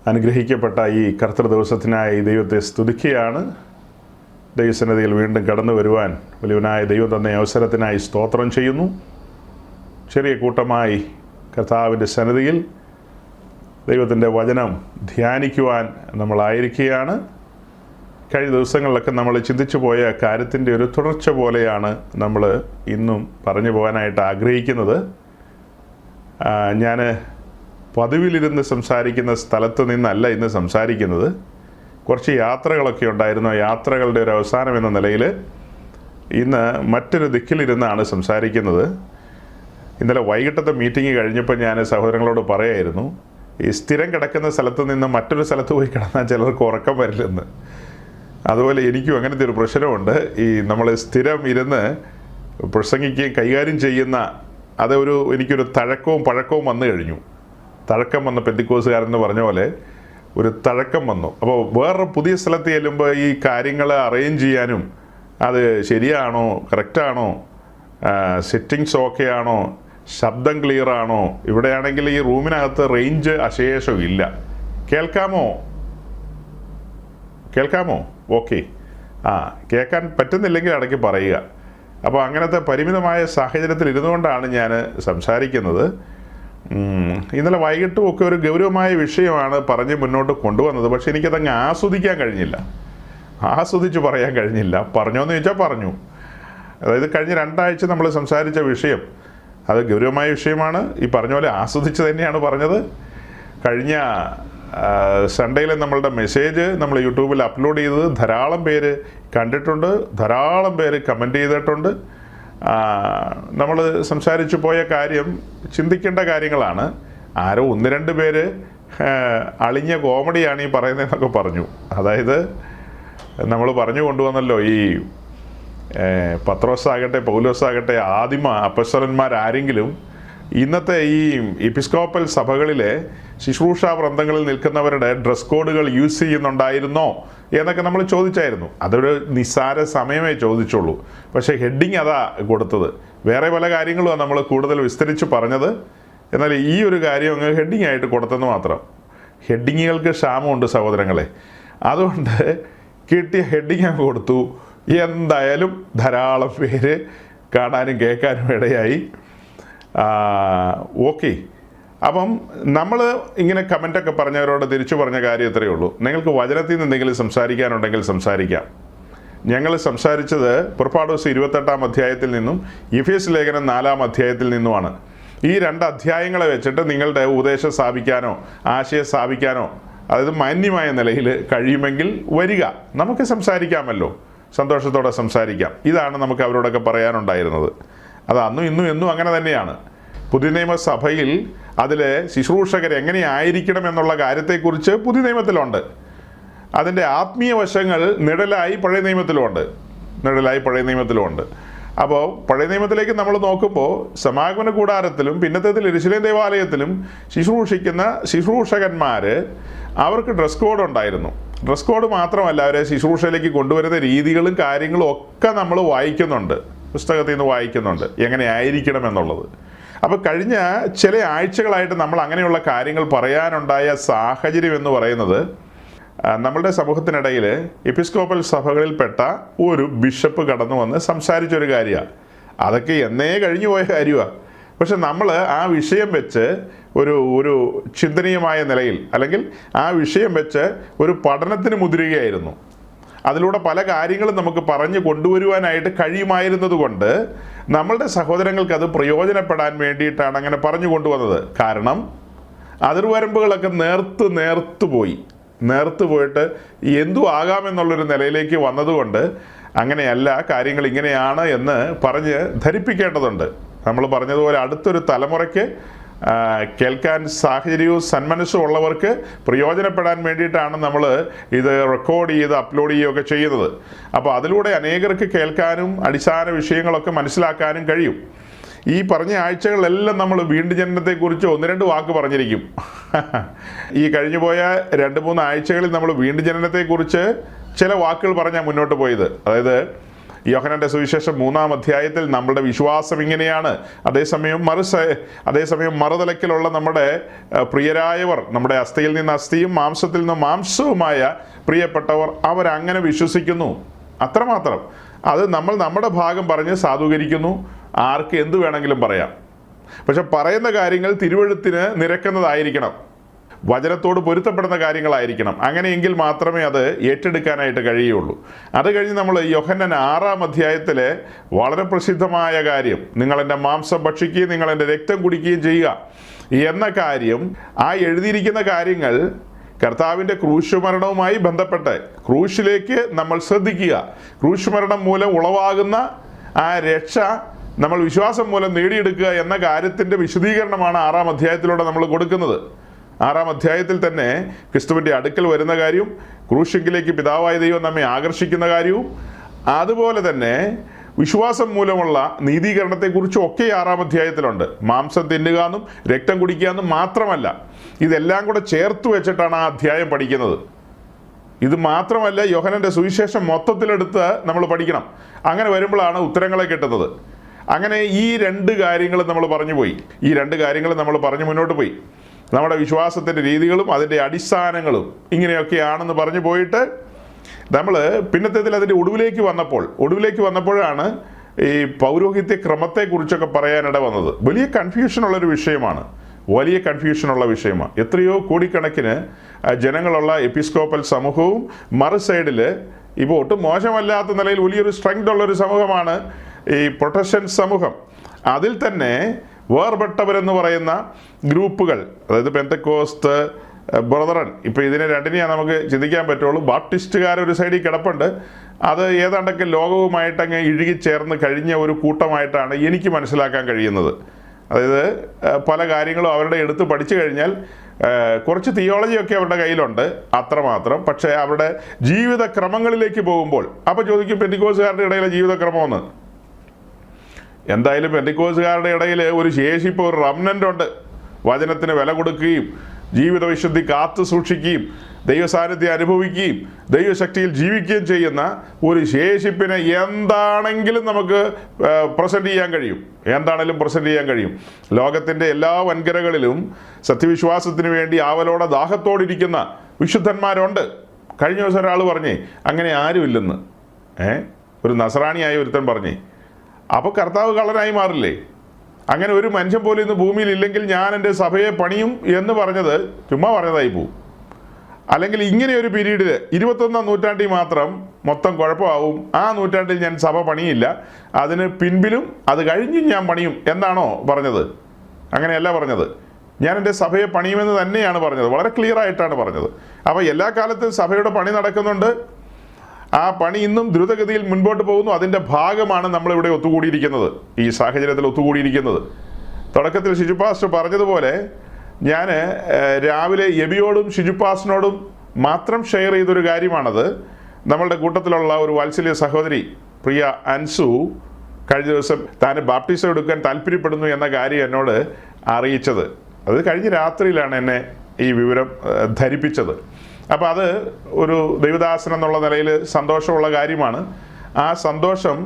അനുഗ്രഹിക്കപ്പെട്ട ഈ കർത്തൃ ദിവസത്തിനായി ദൈവത്തെ സ്തുതിക്കുകയാണ്. ദൈവസന്നിധിയിൽ വീണ്ടും കടന്നു വരുവാൻ വലിയവനായ ദൈവം തന്ന അവസരത്തിനായി സ്തോത്രം ചെയ്യുന്നു. ചെറിയ കൂട്ടമായി കർത്താവിൻ്റെ സന്നിധിയിൽ ദൈവത്തിൻ്റെ വചനം ധ്യാനിക്കുവാൻ നമ്മളായിരിക്കുകയാണ്. കഴിഞ്ഞ ദിവസങ്ങളിലൊക്കെ നമ്മൾ ചിന്തിച്ചു പോയ കാര്യത്തിൻ്റെ ഒരു തുടർച്ച പോലെയാണ് നമ്മൾ ഇന്നും പറഞ്ഞു പോകാനായിട്ട് ആഗ്രഹിക്കുന്നത്. ഞാൻ പതിവിലിരുന്ന് സംസാരിക്കുന്ന സ്ഥലത്ത് നിന്നല്ല ഇന്ന് സംസാരിക്കുന്നത്. കുറച്ച് യാത്രകളൊക്കെ ഉണ്ടായിരുന്നു. യാത്രകളുടെ ഒരു അവസാനം എന്ന നിലയിൽ ഇന്ന് മറ്റൊരു ദിക്കിലിരുന്നാണ് സംസാരിക്കുന്നത്. ഇന്നലെ വൈകിട്ടത്തെ മീറ്റിംഗ് കഴിഞ്ഞപ്പോൾ ഞാൻ സഹോദരങ്ങളോട് പറയായിരുന്നു, ഈ സ്ഥിരം കിടക്കുന്ന സ്ഥലത്ത് നിന്ന് മറ്റൊരു സ്ഥലത്ത് പോയി കിടന്നാൽ ചിലർക്ക് ഉറക്കം വരില്ലെന്ന്. അതുപോലെ എനിക്കും അങ്ങനത്തെ ഒരു പ്രശ്നമുണ്ട്. ഈ നമ്മൾ സ്ഥിരം ഇരുന്ന് പ്രസംഗിക്കുകയും കൈകാര്യം ചെയ്യുന്ന എനിക്കൊരു തഴക്കവും പഴക്കവും വന്നു കഴിഞ്ഞു. തഴക്കം വന്ന പെന്തിക്കോസുകാരെന്ന് പറഞ്ഞ പോലെ ഒരു തഴക്കം വന്നു. അപ്പോൾ വേറൊരു പുതിയ സ്ഥലത്ത് ചെല്ലുമ്പോൾ ഈ കാര്യങ്ങൾ അറേഞ്ച് ചെയ്യാനും അത് ശരിയാണോ, കറക്റ്റാണോ, സെറ്റിങ്സ് ഓക്കെ ആണോ, ശബ്ദം ക്ലിയർ ആണോ, ഇവിടെയാണെങ്കിൽ ഈ റൂമിനകത്ത് റേഞ്ച് അശേഷം ഇല്ല. കേൾക്കാമോ ഓക്കെ, കേൾക്കാൻ പറ്റുന്നില്ലെങ്കിൽ ഇടയ്ക്ക് പറയുക. അപ്പോൾ അങ്ങനത്തെ പരിമിതമായ സാഹചര്യത്തിൽ ഇരുന്നുകൊണ്ടാണ് ഞാൻ സംസാരിക്കുന്നത്. ഇന്നലെ വൈകിട്ടും ഒക്കെ ഒരു ഗൗരവമായ വിഷയമാണ് പറഞ്ഞ് മുന്നോട്ട് കൊണ്ടുവന്നത്. പക്ഷെ എനിക്കതങ്ങ് ആസ്വദിച്ച് പറയാൻ കഴിഞ്ഞില്ല. പറഞ്ഞോന്ന് ചോദിച്ചാൽ പറഞ്ഞു. അതായത് കഴിഞ്ഞ 2 ആഴ്ച നമ്മൾ സംസാരിച്ച വിഷയം അത് ഗൗരവമായ വിഷയമാണ്. ഈ പറഞ്ഞ പോലെ ആസ്വദിച്ച് തന്നെയാണ് പറഞ്ഞത്. കഴിഞ്ഞ സൺഡേയിൽ നമ്മളുടെ മെസ്സേജ് നമ്മൾ യൂട്യൂബിൽ അപ്ലോഡ് ചെയ്തത് ധാരാളം പേര് കണ്ടിട്ടുണ്ട്, ധാരാളം പേര് കമൻറ്റ് ചെയ്തിട്ടുണ്ട്. നമ്മൾ സംസാരിച്ചു പോയ കാര്യം ചിന്തിക്കേണ്ട കാര്യങ്ങളാണ്. ആരോ 1-2 പേര് അളിഞ്ഞ കോമഡിയാണ് ഈ പറയുന്നതെന്നൊക്കെ പറഞ്ഞു. അതായത് നമ്മൾ പറഞ്ഞു കൊണ്ടുവന്നല്ലോ, ഈ പത്രോസാകട്ടെ പൗലോസാകട്ടെ ആദിമ അപ്പസ്തലന്മാരാരെങ്കിലും ഇന്നത്തെ ഈ എപ്പിസ്കോപ്പൽ സഭകളിലെ ശുശ്രൂഷാ വൃന്ദങ്ങളിൽ നിൽക്കുന്നവരുടെ ഡ്രസ് കോഡുകൾ യൂസ് ചെയ്യുന്നുണ്ടായിരുന്നോ എന്നൊക്കെ നമ്മൾ ചോദിച്ചായിരുന്നു. അതൊരു നിസ്സാര സമയമേ ചോദിച്ചുള്ളൂ. പക്ഷേ ഹെഡിങ് അതാ കൊടുത്തത്. വേറെ പല കാര്യങ്ങളുമാണ് നമ്മൾ കൂടുതൽ വിസ്തരിച്ച് പറഞ്ഞത്. എന്നാൽ ഈ ഒരു കാര്യം അങ്ങ് ഹെഡിങ് ആയിട്ട് കൊടുത്തെന്ന് മാത്രം. ഹെഡിങ്ങുകൾക്ക് ക്ഷാമമുണ്ട് സഹോദരങ്ങളെ. അതുകൊണ്ട് കിട്ടിയ ഹെഡിങ് അങ്ങ് കൊടുത്തു. എന്തായാലും ധാരാളം പേര് കാണാനും കേൾക്കാനും ഇടയായി. ഓക്കെ, അപ്പം നമ്മൾ ഇങ്ങനെ കമൻറ്റൊക്കെ പറഞ്ഞവരോട് തിരിച്ചു പറഞ്ഞ കാര്യം ഇത്രയേ ഉള്ളൂ. നിങ്ങൾക്ക് വചനത്തിൽ നിന്ന് എന്തെങ്കിലും സംസാരിക്കാനുണ്ടെങ്കിൽ സംസാരിക്കാം. ഞങ്ങൾ സംസാരിച്ചത് പുറപ്പാട് ദിവസം 28-ാം അധ്യായത്തിൽ നിന്നും എഫേസ്യ ലേഖനം 4-ാം അധ്യായത്തിൽ നിന്നുമാണ്. ഈ 2 അധ്യായങ്ങളെ വെച്ചിട്ട് നിങ്ങളുടെ ഉപദേശം സ്ഥാപിക്കാനോ ആശയം സ്ഥാപിക്കാനോ, അതായത് മാന്യമായ നിലയിൽ കഴിയുമെങ്കിൽ വരിക, നമുക്ക് സംസാരിക്കാമല്ലോ, സന്തോഷത്തോടെ സംസാരിക്കാം. ഇതാണ് നമുക്ക് അവരോടൊക്കെ പറയാനുണ്ടായിരുന്നത്. അത് അന്നും ഇന്നും എന്നും അങ്ങനെ തന്നെയാണ്. പുതിയ നിയമസഭയിൽ അതിലെ ശുശ്രൂഷകർ എങ്ങനെയായിരിക്കണം എന്നുള്ള കാര്യത്തെക്കുറിച്ച് പുതിയ നിയമത്തിലുണ്ട്. അതിൻ്റെ ആത്മീയ വശങ്ങൾ നിഴലായി പഴയ നിയമത്തിലുമുണ്ട്. അപ്പോൾ പഴയ നിയമത്തിലേക്ക് നമ്മൾ നോക്കുമ്പോൾ സമാഗമന കൂടാരത്തിലും പിന്നത്തേതിൽ യെരൂശലേം ദേവാലയത്തിലും ശുശ്രൂഷിക്കുന്ന ശുശ്രൂഷകന്മാർ അവർക്ക് ഡ്രസ് കോഡ് ഉണ്ടായിരുന്നു. ഡ്രസ് കോഡ് മാത്രമല്ല, അവരെ ശുശ്രൂഷയിലേക്ക് കൊണ്ടുവരുന്ന രീതികളും കാര്യങ്ങളും ഒക്കെ നമ്മൾ വായിക്കുന്നുണ്ട്, പുസ്തകത്തിൽ നിന്ന് വായിക്കുന്നുണ്ട് എങ്ങനെയായിരിക്കണം എന്നുള്ളത്. അപ്പോൾ കഴിഞ്ഞ ചില ആഴ്ചകളായിട്ട് നമ്മൾ അങ്ങനെയുള്ള കാര്യങ്ങൾ പറയാനുണ്ടായ സാഹചര്യം എന്ന് പറയുന്നത്, നമ്മളുടെ സമൂഹത്തിനിടയിൽ എപ്പിസ്കോപ്പൽ സഭകളിൽപ്പെട്ട ഒരു ബിഷപ്പ് കടന്നു വന്ന് സംസാരിച്ചൊരു കാര്യമാണ്. അതൊക്കെ എന്നേ കഴിഞ്ഞു പോയ കാര്യമാണ്. പക്ഷെ നമ്മൾ ആ വിഷയം വെച്ച് ഒരു ചിന്തനീയമായ നിലയിൽ, അല്ലെങ്കിൽ ആ വിഷയം വെച്ച് ഒരു പഠനത്തിന് മുതിരുകയായിരുന്നു. അതിലൂടെ പല കാര്യങ്ങളും നമുക്ക് പറഞ്ഞു കൊണ്ടുവരുവാനായിട്ട് കഴിയുമായിരുന്നത് കൊണ്ട് നമ്മളുടെ സഹോദരങ്ങൾക്ക് അത് പ്രയോജനപ്പെടാൻ വേണ്ടിയിട്ടാണ് അങ്ങനെ പറഞ്ഞു കൊണ്ടുവന്നത്. കാരണം അതിർവരമ്പുകളൊക്കെ നേർത്തു പോയിട്ട് എന്തു ആകാമെന്നുള്ളൊരു നിലയിലേക്ക് വന്നതുകൊണ്ട് അങ്ങനെയല്ല, കാര്യങ്ങൾ ഇങ്ങനെയാണ് എന്ന് പറഞ്ഞ് ധരിപ്പിക്കേണ്ടതുണ്ട്. നമ്മൾ പറഞ്ഞതുപോലെ അടുത്തൊരു തലമുറയ്ക്ക് കേൾക്കാൻ സാഹചര്യവും സന്മനസ്സും ഉള്ളവർക്ക് പ്രയോജനപ്പെടാൻ വേണ്ടിയിട്ടാണ് നമ്മൾ ഇത് റെക്കോർഡ് ചെയ്ത് അപ്ലോഡ് ചെയ്യുകയൊക്കെ ചെയ്യുന്നത്. അപ്പോൾ അതിലൂടെ അനേകർക്ക് കേൾക്കാനും അടിസ്ഥാന വിഷയങ്ങളൊക്കെ മനസ്സിലാക്കാനും കഴിയും. ഈ പറഞ്ഞ ആഴ്ചകളിലെല്ലാം നമ്മൾ വീണ്ടും ജനനത്തെക്കുറിച്ച് 1-2 വാക്ക് പറഞ്ഞിരിക്കും. ഈ കഴിഞ്ഞു പോയ 2-3 ആഴ്ചകളിൽ നമ്മൾ വീണ്ടും ജനനത്തെക്കുറിച്ച് ചില വാക്കുകൾ പറഞ്ഞാൽ മുന്നോട്ട് പോയത്. അതായത് യോഹന്നാന്റെ സുവിശേഷം 3-ാം അധ്യായത്തിൽ നമ്മളുടെ വിശ്വാസം ഇങ്ങനെയാണ്. അതേസമയം മറുതലക്കിലുള്ള നമ്മുടെ പ്രിയരായവർ, നമ്മുടെ അസ്ഥിയിൽ നിന്ന് അസ്ഥിയും മാംസത്തിൽ നിന്ന് മാംസവുമായ പ്രിയപ്പെട്ടവർ, അവരങ്ങനെ വിശ്വസിക്കുന്നു. അത്രമാത്രം. അത് നമ്മൾ നമ്മുടെ ഭാഗം പറഞ്ഞ് സാധൂകരിക്കുന്നു. ആർക്ക് എന്ത് വേണമെങ്കിലും പറയാം. പക്ഷെ പറയുന്ന കാര്യങ്ങൾ തിരുവെഴുത്തിന് നിരക്കുന്നതായിരിക്കണം, വചനത്തോട് പൊരുത്തപ്പെടുന്ന കാര്യങ്ങളായിരിക്കണം. അങ്ങനെയെങ്കിൽ മാത്രമേ അത് ഏറ്റെടുക്കാനായിട്ട് കഴിയുള്ളൂ. അത് കഴിഞ്ഞ് നമ്മൾ യോഹന്നാൻ 6-ാം അധ്യായത്തിലെ വളരെ പ്രസിദ്ധമായ കാര്യം, നിങ്ങൾ എൻ്റെ മാംസം ഭക്ഷിക്കുകയും നിങ്ങൾ എൻ്റെ രക്തം കുടിക്കുകയും ചെയ്യുക എന്ന കാര്യം, ആ എഴുതിയിരിക്കുന്ന കാര്യങ്ങൾ കർത്താവിൻ്റെ ക്രൂശുമരണവുമായി ബന്ധപ്പെട്ട് ക്രൂശിലേക്ക് നമ്മൾ ശ്രദ്ധിക്കുക. ക്രൂശുമരണം മൂലം ഉളവാകുന്ന ആ രക്ഷ നമ്മൾ വിശ്വാസം മൂലം നേടിയെടുക്കുക എന്ന കാര്യത്തിൻ്റെ വിശദീകരണമാണ് 6-ാം അധ്യായത്തിലൂടെ നമ്മൾ കൊടുക്കുന്നത്. 6-ാം അധ്യായത്തിൽ തന്നെ ക്രിസ്തുവിൻ്റെ അടുക്കൽ വരുന്ന കാര്യവും ക്രൂശിലേക്ക് പിതാവായ ദൈവം നമ്മെ ആകർഷിക്കുന്ന കാര്യവും അതുപോലെ തന്നെ വിശ്വാസം മൂലമുള്ള നീതീകരണത്തെക്കുറിച്ചും ഒക്കെ 6-ാം അധ്യായത്തിലുണ്ട്. മാംസം തിന്നുക എന്നും രക്തം കുടിക്കുക എന്നും മാത്രമല്ല, ഇതെല്ലാം കൂടെ ചേർത്ത് വെച്ചിട്ടാണ് ആ അധ്യായം പഠിക്കുന്നത്. ഇത് മാത്രമല്ല, യോഹന്നാന്റെ സുവിശേഷം മൊത്തത്തിലെടുത്ത് നമ്മൾ പഠിക്കണം. അങ്ങനെ വരുമ്പോഴാണ് ഉത്തരങ്ങളെ കിട്ടുന്നത്. അങ്ങനെ ഈ 2 കാര്യങ്ങൾ നമ്മൾ പറഞ്ഞു പോയി. ഈ 2 കാര്യങ്ങൾ നമ്മൾ പറഞ്ഞു മുന്നോട്ട് പോയി. നമ്മുടെ വിശ്വാസത്തിൻ്റെ രീതികളും അതിൻ്റെ അടിസ്ഥാനങ്ങളും ഇങ്ങനെയൊക്കെയാണെന്ന് പറഞ്ഞു പോയിട്ട് നമ്മൾ പിന്നത്തേതിൽ അതിൻ്റെ ഒടുവിലേക്ക് വന്നപ്പോഴാണ് ഈ പൗരോഹിത്യ ക്രമത്തെക്കുറിച്ചൊക്കെ പറയാനിട വന്നത്. വലിയ കൺഫ്യൂഷനുള്ളൊരു വിഷയമാണ്. എത്രയോ കോടിക്കണക്കിന് ജനങ്ങളുള്ള എപ്പിസ്കോപ്പൽ സമൂഹവും മറു സൈഡിൽ ഇപ്പോൾ ഒട്ടും മോശമല്ലാത്ത നിലയിൽ വലിയൊരു സ്ട്രെങ്ത് ഉള്ളൊരു സമൂഹമാണ് ഈ പ്രൊട്ടസ്റ്റന്റ് സമൂഹം. അതിൽ തന്നെ വേർപെട്ടവരെന്ന് പറയുന്ന ഗ്രൂപ്പുകൾ, അതായത് പെന്തക്കോസ്ത്, ബ്രദറൻ, ഇപ്പോൾ ഇതിനെ രണ്ടിനെയാണ് നമുക്ക് ചിന്തിക്കാൻ പറ്റുള്ളൂ. ബാപ്റ്റിസ്റ്റുകാരൊരു സൈഡിൽ കിടപ്പുണ്ട്. അത് ഏതാണ്ടൊക്കെ ലോകവുമായിട്ടങ്ങ് ഇഴുകിച്ചേർന്ന് കഴിഞ്ഞ ഒരു കൂട്ടമായിട്ടാണ് എനിക്ക് മനസ്സിലാക്കാൻ കഴിയുന്നത്. അതായത് പല കാര്യങ്ങളും അവരുടെ എടുത്ത് പഠിച്ചു കഴിഞ്ഞാൽ കുറച്ച് തിയോളജിയൊക്കെ അവരുടെ കയ്യിലുണ്ട്, അത്രമാത്രം. പക്ഷേ അവരുടെ ജീവിതക്രമങ്ങളിലേക്ക് പോകുമ്പോൾ അപ്പോൾ ചോദിക്കും, പെന്തിക്കോസുകാരുടെ ഇടയിലെ ജീവിതക്രമമെന്ന്. എന്തായാലും പെന്തിക്കോസുകാരുടെ ഇടയിൽ ഒരു ശേഷിപ്പ്, ഒരു റംനന്റ് ഉണ്ട്. വചനത്തിന് വില കൊടുക്കുകയും ജീവിത വിശുദ്ധി കാത്തു സൂക്ഷിക്കുകയും ദൈവസാന്നിധ്യം അനുഭവിക്കുകയും ദൈവശക്തിയിൽ ജീവിക്കുകയും ചെയ്യുന്ന ഒരു ശേഷിപ്പിനെ എന്താണെങ്കിലും നമുക്ക് പ്രസൻറ്റ് ചെയ്യാൻ കഴിയും. ലോകത്തിൻ്റെ എല്ലാ വൻകരകളിലും സത്യവിശ്വാസത്തിന് വേണ്ടി ആവലോടെ ദാഹത്തോടിരിക്കുന്ന വിശുദ്ധന്മാരുണ്ട്. കഴിഞ്ഞ ദിവസം ഒരാൾ പറഞ്ഞേ അങ്ങനെ ആരുമില്ലെന്ന്. ഒരു നസറാണിയായ ഒരുത്തൻ പറഞ്ഞേ. അപ്പോൾ കർത്താവ് കള്ളനായി മാറില്ലേ? അങ്ങനെ ഒരു മനുഷ്യൻ പോലും ഇന്ന് ഭൂമിയിൽ ഇല്ലെങ്കിൽ ഞാൻ എൻ്റെ സഭയെ പണിയും എന്ന് പറഞ്ഞത് ചുമ്മാ പറഞ്ഞതായി പോവും. അല്ലെങ്കിൽ ഇങ്ങനെ ഒരു പീരീഡിൽ 21-ാം നൂറ്റാണ്ടിൽ മാത്രം മൊത്തം കുഴപ്പമാവും, ആ നൂറ്റാണ്ടിൽ ഞാൻ സഭ പണിയില്ല, അതിന് പിൻപിലും അത് കഴിഞ്ഞും ഞാൻ പണിയും എന്നാണോ പറഞ്ഞത്? അങ്ങനെയല്ല പറഞ്ഞത്. ഞാൻ എൻ്റെ സഭയെ പണിയുമെന്ന് തന്നെയാണ് പറഞ്ഞത്. വളരെ ക്ലിയർ ആയിട്ടാണ് പറഞ്ഞത്. അപ്പോൾ എല്ലാ കാലത്തും സഭയുടെ പണി നടക്കുന്നുണ്ട്. ആ പണി ഇന്നും ദ്രുതഗതിയിൽ മുൻപോട്ട് പോകുന്നു. അതിൻ്റെ ഭാഗമാണ് നമ്മളിവിടെ ഒത്തുകൂടിയിരിക്കുന്നത്, ഈ സാഹചര്യത്തിൽ ഒത്തുകൂടിയിരിക്കുന്നത്. തുടക്കത്തിൽ ഷിജു പാസ്റ്റർ പറഞ്ഞതുപോലെ ഞാൻ രാവിലെ എബിയോടും ഷിജു പാസ്റ്ററിനോടും മാത്രം ഷെയർ ചെയ്തൊരു കാര്യമാണത്. നമ്മളുടെ കൂട്ടത്തിലുള്ള ഒരു വാത്സല്യ സഹോദരി പ്രിയ അൻസു കഴിഞ്ഞ ദിവസം താൻ ബാപ്റ്റിസം എടുക്കാൻ താല്പര്യപ്പെടുന്നു എന്ന കാര്യം എന്നോട് അറിയിച്ചത്. അത് കഴിഞ്ഞ രാത്രിയിലാണ് എന്നെ ഈ വിവരം ധരിപ്പിച്ചത്. അപ്പോൾ അത് ഒരു ദൈവദാസൻ എന്നുള്ള നിലയിൽ സന്തോഷമുള്ള കാര്യമാണ്. ആ സന്തോഷം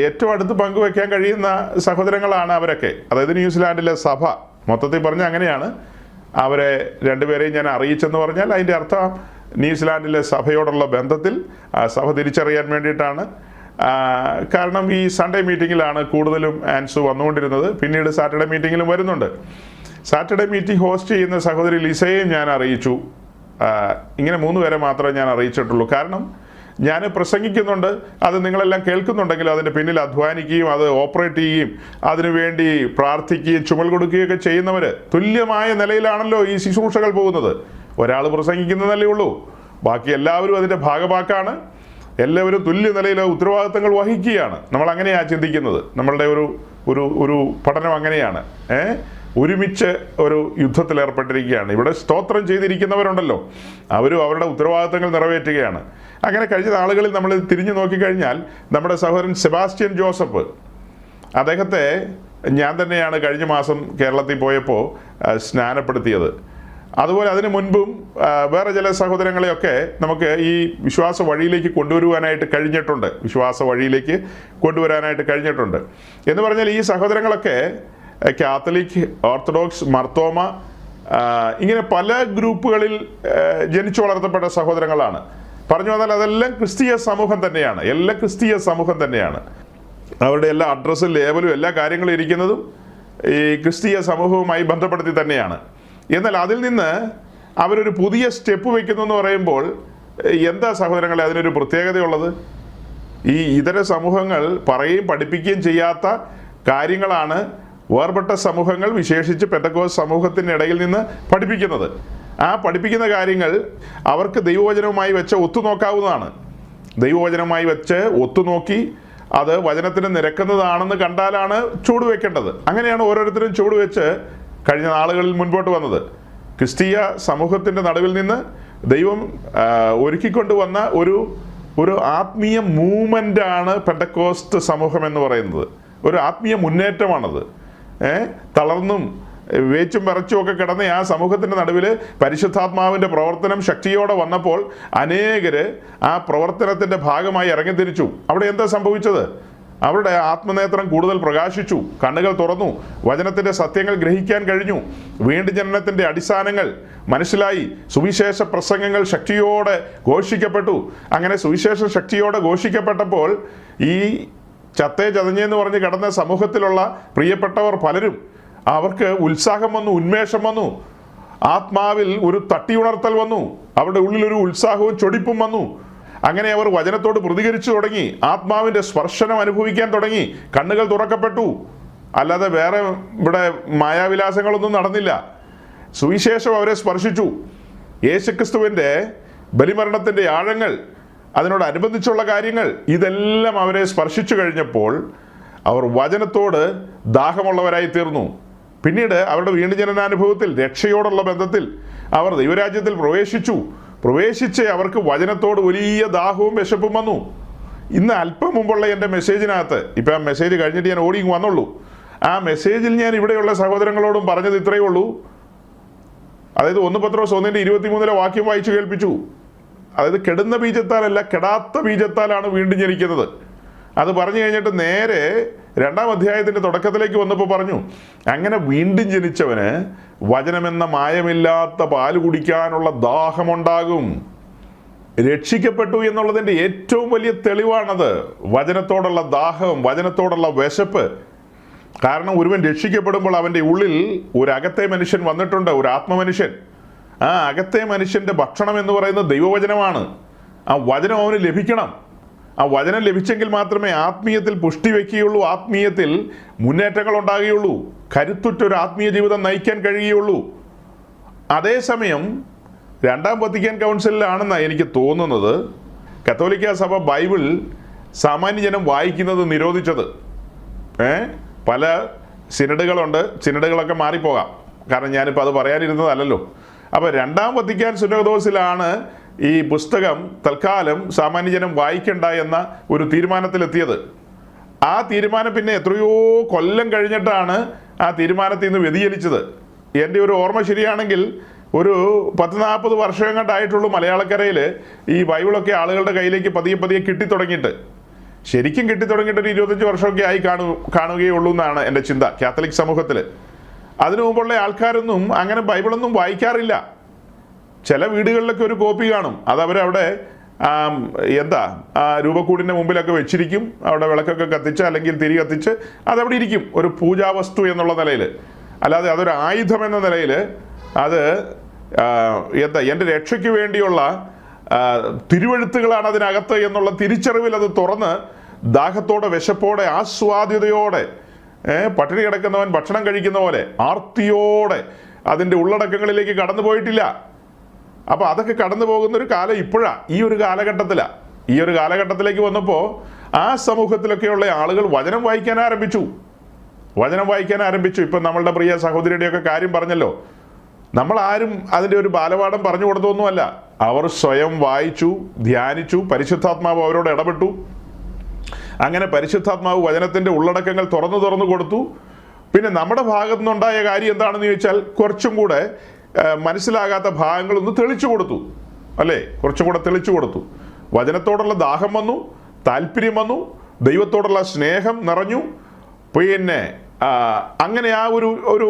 ഏറ്റവും അടുത്ത് പങ്കുവെക്കാൻ കഴിയുന്ന സഹോദരങ്ങളാണ് അവരൊക്കെ. അതായത് ന്യൂസിലാൻഡിലെ സഭ മൊത്തത്തിൽ പറഞ്ഞാൽ അങ്ങനെയാണ്. അവരെ രണ്ടുപേരെയും ഞാൻ അറിയിച്ചെന്ന് പറഞ്ഞാൽ അതിൻ്റെ അർത്ഥം ന്യൂസിലാൻഡിലെ സഭയോടുള്ള ബന്ധത്തിൽ സഭ തിരിച്ചറിയാൻ വേണ്ടിയിട്ടാണ്. കാരണം ഈ സൺഡേ മീറ്റിങ്ങിലാണ് കൂടുതലും ആൻസു വന്നുകൊണ്ടിരുന്നത്. പിന്നീട് സാറ്റർഡേ മീറ്റിങ്ങിലും വരുന്നുണ്ട്. സാറ്റർഡേ മീറ്റിംഗ് ഹോസ്റ്റ് ചെയ്യുന്ന സഹോദരി ലിസയെയും ഞാൻ അറിയിച്ചു. ഇങ്ങനെ 3 പേരെ മാത്രമേ ഞാൻ അറിയിച്ചിട്ടുള്ളൂ. കാരണം ഞാൻ പ്രസംഗിക്കുന്നുണ്ട്, അത് നിങ്ങളെല്ലാം കേൾക്കുന്നുണ്ടെങ്കിലും അതിൻ്റെ പിന്നിൽ അധ്വാനിക്കുകയും അത് ഓപ്പറേറ്റ് ചെയ്യുകയും അതിനുവേണ്ടി പ്രാർത്ഥിക്കുകയും ചുമൽ കൊടുക്കുകയൊക്കെ ചെയ്യുന്നവർ തുല്യമായ നിലയിലാണല്ലോ ഈ ശുശ്രൂഷകൾ പോകുന്നത്. ഒരാൾ പ്രസംഗിക്കുന്നതല്ലേ ഉള്ളൂ, ബാക്കി എല്ലാവരും അതിൻ്റെ ഭാഗഭാക്കാണ്. എല്ലാവരും തുല്യ നിലയിൽ ഉത്തരവാദിത്തങ്ങൾ വഹിക്കുകയാണ്. നമ്മൾ അങ്ങനെയാണ് ചിന്തിക്കുന്നത്. നമ്മളുടെ ഒരു പഠനം അങ്ങനെയാണ്. ഒരുമിച്ച് ഒരു യുദ്ധത്തിൽ ഏർപ്പെട്ടിരിക്കുകയാണ്. ഇവിടെ സ്തോത്രം ചെയ്തിരിക്കുന്നവരുണ്ടല്ലോ, അവരും അവരുടെ ഉത്തരവാദിത്തങ്ങൾ നിറവേറ്റുകയാണ്. അങ്ങനെ കഴിഞ്ഞ നാളുകളിൽ നമ്മൾ തിരിഞ്ഞു നോക്കിക്കഴിഞ്ഞാൽ നമ്മുടെ സഹോദരൻ സെബാസ്റ്റ്യൻ ജോസഫ്, അദ്ദേഹത്തെ ഞാൻ തന്നെയാണ് കഴിഞ്ഞ മാസം കേരളത്തിൽ പോയപ്പോൾ സ്നാനപ്പെടുത്തിയത്. അതുപോലെ അതിനു മുൻപും വേറെ ചില സഹോദരങ്ങളെയൊക്കെ നമുക്ക് ഈ വിശ്വാസ വഴിയിലേക്ക് കൊണ്ടുവരാനായിട്ട് കഴിഞ്ഞിട്ടുണ്ട് എന്ന് പറഞ്ഞാൽ ഈ സഹോദരങ്ങളൊക്കെ കാത്തലിക്, ഓർത്തഡോക്സ്, മർത്തോമ, ഇങ്ങനെ പല ഗ്രൂപ്പുകളിൽ ജനിച്ചു വളർത്തപ്പെട്ട സഹോദരങ്ങളാണ്. പറഞ്ഞു വന്നാൽ അതെല്ലാം ക്രിസ്തീയ സമൂഹം തന്നെയാണ്. അവരുടെ എല്ലാ അഡ്രസ്സും ലേബലും എല്ലാ കാര്യങ്ങളും ഇരിക്കുന്നതും ഈ ക്രിസ്തീയ സമൂഹവുമായി ബന്ധപ്പെടുത്തി തന്നെയാണ്. എന്നാൽ അതിൽ നിന്ന് അവരൊരു പുതിയ സ്റ്റെപ്പ് വയ്ക്കുന്നു എന്ന് പറയുമ്പോൾ എന്താ സഹോദരങ്ങളെ അതിനൊരു പ്രത്യേകതയുള്ളത്? ഈ ഇതര സമൂഹങ്ങൾ പറയുകയും പഠിപ്പിക്കുകയും ചെയ്യാത്ത കാര്യങ്ങളാണ് വേർപെട്ട സമൂഹങ്ങൾ, വിശേഷിച്ച് പെന്തക്കോസ്ത് സമൂഹത്തിൻ്റെ ഇടയിൽ നിന്ന് പഠിപ്പിക്കുന്നത്. ആ പഠിപ്പിക്കുന്ന കാര്യങ്ങൾ അവർക്ക് ദൈവവചനവുമായി വെച്ച് ഒത്തുനോക്കാവുന്നതാണ്. ദൈവവചനവുമായി വെച്ച് ഒത്തുനോക്കി അത് വചനത്തിന് നിരക്കുന്നതാണെന്ന് കണ്ടാലാണ് ചൂടുവെക്കേണ്ടത്. അങ്ങനെയാണ് ഓരോരുത്തരും ചൂടുവെച്ച് കഴിഞ്ഞ നാളുകളിൽ മുൻപോട്ട് വന്നത്. ക്രിസ്തീയ സമൂഹത്തിൻ്റെ നടുവിൽ നിന്ന് ദൈവം ഒരുക്കിക്കൊണ്ടുവന്ന ഒരു ആത്മീയ മൂവ്മെൻ്റാണ് പെന്തക്കോസ്ത് സമൂഹം എന്ന് പറയുന്നത്. ഒരു ആത്മീയ മുന്നേറ്റമാണത്. തളർന്നും വേച്ചും വിറച്ചും ഒക്കെ കിടന്ന ആ സമൂഹത്തിൻ്റെ നടുവിൽ പരിശുദ്ധാത്മാവിൻ്റെ പ്രവർത്തനം ശക്തിയോടെ വന്നപ്പോൾ അനേകര് ആ പ്രവർത്തനത്തിൻ്റെ ഭാഗമായി ഇറങ്ങിത്തിരിച്ചു. അവിടെ എന്താ സംഭവിച്ചത്? അവരുടെ ആത്മനേത്രം കൂടുതൽ പ്രകാശിച്ചു, കണ്ണുകൾ തുറന്നു, വചനത്തിൻ്റെ സത്യങ്ങൾ ഗ്രഹിക്കാൻ കഴിഞ്ഞു, വീണ്ടും ജനനത്തിൻ്റെ അടിസ്ഥാനങ്ങൾ മനസ്സിലായി, സുവിശേഷ പ്രസംഗങ്ങൾ ശക്തിയോടെ ഘോഷിക്കപ്പെട്ടു. അങ്ങനെ സുവിശേഷം ശക്തിയോടെ ഘോഷിക്കപ്പെട്ടപ്പോൾ ഈ ചതഞ്ഞെന്ന് പറഞ്ഞ് കിടന്ന സമൂഹത്തിലുള്ള പ്രിയപ്പെട്ടവർ പലരും അവർക്ക് ഉത്സാഹം വന്നു, ഉന്മേഷം വന്നു, ആത്മാവിൽ ഒരു തട്ടിയുണർത്തൽ വന്നു, അവരുടെ ഉള്ളിലൊരു ഉത്സാഹവും ചൊടിപ്പും വന്നു. അങ്ങനെ അവർ വചനത്തോട് പ്രതികരിച്ചു തുടങ്ങി, ആത്മാവിൻ്റെ സ്പർശനം അനുഭവിക്കാൻ തുടങ്ങി, കണ്ണുകൾ തുറക്കപ്പെട്ടു. അല്ലാതെ വേറെ ഇവിടെ മായാവിലാസങ്ങളൊന്നും നടന്നില്ല. സുവിശേഷം അവരെ സ്പർശിച്ചു. യേശുക്രിസ്തുവിൻ്റെ ബലിമരണത്തിൻ്റെ ആഴങ്ങൾ, അതിനോടനുബന്ധിച്ചുള്ള കാര്യങ്ങൾ, ഇതെല്ലാം അവരെ സ്പർശിച്ചു കഴിഞ്ഞപ്പോൾ അവർ വചനത്തോട് ദാഹമുള്ളവരായി തീർന്നു. പിന്നീട് അവരുടെ വീണ്ടും ജനനാനുഭവത്തിൽ, രക്ഷയോടുള്ള ബന്ധത്തിൽ അവർ ദൈവരാജ്യത്തിൽ പ്രവേശിച്ച് അവർക്ക് വചനത്തോട് വലിയ ദാഹവും വിശപ്പും വന്നു. ഇന്ന് അല്പം മുമ്പുള്ള എൻ്റെ മെസ്സേജിനകത്ത്, ഇപ്പം ആ മെസ്സേജ് കഴിഞ്ഞിട്ട് ഞാൻ ഓടി വന്നുള്ളൂ, ആ മെസ്സേജിൽ ഞാൻ ഇവിടെയുള്ള സഹോദരങ്ങളോടും പറഞ്ഞത് ഇത്രയേ ഉള്ളൂ. അതായത് 1 പത്രോസ് 1:23 വാക്യം വായിച്ചു കേൾപ്പിച്ചു. അതായത് കെടുന്ന ബീജത്താലല്ല, കെടാത്ത ബീജത്താലാണ് വീണ്ടും ജനിക്കുന്നത്. അത് പറഞ്ഞു കഴിഞ്ഞിട്ട് നേരെ 2-ാം അധ്യായത്തിൻ്റെ തുടക്കത്തിലേക്ക് വന്നപ്പോൾ പറഞ്ഞു, അങ്ങനെ വീണ്ടും ജനിച്ചവന് വചനമെന്ന മായമില്ലാത്ത പാല് കുടിക്കാനുള്ള ദാഹമുണ്ടാകും. രക്ഷിക്കപ്പെട്ടു എന്നുള്ളതിൻ്റെ ഏറ്റവും വലിയ തെളിവാണത്, വചനത്തോടുള്ള ദാഹം, വചനത്തോടുള്ള വിശപ്പ്. കാരണം ഒരുവൻ രക്ഷിക്കപ്പെടുമ്പോൾ അവൻ്റെ ഉള്ളിൽ ഒരു അകത്തെ മനുഷ്യൻ വന്നിട്ടുണ്ട്, ഒരു ആത്മമനുഷ്യൻ. ആ അകത്തെ മനുഷ്യൻ്റെ ഭക്ഷണം എന്ന് പറയുന്നത് ദൈവവചനമാണ്. ആ വചനം അവന് ലഭിക്കണം. ആ വചനം ലഭിച്ചെങ്കിൽ മാത്രമേ ആത്മീയത്തിൽ പുഷ്ടി വയ്ക്കുകയുള്ളൂ, ആത്മീയത്തിൽ മുന്നേറ്റങ്ങൾ ഉണ്ടാകുകയുള്ളൂ, കരുത്തുറ്റൊരു ആത്മീയ ജീവിതം നയിക്കാൻ കഴിയുകയുള്ളൂ. അതേസമയം 2-ാം വത്തിക്കാൻ കൗൺസിലിലാണെന്നാണ് എനിക്ക് തോന്നുന്നത് കത്തോലിക്ക സഭ ബൈബിൾ സാമാന്യജനം വായിക്കുന്നത് നിരോധിച്ചത്. പല സിനഡുകളുണ്ട്, സിനഡുകളൊക്കെ മാറിപ്പോകാം, കാരണം ഞാനിപ്പോൾ അത് പറയാനിരുന്നതല്ലല്ലോ. അപ്പോൾ 2-ാം വത്തിക്കാൻ സുനഹദോസിലാണ് ഈ പുസ്തകം തൽക്കാലം സാമാന്യജനം വായിക്കണ്ട എന്ന ഒരു തീരുമാനത്തിലെത്തിയത്. ആ തീരുമാനം പിന്നെ എത്രയോ കൊല്ലം കഴിഞ്ഞിട്ടാണ് ആ തീരുമാനത്തിൽ നിന്ന് വ്യതിചലിച്ചത്. എൻ്റെ ഒരു ഓർമ്മ ശരിയാണെങ്കിൽ ഒരു 10-40 വർഷം കണ്ടായിട്ടുള്ളൂ മലയാളക്കരയിൽ ഈ ബൈബിളൊക്കെ ആളുകളുടെ കയ്യിലേക്ക് പതിയെ കിട്ടിത്തുടങ്ങിയിട്ട്. ശരിക്കും കിട്ടിത്തുടങ്ങിയിട്ട് ഒരു 25 വർഷമൊക്കെ ആയി കാണുകയുള്ളൂ എന്നാണ് എൻ്റെ ചിന്ത കാത്തലിക് സമൂഹത്തിൽ. അതിനു മുമ്പുള്ള ആൾക്കാരൊന്നും അങ്ങനെ ബൈബിളൊന്നും വായിക്കാറില്ല. ചില വീടുകളിലൊക്കെ ഒരു കോപ്പി കാണും, അതവരവിടെ രൂപക്കൂടിൻ്റെ മുമ്പിലൊക്കെ വെച്ചിരിക്കും, അവിടെ വിളക്കൊക്കെ കത്തിച്ച് അല്ലെങ്കിൽ തിരി കത്തിച്ച് അതവിടെ ഇരിക്കും, ഒരു പൂജാവസ്തു എന്നുള്ള നിലയിൽ. അല്ലാതെ അതൊരു ആയുധം എന്ന നിലയിൽ അത് എൻ്റെ രക്ഷയ്ക്ക് വേണ്ടിയുള്ള തിരുവെഴുത്തുകളാണ് അതിനകത്ത് എന്നുള്ള തിരിച്ചറിവിൽ അത് തുറന്ന് ദാഹത്തോടെ, വിശപ്പോടെ, ആസ്വാദ്യതയോടെ, പട്ടിണി കിടക്കുന്നവൻ ഭക്ഷണം കഴിക്കുന്ന പോലെ ആർത്തിയോടെ അതിൻ്റെ ഉള്ളടക്കങ്ങളിലേക്ക് കടന്നു പോയിട്ടില്ല. അപ്പോൾ അതൊക്കെ കടന്നു പോകുന്നൊരു കാലം ഇപ്പോഴാണ്, ഈ ഒരു കാലഘട്ടത്തിലാണ്. ഈ ഒരു കാലഘട്ടത്തിലേക്ക് വന്നപ്പോൾ ആ സമൂഹത്തിലൊക്കെയുള്ള ആളുകൾ വചനം വായിക്കാൻ ആരംഭിച്ചു. ഇപ്പം നമ്മളുടെ പ്രിയ സഹോദരിയുടെയൊക്കെ കാര്യം പറഞ്ഞല്ലോ. നമ്മളാരും അതിൻ്റെ ഒരു ബാലപാഠം പറഞ്ഞു കൊടുത്തൊന്നുമല്ല. അവർ സ്വയം വായിച്ചു, ധ്യാനിച്ചു, പരിശുദ്ധാത്മാവ് അവരോട് ഇടപെട്ടു. അങ്ങനെ പരിശുദ്ധാത്മാവ് വചനത്തിൻ്റെ ഉള്ളടക്കങ്ങൾ തുറന്നു കൊടുത്തു. പിന്നെ നമ്മുടെ ഭാഗത്തു നിന്നുണ്ടായ കാര്യം എന്താണെന്ന് ചോദിച്ചാൽ കുറച്ചും കൂടെ മനസ്സിലാകാത്ത ഭാഗങ്ങളൊന്ന് തെളിച്ചു കൊടുത്തു, അല്ലേ? കുറച്ചും കൂടെ തെളിച്ചു കൊടുത്തു. വചനത്തോടുള്ള ദാഹം വന്നു, താല്പര്യം വന്നു, ദൈവത്തോടുള്ള സ്നേഹം നിറഞ്ഞു. പിന്നെ അങ്ങനെ ആ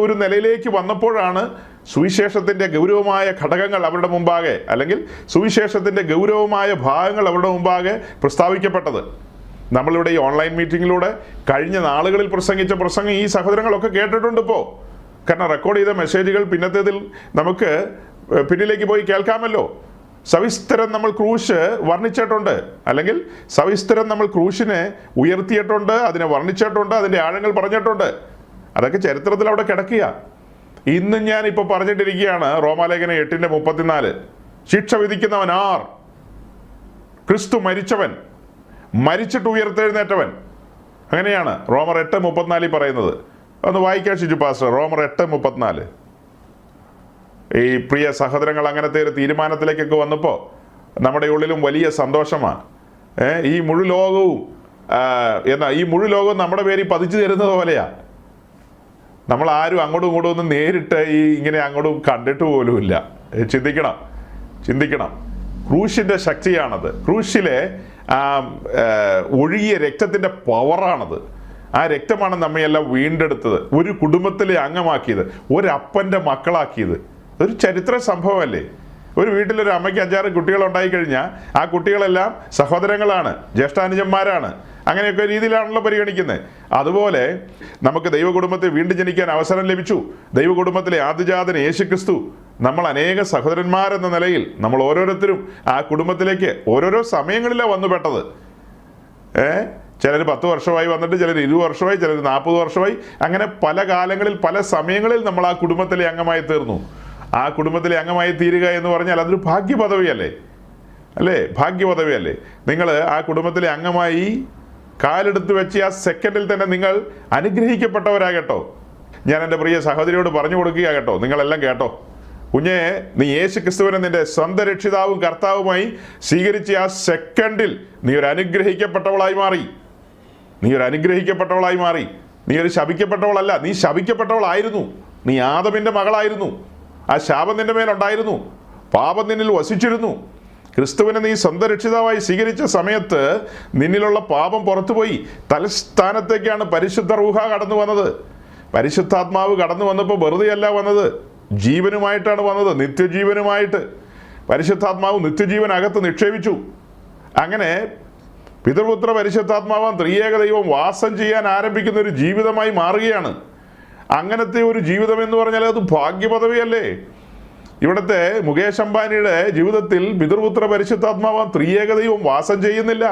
ഒരു നിലയിലേക്ക് വന്നപ്പോഴാണ് സുവിശേഷത്തിൻ്റെ ഗൗരവമായ ഘടകങ്ങൾ അവരുടെ മുമ്പാകെ, അല്ലെങ്കിൽ സുവിശേഷത്തിൻ്റെ ഗൗരവമായ ഭാഗങ്ങൾ അവരുടെ മുമ്പാകെ പ്രസ്താവിക്കപ്പെട്ടത്. നമ്മളിവിടെ ഈ ഓൺലൈൻ മീറ്റിങ്ങിലൂടെ കഴിഞ്ഞ നാളുകളിൽ പ്രസംഗിച്ച പ്രസംഗം ഈ സഹോദരങ്ങളൊക്കെ കേട്ടിട്ടുണ്ട് ഇപ്പോൾ. കാരണം റെക്കോർഡ് ചെയ്ത മെസ്സേജുകൾ പിന്നത്തേതിൽ നമുക്ക് പിന്നിലേക്ക് പോയി കേൾക്കാമല്ലോ. സവിസ്തരം നമ്മൾ ക്രൂശ് വർണ്ണിച്ചിട്ടുണ്ട്, അല്ലെങ്കിൽ സവിസ്തരം നമ്മൾ ക്രൂശിനെ ഉയർത്തിയിട്ടുണ്ട്, അതിനെ വർണ്ണിച്ചിട്ടുണ്ട്, അതിൻ്റെ ആഴങ്ങൾ പറഞ്ഞിട്ടുണ്ട്. അതൊക്കെ ചരിത്രത്തിൽ അവിടെ കിടക്കുക. ഇന്നും ഞാൻ ഇപ്പോൾ പറഞ്ഞിട്ടിരിക്കുകയാണ് റോമാലേഖനം 8:34. ശിക്ഷ വിധിക്കുന്നവൻ ആർ? ക്രിസ്തു മരിച്ചവൻ, മരിച്ചിട്ട് ഉയർത്തെഴുന്നേറ്റവൻ. അങ്ങനെയാണ് റോമർ 8:34 പറയുന്നത്. ഒന്ന് വായിക്കാൻ ഷിജു പാസ്റ്റർ, റോമർ 8:34. ഈ പ്രിയ സഹോദരങ്ങൾ അങ്ങനത്തെ ഒരു തീരുമാനത്തിലേക്കൊക്കെ വന്നപ്പോൾ നമ്മുടെ ഉള്ളിലും വലിയ സന്തോഷമാണ്. ഈ മുഴുലോകവും ഈ മുഴുലോകവും നമ്മുടെ പേരിൽ പതിച്ചു തരുന്നത് പോലെയാണ്. നമ്മൾ ആരും അങ്ങോട്ടും ഇങ്ങോട്ടും ഒന്നും നേരിട്ട് ഇങ്ങനെ അങ്ങോട്ടും കണ്ടിട്ട് പോലുമില്ല. ചിന്തിക്കണം. ക്രൂശിൻ്റെ ശക്തിയാണത്. ക്രൂശിലെ ഒഴുകിയ രക്തത്തിൻ്റെ പവറാണത്. ആ രക്തമാണ് നമ്മയെല്ലാം വീണ്ടെടുത്തത്, ഒരു കുടുംബത്തിലെ അംഗമാക്കിയത്, ഒരപ്പൻ്റെ മക്കളാക്കിയത്. അതൊരു ചരിത്ര സംഭവമല്ലേ? ഒരു വീട്ടിലൊരു അമ്മയ്ക്ക് 5-6 കുട്ടികളുണ്ടായി കഴിഞ്ഞാൽ ആ കുട്ടികളെല്ലാം സഹോദരങ്ങളാണ്, ജ്യേഷ്ഠാനുജന്മാരാണ്. അങ്ങനെയൊക്കെ രീതിയിലാണല്ലോ പരിഗണിക്കുന്നത്. അതുപോലെ നമുക്ക് ദൈവകുടുംബത്തെ വീണ്ടും ജനിക്കാൻ അവസരം ലഭിച്ചു. ദൈവകുടുംബത്തിലെ ആദ്യജാതൻ യേശുക്രിസ്തു. നമ്മൾ അനേക സഹോദരന്മാരെന്ന നിലയിൽ നമ്മൾ ഓരോരുത്തരും ആ കുടുംബത്തിലേക്ക് ഓരോരോ സമയങ്ങളിലാണ് വന്നുപെട്ടത്. ചിലർ 10 വർഷമായി വന്നിട്ട്, ചിലർ 20 വർഷമായി, ചിലർ 40 വർഷമായി. അങ്ങനെ പല കാലങ്ങളിൽ പല സമയങ്ങളിൽ നമ്മൾ ആ കുടുംബത്തിലെ അംഗമായി തീർന്നു. ആ കുടുംബത്തിലെ അംഗമായി തീരുക എന്ന് പറഞ്ഞാൽ അതൊരു ഭാഗ്യപദവിയല്ലേ? ഭാഗ്യപദവിയല്ലേ? നിങ്ങൾ ആ കുടുംബത്തിലെ അംഗമായി കാലെടുത്ത് വെച്ച് ആ സെക്കൻഡിൽ തന്നെ നിങ്ങൾ അനുഗ്രഹിക്കപ്പെട്ടവരാകട്ടോ. ഞാൻ എൻ്റെ പ്രിയ സഹോദരിയോട് പറഞ്ഞു കൊടുക്കുക കേട്ടോ, നിങ്ങളെല്ലാം കേട്ടോ. കുഞ്ഞെ, നീ യേശു ക്രിസ്തുവിനെ നിന്റെ സ്വന്തം രക്ഷിതാവും കർത്താവുമായി സ്വീകരിച്ച ആ സെക്കൻഡിൽ നീ ഒരു അനുഗ്രഹിക്കപ്പെട്ടവളായി മാറി. നീ ഒരു ശപിക്കപ്പെട്ടവളല്ല, നീ ശപിക്കപ്പെട്ടവളായിരുന്നു. നീ ആദമിൻ്റെ മകളായിരുന്നു. ആ ശാപം നിന്റെ മേലുണ്ടായിരുന്നു, പാപം നിന്നിൽ വസിച്ചിരുന്നു. ക്രിസ്തുവിനെ നീ സ്വന്തം രക്ഷിതാവായി സ്വീകരിച്ച സമയത്ത് നിന്നിലുള്ള പാപം പുറത്തുപോയി. തലസ്ഥാനത്തേക്കാണ് പരിശുദ്ധ റൂഹ കടന്നു വന്നത്. പരിശുദ്ധാത്മാവ് കടന്നു വന്നപ്പോൾ വെറുതെയല്ല വന്നത്, ജീവനുമായിട്ടാണ് വന്നത്, നിത്യജീവനുമായിട്ട്. പരിശുദ്ധാത്മാവ് നിത്യജീവനകത്ത് നിക്ഷേപിച്ചു. അങ്ങനെ പിതൃപുത്ര പരിശുദ്ധാത്മാവാൻ ത്രിയേക ദൈവം വാസം ചെയ്യാൻ ആരംഭിക്കുന്ന ഒരു ജീവിതമായി മാറുകയാണ്. അങ്ങനത്തെ ഒരു ജീവിതം എന്ന് പറഞ്ഞാൽ അത് ഭാഗ്യപദവിയല്ലേ? ഇവിടുത്തെ മുകേഷ് അംബാനിയുടെ ജീവിതത്തിൽ പിതൃപുത്ര പരിശുദ്ധാത്മാവാൻ ത്രിയേക ദൈവം വാസം ചെയ്യുന്നില്ല.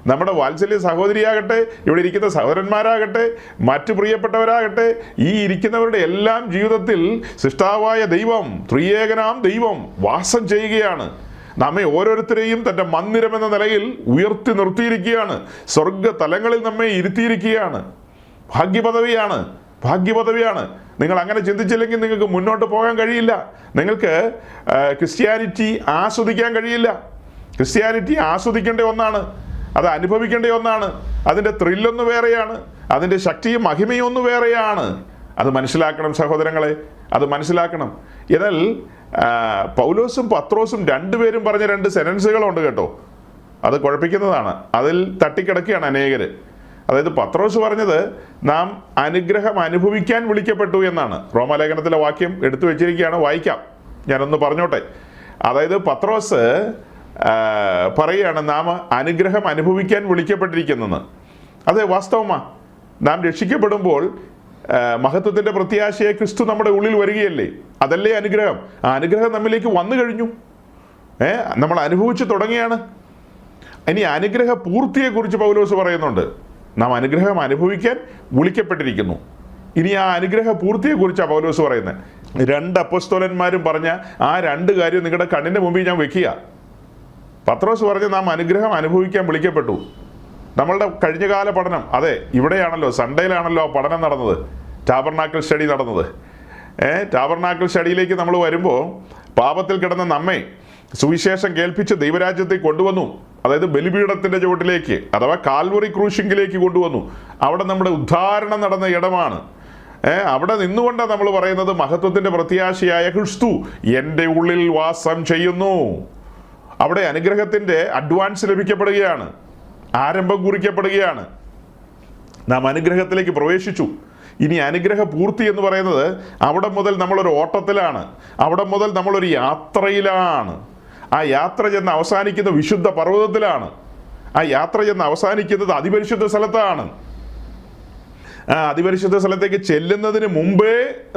നമ്മുടെ വാത്സല്യ സഹോദരിയാകട്ടെ, ഇവിടെ ഇരിക്കുന്ന സഹോദരന്മാരാകട്ടെ, മറ്റു പ്രിയപ്പെട്ടവരാകട്ടെ, ഈ ഇരിക്കുന്നവരുടെ എല്ലാം ജീവിതത്തിൽ സൃഷ്ടാവായ ദൈവം, ത്രിയേകനാം ദൈവം വാസം ചെയ്യുകയാണ്. നമ്മെ ഓരോരുത്തരെയും തൻ്റെ മന്ദിരം എന്ന നിലയിൽ ഉയർത്തി നിർത്തിയിരിക്കുകയാണ്. സ്വർഗ തലങ്ങളിൽ നമ്മെ ഇരുത്തിയിരിക്കുകയാണ്. ഭാഗ്യപദവിയാണ്. നിങ്ങൾ അങ്ങനെ ചിന്തിച്ചില്ലെങ്കിൽ നിങ്ങൾക്ക് മുന്നോട്ട് പോകാൻ കഴിയില്ല. നിങ്ങൾക്ക് ക്രിസ്ത്യാനിറ്റി ആസ്വദിക്കാൻ കഴിയില്ല. ക്രിസ്ത്യാനിറ്റി ആസ്വദിക്കേണ്ട ഒന്നാണ്, അത് അനുഭവിക്കേണ്ട ഒന്നാണ്. അതിൻ്റെ ത്രില്ലൊന്ന് വേറെയാണ്, അതിൻ്റെ ശക്തിയും മഹിമയും ഒന്ന് വേറെയാണ്. അത് മനസ്സിലാക്കണം സഹോദരങ്ങളെ, അത് മനസ്സിലാക്കണം. എന്നാൽ പൗലോസും പത്രോസും രണ്ടുപേരും പറഞ്ഞ 2 സെനൻസുകളുണ്ട് കേട്ടോ. അത് കുഴപ്പിക്കുന്നതാണ്. അതിൽ തട്ടിക്കിടക്കുകയാണ് അനേകർ. അതായത് പത്രോസ് പറഞ്ഞത് നാം അനുഗ്രഹം അനുഭവിക്കാൻ വിളിക്കപ്പെട്ടു എന്നാണ്. റോമാലേഖനത്തിലെ വാക്യം എടുത്തു വെച്ചിരിക്കുകയാണ്, വായിക്കാം. ഞാനൊന്ന് പറഞ്ഞോട്ടെ. അതായത് പത്രോസ് പറയുകയാണ് നാം അനുഗ്രഹം അനുഭവിക്കാൻ വിളിക്കപ്പെട്ടിരിക്കുന്നെന്ന്. അത് വാസ്തവമാണ്. നാം രക്ഷിക്കപ്പെടുമ്പോൾ മഹത്വത്തിൻ്റെ പ്രത്യാശയെ ക്രിസ്തു നമ്മുടെ ഉള്ളിൽ വരികയല്ലേ? അതല്ലേ അനുഗ്രഹം? ആ അനുഗ്രഹം നമ്മിലേക്ക് വന്നു കഴിഞ്ഞു. നമ്മൾ അനുഭവിച്ചു തുടങ്ങിയാണ്. ഇനി അനുഗ്രഹ പൂർത്തിയെക്കുറിച്ച് പൗലോസ് പറയുന്നുണ്ട്. നാം അനുഗ്രഹം അനുഭവിക്കാൻ വിളിക്കപ്പെട്ടിരിക്കുന്നു. ഇനി ആ അനുഗ്രഹ പൂർത്തിയെക്കുറിച്ചാണ് പൗലോസ് പറയുന്നത്. 2 അപ്പോസ്തലന്മാരും പറഞ്ഞ ആ 2 കാര്യം നിങ്ങളുടെ കണ്ണിൻ്റെ മുമ്പിൽ ഞാൻ വെക്കുക. പത്രോസ് പറഞ്ഞ് നാം അനുഗ്രഹം അനുഭവിക്കാൻ വിളിക്കപ്പെട്ടു. നമ്മളുടെ കഴിഞ്ഞകാല പഠനം, അതെ ഇവിടെയാണല്ലോ, സൺഡേയിലാണല്ലോ പഠനം നടന്നത്, ടാബർനാക്കിൾ സ്റ്റഡി നടന്നത്. ടാബർനാക്കിൾ സ്റ്റഡിയിലേക്ക് നമ്മൾ വരുമ്പോൾ പാപത്തിൽ കിടന്ന നമ്മെ സുവിശേഷം കേൾപ്പിച്ച് ദൈവരാജ്യത്തേക്ക് കൊണ്ടുവന്നു. അതായത് ബലിപീഠത്തിൻ്റെ ചുവട്ടിലേക്ക്, അഥവാ കാൽവറി ക്രൂശിങ്കിലേക്ക് കൊണ്ടുവന്നു. അവിടെ നമ്മുടെ ഉദ്ധാരണം നടന്ന ഇടമാണ്. അവിടെ നിന്നുകൊണ്ടാണ് നമ്മൾ പറയുന്നത് മഹത്വത്തിൻ്റെ പ്രത്യാശയായ ക്രിസ്തു എൻ്റെ ഉള്ളിൽ വാസം ചെയ്യുന്നു. അവിടെ അനുഗ്രഹത്തിൻ്റെ അഡ്വാൻസ് ലഭിക്കപ്പെടുകയാണ്, ആരംഭം കുറിക്കപ്പെടുകയാണ്. നാം അനുഗ്രഹത്തിലേക്ക് പ്രവേശിച്ചു. ഇനി അനുഗ്രഹ പൂർത്തി എന്ന് പറയുന്നത് അവിടെ മുതൽ നമ്മളൊരു ഓട്ടത്തിലാണ്, അവിടെ മുതൽ നമ്മളൊരു യാത്രയിലാണ്. ആ യാത്ര ചെന്ന് അവസാനിക്കുന്ന വിശുദ്ധ പർവ്വതത്തിലാണ്, ആ യാത്ര ചെന്ന് അവസാനിക്കുന്നത് അതിപരിശുദ്ധ സ്ഥലത്താണ്. ആ അതിപരിശുദ്ധ സ്ഥലത്തേക്ക് ചെല്ലുന്നതിന് മുമ്പേ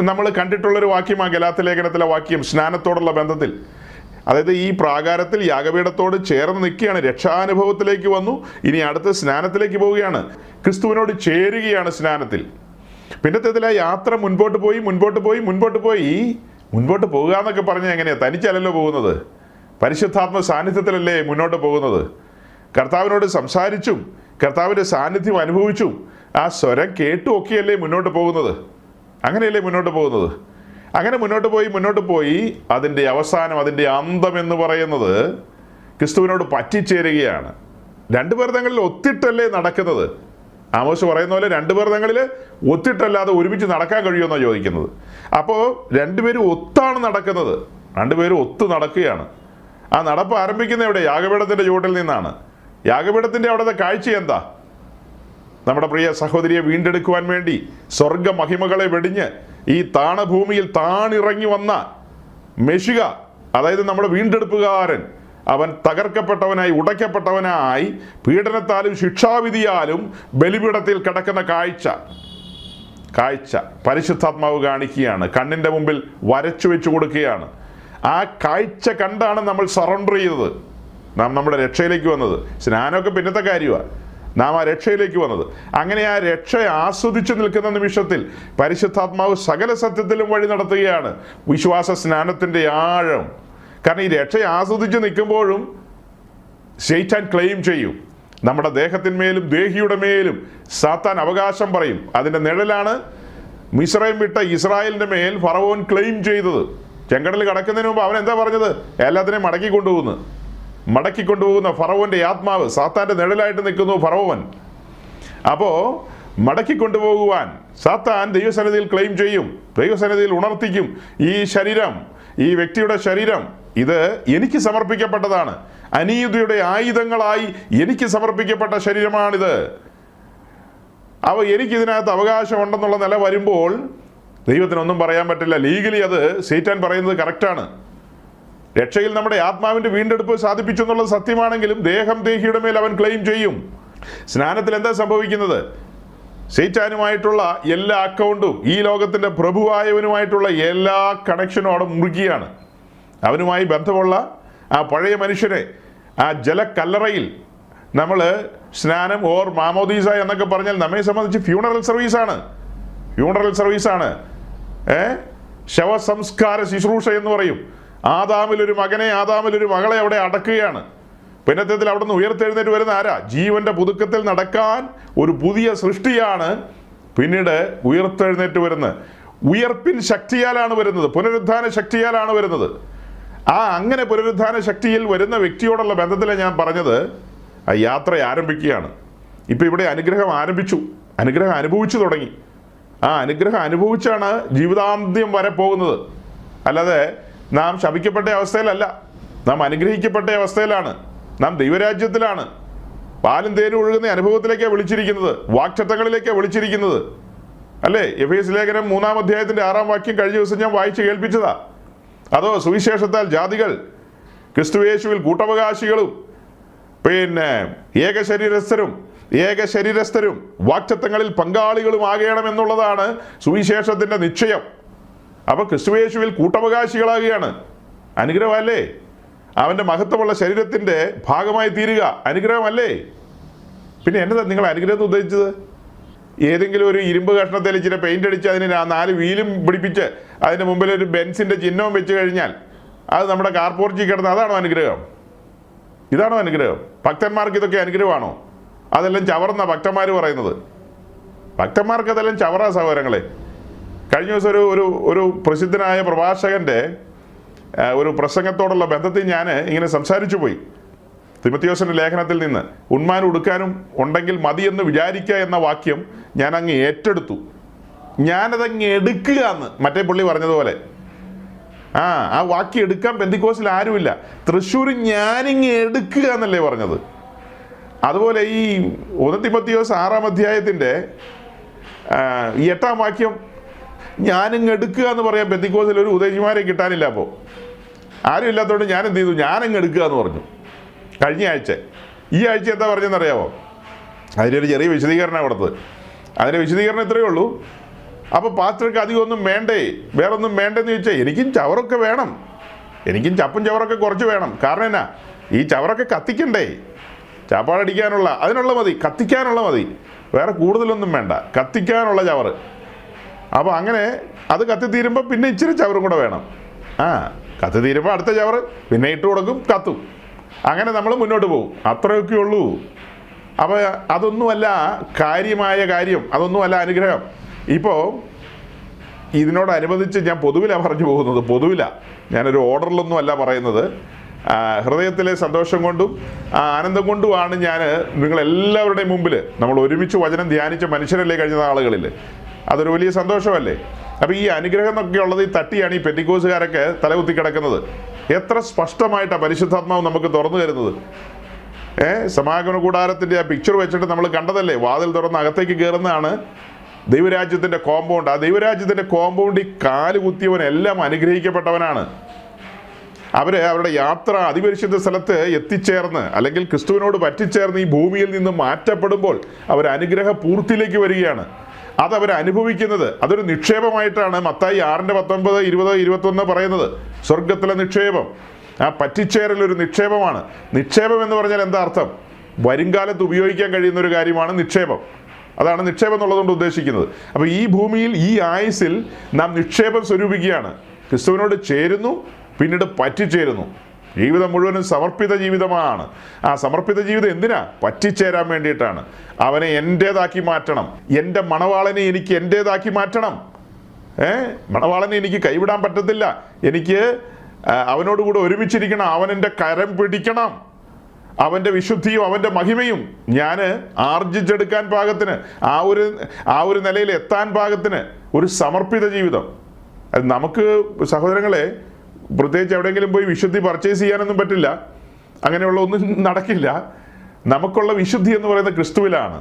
നമ്മൾ കണ്ടിട്ടുള്ളൊരു വാക്യമാണ് ഗലാത്യ ലേഖനത്തിലെ വാക്യം, സ്നാനത്തോടുള്ള ബന്ധത്തിൽ. അതായത് ഈ പ്രാകാരത്തിൽ യാഗപീഠത്തോട് ചേർന്ന് നിൽക്കുകയാണ്, രക്ഷാനുഭവത്തിലേക്ക് വന്നു, ഇനി അടുത്ത സ്നാനത്തിലേക്ക് പോവുകയാണ്, ക്രിസ്തുവിനോട് ചേരുകയാണ് സ്നാനത്തിൽ. പിന്നത്തേതിൽ ആ യാത്ര മുൻപോട്ട് പോയി മുൻപോട്ട് പോകുക എന്നൊക്കെ പറഞ്ഞാൽ എങ്ങനെയാണ്? തനിച്ചല്ലല്ലോ പോകുന്നത്, പരിശുദ്ധാത്മ സാന്നിധ്യത്തിലല്ലേ മുന്നോട്ട് പോകുന്നത്. കർത്താവിനോട് സംസാരിച്ചും കർത്താവിൻ്റെ സാന്നിധ്യം അനുഭവിച്ചും ആ സ്വരം കേട്ടും ഒക്കെയല്ലേ മുന്നോട്ട് പോകുന്നത്. അങ്ങനെയല്ലേ മുന്നോട്ട് പോകുന്നത്. അങ്ങനെ മുന്നോട്ട് പോയി അതിൻ്റെ അവസാനം, അതിൻ്റെ അന്തം എന്ന് പറയുന്നത് ക്രിസ്തുവിനോട് പറ്റിച്ചേരുകയാണ്. രണ്ടുപേർ തങ്ങളിൽ ഒത്തിട്ടല്ലേ നടക്കുന്നത്. ആമോസ് പറയുന്ന പോലെ രണ്ടുപേർ തങ്ങളിൽ ഒത്തിട്ടല്ലാതെ ഒരുമിച്ച് നടക്കാൻ കഴിയുമെന്നാണ് ചോദിക്കുന്നത്. അപ്പോൾ രണ്ടുപേരും ഒത്താണ് നടക്കുന്നത്, രണ്ടുപേരും ഒത്തു നടക്കുകയാണ്. ആ നടപ്പ് ആരംഭിക്കുന്ന എവിടെ? യാഗപീഠത്തിൻ്റെ ചുവട്ടിൽ നിന്നാണ്. യാഗപീഠത്തിൻ്റെ അവിടുത്തെ കാഴ്ച എന്താ? നമ്മുടെ പ്രിയ സഹോദരിയെ വീണ്ടെടുക്കുവാൻ വേണ്ടി സ്വർഗ മഹിമകളെ വെടിഞ്ഞ് ഈ താണഭൂമിയിൽ താണിറങ്ങി വന്ന മെഷിക, അതായത് നമ്മുടെ വീണ്ടെടുപ്പുകാരൻ, അവൻ തകർക്കപ്പെട്ടവനായി, ഉടയ്ക്കപ്പെട്ടവനായി, പീഡനത്താലും ശിക്ഷാവിധിയാലും ബലിപീഠത്തിൽ കിടക്കുന്ന കാഴ്ച പരിശുദ്ധാത്മാവ് കാണിക്കുകയാണ്, കണ്ണിൻ്റെ മുമ്പിൽ വരച്ചു വെച്ച് കൊടുക്കുകയാണ്. ആ കാഴ്ച കണ്ടാണ് നമ്മൾ സറണ്ടർ ചെയ്തത്, നാം നമ്മുടെ രക്ഷയിലേക്ക് വന്നത്. സ്നാനമൊക്കെ പിന്നത്തെ കാര്യമാണ്, നാം ആ രക്ഷയിലേക്ക് വന്നത്. അങ്ങനെ ആ രക്ഷ ആസ്വദിച്ചു നിൽക്കുന്ന നിമിഷത്തിൽ പരിശുദ്ധാത്മാവ് സകല സത്യത്തിലും വഴി നടത്തുകയാണ്. വിശ്വാസ സ്നാനത്തിൻ്റെ ആഴം. കാരണം ഈ രക്ഷ ആസ്വദിച്ച് നിൽക്കുമ്പോഴും ശൈത്താൻ ക്ലെയിം ചെയ്യും, നമ്മുടെ ദേഹത്തിന്മേലും ദേഹിയുടെ മേലും സാത്താൻ അവകാശം പറയും. അതിൻ്റെ നിഴലാണ് മിസ്രൈം വിട്ട ഇസ്രായേലിൻ്റെ മേൽ ഫറവോൻ ക്ലെയിം ചെയ്തത്. ചെങ്കടൽ കടക്കുന്നതിന് മുമ്പ് അവൻ എന്താ പറഞ്ഞത്? എല്ലാത്തിനെയും മടക്കി കൊണ്ടുപോകുന്ന ഫറവോന്റെ ആത്മാവ്, സാത്താന്റെ നിഴലായിട്ട് നിൽക്കുന്നു ഫറവോൻ. അപ്പോൾ മടക്കി കൊണ്ടുപോകുവാൻ സാത്താൻ ദൈവസന്നിധിയിൽ ക്ലെയിം ചെയ്യും, ദൈവസന്നിധിയിൽ ഉണർത്തിക്കും. ഈ ശരീരം, ഈ വ്യക്തിയുടെ ശരീരം, ഇത് എനിക്ക് സമർപ്പിക്കപ്പെട്ടതാണ്, അനീതിയുടെ ആയുധങ്ങളായി എനിക്ക് സമർപ്പിക്കപ്പെട്ട ശരീരമാണിത്. അപ്പോൾ എനിക്കിതിനകത്ത് അവകാശമുണ്ടെന്നുള്ള നില വരുമ്പോൾ ദൈവത്തിനൊന്നും പറയാൻ പറ്റില്ല. ലീഗലി അത് സൈത്താൻ പറയുന്നത് കറക്റ്റാണ്. രക്ഷയിൽ നമ്മുടെ ആത്മാവിൻ്റെ വീണ്ടെടുപ്പ് സാധിപ്പിച്ചു എന്നുള്ളത് സത്യമാണെങ്കിലും ദേഹിയുടെ മേൽ അവൻ ക്ലെയിം ചെയ്യും. സ്നാനത്തിൽ എന്താ സംഭവിക്കുന്നത്? സൈത്താനുമായിട്ടുള്ള എല്ലാ അക്കൗണ്ടും, ഈ ലോകത്തിൻ്റെ പ്രഭുവായവനുമായിട്ടുള്ള എല്ലാ കണക്ഷനും അവിടെ മുറുകിയാണ്. അവനുമായി ബന്ധമുള്ള ആ പഴയ മനുഷ്യനെ ആ ജലക്കല്ലറയിൽ നമ്മൾ സ്നാനം ഓർ മാമോദീസ എന്നൊക്കെ പറഞ്ഞാൽ നമ്മെ സംബന്ധിച്ച് ഫ്യൂണറൽ സർവീസാണ്. ശവസംസ്കാര ശുശ്രൂഷ എന്ന് പറയും. ആദാമിലൊരു മകനെ, ആദാമിലൊരു മകളെ അവിടെ അടക്കുകയാണ്. പിന്നത്തേതിൽ അവിടെ നിന്ന് ഉയർത്തെഴുന്നേറ്റ് വരുന്ന ആരാ? ജീവന്റെ പുതുക്കത്തിൽ നടക്കാൻ ഒരു പുതിയ സൃഷ്ടിയാണ് പിന്നീട് ഉയർത്തെഴുന്നേറ്റ് വരുന്നത്. ഉയർപ്പിൻ ശക്തിയാലാണ് വരുന്നത്, പുനരുദ്ധാന ശക്തിയാലാണ് വരുന്നത്. അങ്ങനെ പുനരുദ്ധാന ശക്തിയിൽ വരുന്ന വ്യക്തിയോടുള്ള ബന്ധത്തിലാണ് ഞാൻ പറഞ്ഞത്. ആ യാത്ര ആരംഭിക്കുകയാണ്. ഇപ്പം ഇവിടെ അനുഗ്രഹം ആരംഭിച്ചു, അനുഗ്രഹം അനുഭവിച്ചു തുടങ്ങി. ആ അനുഗ്രഹം അനുഭവിച്ചാണ് ജീവിതാന്ത്യം വരെ പോകുന്നത്. അല്ലാതെ നാം ശപിക്കപ്പെട്ട അവസ്ഥയിലല്ല, നാം അനുഗ്രഹിക്കപ്പെട്ട അവസ്ഥയിലാണ്, നാം ദൈവരാജ്യത്തിലാണ്. പാലും തേനും ഒഴുകുന്ന അനുഭവത്തിലേക്കാണ് വിളിച്ചിരിക്കുന്നത്, വാക്ചത്തങ്ങളിലേക്കാണ് വിളിച്ചിരിക്കുന്നത്. അല്ലേ? എഫേസ്യ ലേഖനം 3-ാം അധ്യായത്തിൻ്റെ 6-ാം വാക്യം കഴിഞ്ഞ ദിവസം ഞാൻ വായിച്ച് കേൾപ്പിച്ചതാ. അതോ സുവിശേഷത്താൽ ജാതികൾ ക്രിസ്തുയേശുവിൽ കൂട്ടവകാശികളും പിന്നെ ഏകശരീരസ്ഥരും വാക്ചത്തങ്ങളിൽ പങ്കാളികളും ആകണമെന്നുള്ളതാണ് സുവിശേഷത്തിൻ്റെ നിശ്ചയം. അപ്പോൾ ക്രിസ്തുയേശുവിൽ കൂട്ടവകാശികളാകുകയാണ്. അനുഗ്രഹമല്ലേ? അവൻ്റെ മഹത്വമുള്ള ശരീരത്തിൻ്റെ ഭാഗമായി തീരുക അനുഗ്രഹമല്ലേ? പിന്നെ എന്നതാ നിങ്ങൾ അനുഗ്രഹം ഉദ്ദേശിച്ചത്? ഏതെങ്കിലും ഒരു ഇരുമ്പ് കഷ്ണത്തിൽ ഇച്ചിരി പെയിൻ്റ് അടിച്ച് അതിന് 4 വീലും പിടിപ്പിച്ച് അതിൻ്റെ മുമ്പിൽ ഒരു ബെൻസിൻ്റെ ചിഹ്നവും വെച്ച് കഴിഞ്ഞാൽ അത് നമ്മുടെ കാർപോർച്ചിൽ കിടന്ന് അതാണോ അനുഗ്രഹം? ഇതാണോ അനുഗ്രഹം? ഭക്തന്മാർക്ക് ഇതൊക്കെ അനുഗ്രഹമാണോ? അതെല്ലാം ചവറെന്ന ഭക്തന്മാർ പറയുന്നത്. ഭക്തന്മാർക്ക് അതെല്ലാം ചവറ സഹോദരങ്ങളെ. കഴിഞ്ഞ ദിവസം ഒരു പ്രസിദ്ധനായ പ്രഭാഷകൻ്റെ ഒരു പ്രസംഗത്തോടുള്ള ബന്ധത്തിൽ ഞാൻ ഇങ്ങനെ സംസാരിച്ചു പോയി. തിമത്തിയോസിൻ്റെ ലേഖനത്തിൽ നിന്ന് ഉണ്മാനും ഉടുക്കാനും ഉണ്ടെങ്കിൽ മതിയെന്ന് വിചാരിക്കുക എന്ന വാക്യം ഞാൻ അങ്ങ് ഏറ്റെടുത്തു. ഞാനതങ്ങ് എടുക്കുക എന്ന് മറ്റേ പുള്ളി പറഞ്ഞതുപോലെ. ആ വാക്യം എടുക്കാൻ പെന്തിക്കോസിൽ ആരുമില്ല. തൃശ്ശൂർ ഞാനിങ്ങ് എടുക്കുക എന്നല്ലേ പറഞ്ഞത്. അതുപോലെ ഈ 1 തിമോത്തിയോസ് 6-ാം അധ്യായത്തിൻ്റെ 8-ാം വാക്യം ഞാനിങ്ങ് എടുക്കുക എന്ന് പറയാൻ പെന്തിക്കോസിൽ ഒരു ഉദ്ദേശിമാരെ കിട്ടാനില്ല. അപ്പോൾ ആരും ഇല്ലാത്തതുകൊണ്ട് ഞാൻ എന്ത് ചെയ്തു, ഞാനങ്ങ് എടുക്കുക എന്ന് പറഞ്ഞു കഴിഞ്ഞ ആഴ്ച. ഈ ആഴ്ച എന്താ പറഞ്ഞതെന്നറിയാമോ? അതിനൊരു ചെറിയ വിശദീകരണമാണ് കൊടുത്തത്. അതിൻ്റെ വിശദീകരണം ഇത്രയേ ഉള്ളൂ. അപ്പോൾ പാസ്റ്റർക്ക് അധികം ഒന്നും വേണ്ടേ, വേറൊന്നും വേണ്ടെന്ന് ചോദിച്ചാൽ എനിക്കും ചവറൊക്കെ വേണം, എനിക്കും ചപ്പും ചവറൊക്കെ കുറച്ച് വേണം. കാരണം എന്നാ, ഈ ചവറൊക്കെ കത്തിക്കണ്ടേ, ചാപ്പാടടിക്കാനുള്ള അതിനുള്ള മതി, കത്തിക്കാനുള്ള മതി, വേറെ കൂടുതലൊന്നും വേണ്ട, കത്തിക്കാനുള്ള ചവറ്. അപ്പോൾ അങ്ങനെ അത് കത്തിത്തീരുമ്പോൾ പിന്നെ ഇച്ചിരി ചവറും കൂടെ വേണം. കത്തിത്തീരുമ്പോൾ അടുത്ത ചവറ് പിന്നെ ഇട്ട് കൊടുക്കും, കത്തും. അങ്ങനെ നമ്മൾ മുന്നോട്ട് പോകും. അത്രയൊക്കെ ഉള്ളൂ. അപ്പോൾ അതൊന്നുമല്ല കാര്യമായ കാര്യം, അതൊന്നുമല്ല അനുഗ്രഹം. ഇപ്പോൾ ഇതിനോടനുബന്ധിച്ച് ഞാൻ പൊതുവിലാണ് പറഞ്ഞു പോകുന്നത്. പൊതുവിലാണ്, ഞാനൊരു ഓർഡറിലൊന്നും അല്ല പറയുന്നത്. ഹൃദയത്തിലെ സന്തോഷം കൊണ്ടും ആനന്ദം കൊണ്ടുമാണ് ഞാൻ നിങ്ങളെല്ലാവരുടെയും മുമ്പിൽ നമ്മൾ ഒരുമിച്ച് വചനം ധ്യാനിച്ച മനുഷ്യരല്ലേ കഴിഞ്ഞ നാളുകളിൽ. അതൊരു വലിയ സന്തോഷമല്ലേ. അപ്പോൾ ഈ അനുഗ്രഹം എന്നൊക്കെ ഉള്ളത് ഈ തട്ടിയാണ് ഈ പെന്തിക്കോസുകാരൊക്കെ തലകുത്തി കിടക്കുന്നത്. എത്ര സ്പഷ്ടമായിട്ടാണ് പരിശുദ്ധാത്മാവ് നമുക്ക് തുറന്നു തരുന്നത്. സമാഗമന കൂടാരത്തിൻ്റെ ആ പിക്ചർ വെച്ചിട്ട് നമ്മൾ കണ്ടതല്ലേ, വാതിൽ തുറന്ന് അകത്തേക്ക് കയറുന്നതാണ് ദൈവരാജ്യത്തിൻ്റെ കോമ്പൗണ്ട്. ആ ദൈവരാജ്യത്തിൻ്റെ കോമ്പൗണ്ടിൽ കാല് കുത്തിയവനെല്ലാം അനുഗ്രഹിക്കപ്പെട്ടവനാണ്. അവരുടെ യാത്ര അതിപരിശുദ്ധ സ്ഥലത്ത് എത്തിച്ചേർന്ന് അല്ലെങ്കിൽ ക്രിസ്തുവിനോട് പറ്റിച്ചേർന്ന് ഈ ഭൂമിയിൽ നിന്ന് മാറ്റപ്പെടുമ്പോൾ അവർ അനുഗ്രഹ പൂർത്തിയിലേക്ക് വരികയാണ്. അതവർ അനുഭവിക്കുന്നത് അതൊരു നിക്ഷേപമായിട്ടാണ് മത്തായി 6:19, 20, 21 പറയുന്നത്. സ്വർഗത്തിലെ നിക്ഷേപം, ആ പറ്റിച്ചേരലൊരു നിക്ഷേപമാണ്. നിക്ഷേപം എന്ന് പറഞ്ഞാൽ എന്താ അർത്ഥം? വരുംകാലത്ത് ഉപയോഗിക്കാൻ കഴിയുന്ന ഒരു കാര്യമാണ് നിക്ഷേപം. അതാണ് നിക്ഷേപം എന്നുള്ളതുകൊണ്ട് ഉദ്ദേശിക്കുന്നത്. അപ്പോൾ ഈ ഭൂമിയിൽ ഈ ആയുസ്സിൽ നാം നിക്ഷേപം സ്വരൂപിക്കുകയാണ്. ക്രിസ്തുവിനോട് ചേരുന്നു, പിന്നീട് പറ്റിച്ചേരുന്നു. ജീവിതം മുഴുവനും സമർപ്പിത ജീവിതമാണ്. ആ സമർപ്പിത ജീവിതം എന്തിനാ? പറ്റിച്ചേരാൻ വേണ്ടിയിട്ടാണ്. അവനെ എൻ്റേതാക്കി മാറ്റണം. എൻ്റെ മണവാളനെ എനിക്ക് എൻ്റേതാക്കി മാറ്റണം. മണവാളനെ എനിക്ക് കൈവിടാൻ പറ്റത്തില്ല. എനിക്ക് അവനോടുകൂടെ ഒരുമിച്ചിരിക്കണം. അവൻ എൻ്റെ കരം പിടിക്കണം. അവൻ്റെ വിശുദ്ധിയും അവൻ്റെ മഹിമയും ഞാൻ ആർജിച്ചെടുക്കാൻ പാകത്തിന്, ആ ഒരു നിലയിൽ എത്താൻ പാകത്തിന് ഒരു സമർപ്പിത ജീവിതം. അത് നമുക്ക് സഹോദരങ്ങളെ പ്രത്യേകിച്ച് എവിടെയെങ്കിലും പോയി വിശുദ്ധി പർച്ചേസ് ചെയ്യാനൊന്നും പറ്റില്ല. അങ്ങനെയുള്ള ഒന്നും നടക്കില്ല. നമുക്കുള്ള വിശുദ്ധി എന്ന് പറയുന്നത് ക്രിസ്തുവിലാണ്.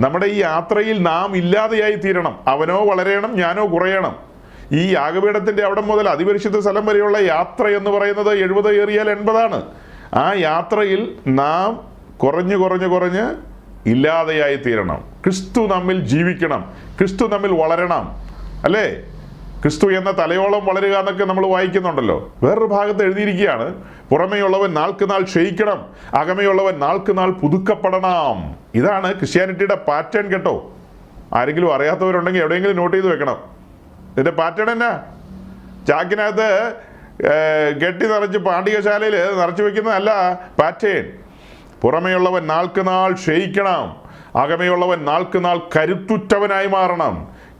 നമ്മുടെ ഈ യാത്രയിൽ നാം ഇല്ലാതെയായി തീരണം. അവനോ വളരണം, ഞാനോ കുറയണം. ഈ യാഗപീഠത്തിൻ്റെ അവിടെ മുതൽ അതിപരിശുദ്ധ സ്ഥലം വരെയുള്ള യാത്ര എന്ന് പറയുന്നത് 70 ഏറിയാൽ 80 ആ യാത്രയിൽ നാം കുറഞ്ഞ് ഇല്ലാതെയായി തീരണം. ക്രിസ്തു നമ്മിൽ ജീവിക്കണം, ക്രിസ്തു നമ്മിൽ വളരണം. അല്ലേ? ക്രിസ്തു എന്ന തലയോളം വളരുക എന്നൊക്കെ നമ്മൾ വായിക്കുന്നുണ്ടല്ലോ. വേറൊരു ഭാഗത്ത് എഴുതിയിരിക്കുകയാണ്, പുറമേയുള്ളവൻ നാൾക്ക് നാൾ ക്ഷയിക്കണം, അകമേയുള്ളവൻ നാൾക്ക് നാൾ പുതുക്കപ്പെടണം. ഇതാണ് ക്രിസ്ത്യാനിറ്റിയുടെ പാറ്റേൺ കേട്ടോ. ആരെങ്കിലും അറിയാത്തവരുണ്ടെങ്കിൽ എവിടെയെങ്കിലും നോട്ട് ചെയ്ത് വെക്കണം. ഇതിൻ്റെ പാറ്റേൺ എന്നാ? ചാക്കിനകത്ത് കെട്ടി നിറച്ച് പാണ്ഡികശാലയിൽ നിറച്ചു വെക്കുന്നതല്ല പാറ്റേൺ. പുറമേയുള്ളവൻ നാൾക്ക് നാൾ ക്ഷയിക്കണം, അകമേയുള്ളവൻ നാൾക്ക് നാൾ കരുത്തുറ്റവനായി മാറണം.